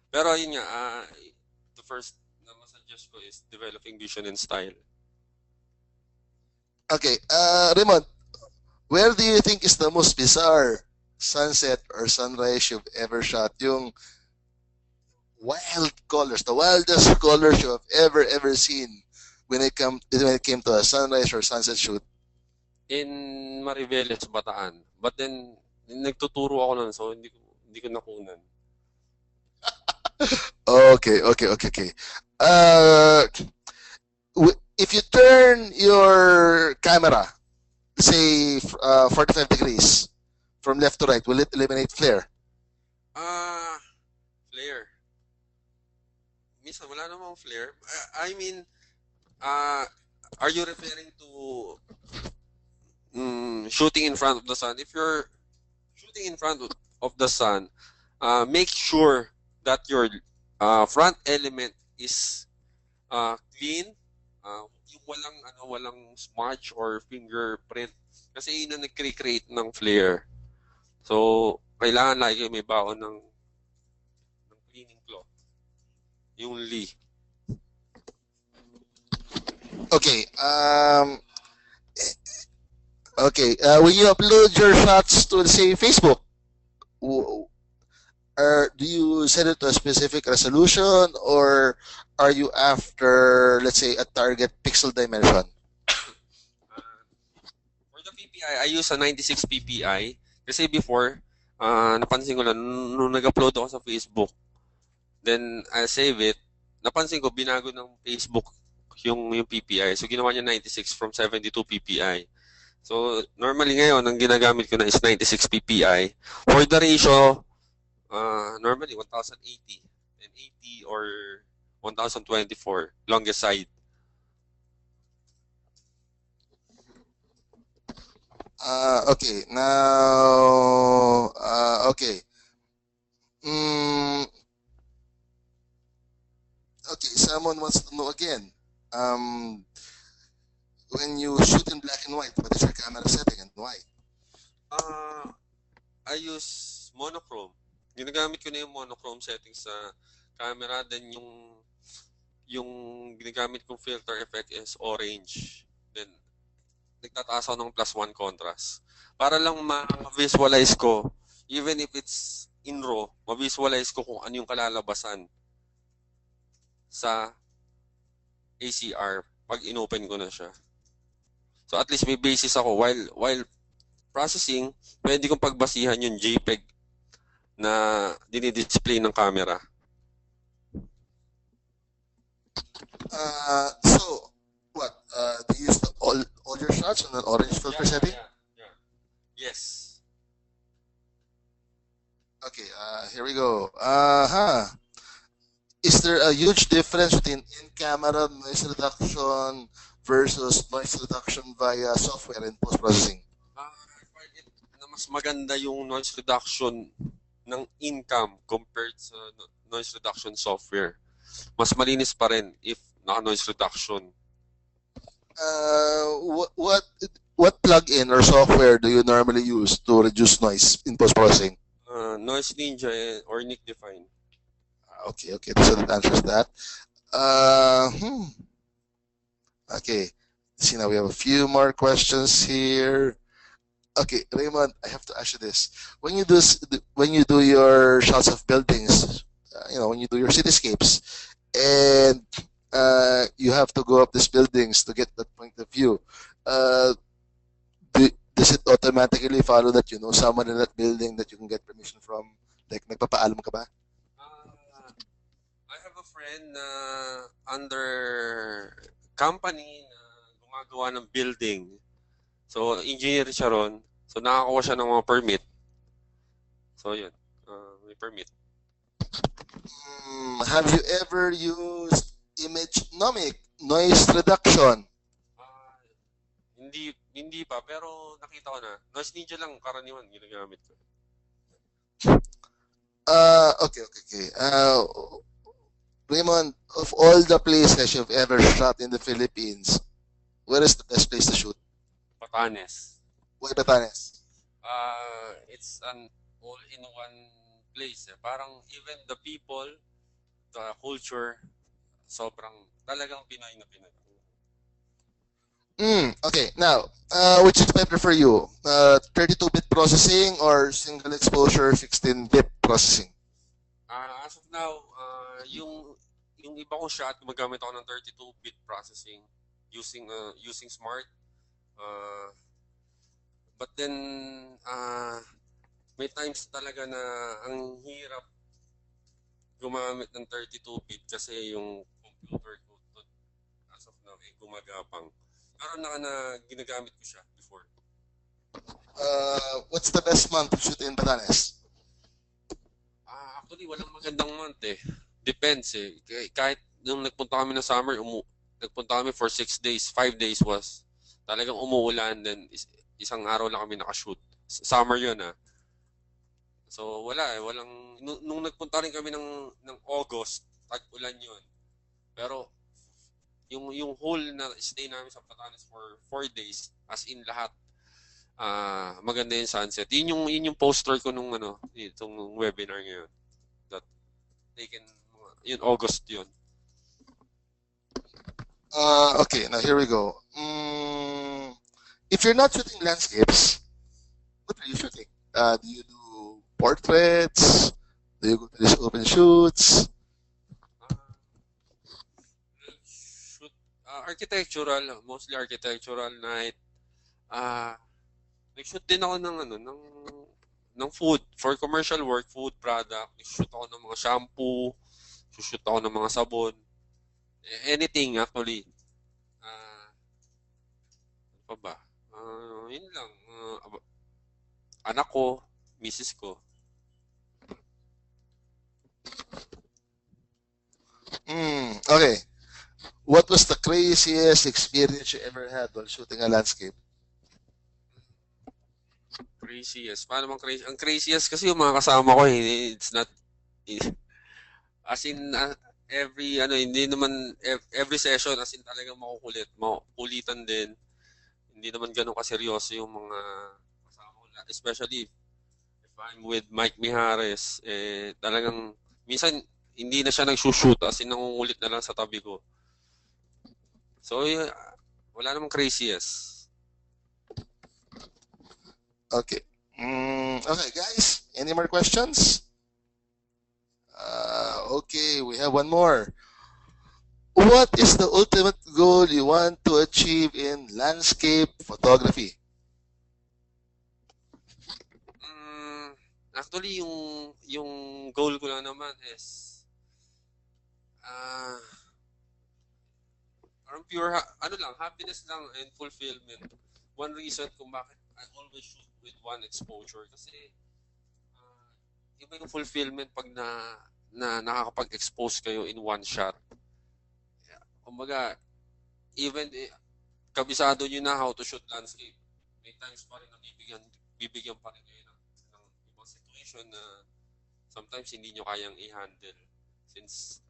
Pero yun nga, the first na masuggest ko is developing vision and style. Okay, Raymond, where do you think is the most bizarre sunset or sunrise you've ever shot? Yung wild colors, the wildest colors you have ever seen when it came to a sunrise or sunset shoot? In Mariveles, Bataan. But then, nagtuturo ako nun, so hindi ko nakunan. Okay. If you turn your camera, say 45 degrees from left to right, will it eliminate flare? Flare. Minsan, wala namang flare. I mean, are you referring to shooting in front of the sun? If you're shooting in front of the sun, make sure that your front element is clean, yung walang smudge or fingerprint kasi yun ang nag-create ng flare. So, kailangan lagi may baon ng cleaning cloth. Yung Lee. Okay. Okay. When you upload your shots to, say, Facebook, do you set it to a specific resolution, or are you after, let's say, a target pixel dimension? For the PPI, I use a 96 PPI. Kasi before, napansin ko lang, nung nag-upload ako sa Facebook, then I save it, napansin ko, binago ng Facebook yung PPI. So, ginawa niya 96 from 72 PPI. So, normally ngayon, ang ginagamit ko na is 96 PPI. For the ratio, normally 1080 and 80 or 1024, longest side. Okay, now, okay. Mm, okay, someone wants to know again. Um, when you shoot in black and white, what is your camera setting and why? Uh, I use monochrome. Ginagamit ko na yung monochrome settings sa camera. Then yung ginagamit kong filter effect is orange. Then nagtataas ako ng +1 contrast. Para lang ma-visualize ko, even if it's in RAW, ma-visualize ko kung ano yung kalalabasan sa ACR pag inopen ko na siya. So at least may basis ako while processing, pwede kong pagbasihan yung JPEG na dinidisplay ng camera. So, what? Do you use all your shots on an orange filter setting? Yeah. Yes. Okay, here we go. Is there a huge difference between in-camera noise reduction versus noise reduction via software in post-processing? I find it na mas maganda yung noise reduction ng income compared sa noise reduction software. Mas malinis pa rin if naka-noise reduction. What plugin or software do you normally use to reduce noise in post-processing? Noise Ninja or Nick Define. Okay, so that answers that. Okay, see, now we have a few more questions here. Okay, Raymond, I have to ask you this: when you do your shots of buildings, when you do your cityscapes, and you have to go up these buildings to get that point of view, does it automatically follow that you know someone in that building that you can get permission from? Like, nagpapaalam ka ba? I have a friend na under company na gumagawa ng building. So, engineer siya ron. So, nakakuha siya ng mga permit. So, yun. May permit. Have you ever used image noise reduction? Hindi pa, pero nakita ko na. Noise Ninja lang karaniwan ginagamit ko. Okay. Raymond, of all the places you've ever shot in the Philippines, where is the best place to shoot? Batanes. Why Batanes? It's an all-in-one place. Parang even the people, the culture, sobrang talagang Pinoy na Pinoy. Okay, now, which is better for you? 32-bit processing or single exposure 16-bit processing? As of now, yung iba kong shot, gumagamit ako ng 32-bit processing using Smart. But then, may times talaga na ang hirap gumamit ng 32-bit kasi yung computer ko as of now ay gumagapang. Pero na ginagamit ko siya before. What's the best month to shoot in Batanes? Actually, walang magandang month eh. Depends eh. Kahit nung nagpunta kami ng summer, nagpunta kami for 6 days, 5 days was talagang umuulan, then isang araw lang kami nakashoot. Summer yun ah. So wala eh, nung nagpunta rin kami ng August, tag-ulan yun. Pero yung whole na stay namin sa Batanes for 4 days, as in lahat, maganda yung sunset. Yun yung poster ko nung itong webinar ngayon. That taken, yun, August yun. Okay, now here we go. If you're not shooting landscapes, what are you shooting? Do you do portraits? Do you go to these open shoots? Architectural, mostly architectural night. Nag-shoot din ako ng ng food for commercial work, food product. Nag-shoot ako ng mga shampoo, shoot ako ng mga sabon. Anything actually. Ano pa ba? Yun lang. Anak ko, misis ko. Okay. What was the craziest experience you ever had while shooting a landscape? Craziest. Paano bang crazy? Ang craziest kasi yung mga kasama ko, it's not, as in, hindi naman, every session, as in talagang makukulitan din. Hindi naman ganun kaseryoso yung mga kasama ko. Especially, if I'm with Mike Mijares, talagang, minsan, hindi na siya nagsushoot, as in, nangungulit na lang sa tabi ko. So, wala namang craziest. Okay. Okay, guys. Any more questions? Okay, we have one more. What is the ultimate goal you want to achieve in landscape photography? Actually, yung goal ko lang naman is parang pure, happiness lang and fulfillment. One reason kung bakit I always shoot with one exposure kasi iba yung fulfillment pag na nakakapag-expose kayo in one shot. Kumbaga, even kabisado nyo na how to shoot landscape, may times pa rin na bibigyan pa rin kayo ng ibang situation na sometimes hindi nyo kayang i-handle. Since,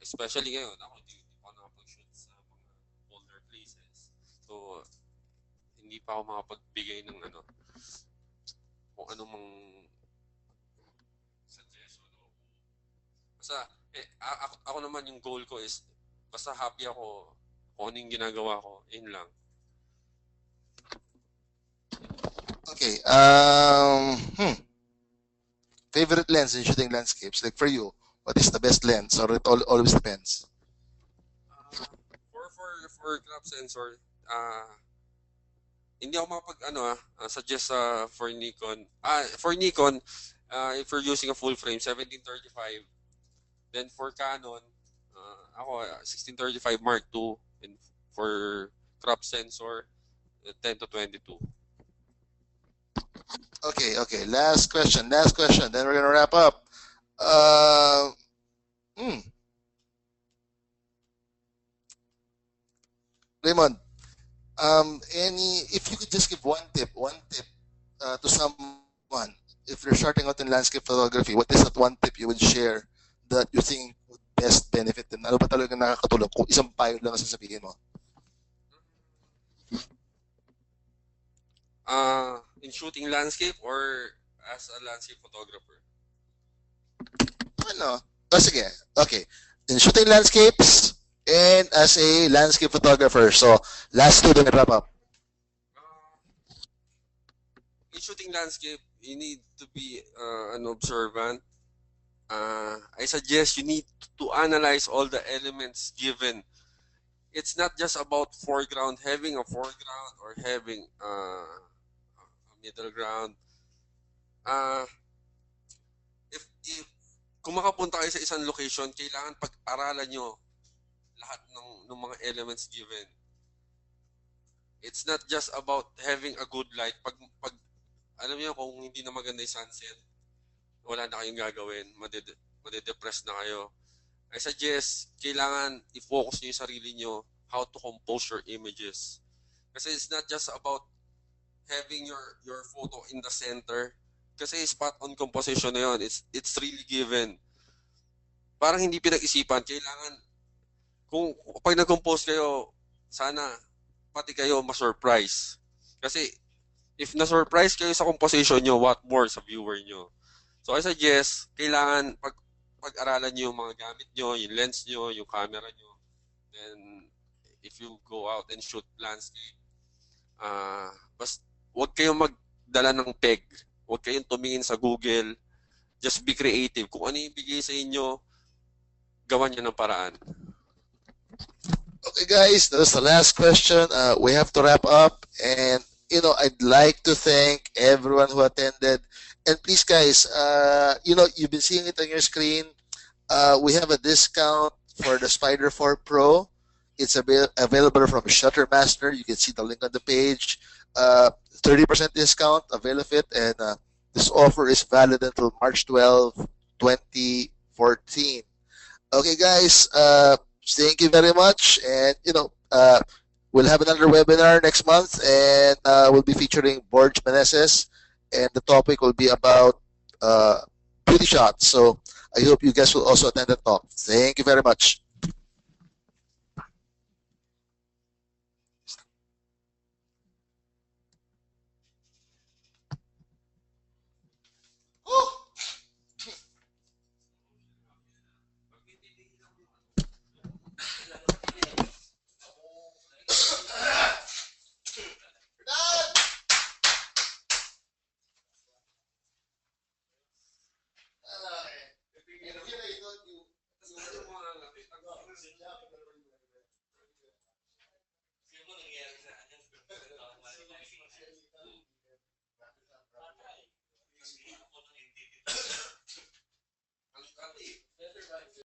especially ngayon, ako hindi pa nakapag-shoot sa mga older places. So, hindi pa ako makapagbigay ng kung ano mang suggestion. Basta, ako naman yung goal ko is, basta happy ako kung ano yung ginagawa ko, yun lang. Okay. Favorite lens in shooting landscapes? Like for you, what is the best lens, or it always depends? For crop sensor, hindi ako suggest for Nikon. For Nikon, if you're using a full frame, 1735. Then for Canon, ako 1635 Mark II, and for crop sensor, 10 to 22. Okay. Last question. Then we're gonna wrap up. Raymond, if you could just give one tip to someone, if you're starting out in landscape photography, what is that one tip you would share that you think would best benefit them? Ano ba talaga nakakatulong? Kung isang payo lang sasabihin mo. In shooting landscape or as a landscape photographer? Sige. Okay. In shooting landscapes and as a landscape photographer. So, last two, then wrap up. In shooting landscape, you need to be an observant. I suggest you need to analyze all the elements given. It's not just about having a foreground or having a middle ground. If kung makapunta kayo sa isang location, kailangan pag-aralan nyo lahat ng mga elements given. It's not just about having a good light. Pag alam niyo, kung hindi na maganda yung sunset, wala na kayong gagawin, madedepress na kayo. I suggest, kailangan i-focus niyo yung sarili niyo how to compose your images. Kasi it's not just about having your photo in the center. Kasi spot on composition na yun. It's really given. Parang hindi pinag-isipan. Kailangan, kung pag nag-compose kayo, sana pati kayo ma-surprise. Kasi if na-surprise kayo sa composition nyo, what more sa viewer nyo? So I suggest, kailangan pag-aralan nyo yung mga gamit nyo, yung lens nyo, yung camera nyo. Then, if you go out and shoot landscape, huwag kayong magdala ng peg. Huwag kayong tumingin sa Google. Just be creative. Kung ano yung bigay sa inyo, gawan nyo ng paraan. Okay, guys, that was the last question. We have to wrap up. And I'd like to thank everyone who attended. And please, guys, you've been seeing it on your screen. We have a discount for the Spider 4 Pro. It's available from Shuttermaster. You can see the link on the page. 30% discount, avail of it. And this offer is valid until March 12, 2014. Okay, guys, thank you very much. And, we'll have another webinar next month, and we'll be featuring Borge Meneses, and the topic will be about uh, beauty shots. So I hope you guys will also attend the talk. Thank you very much.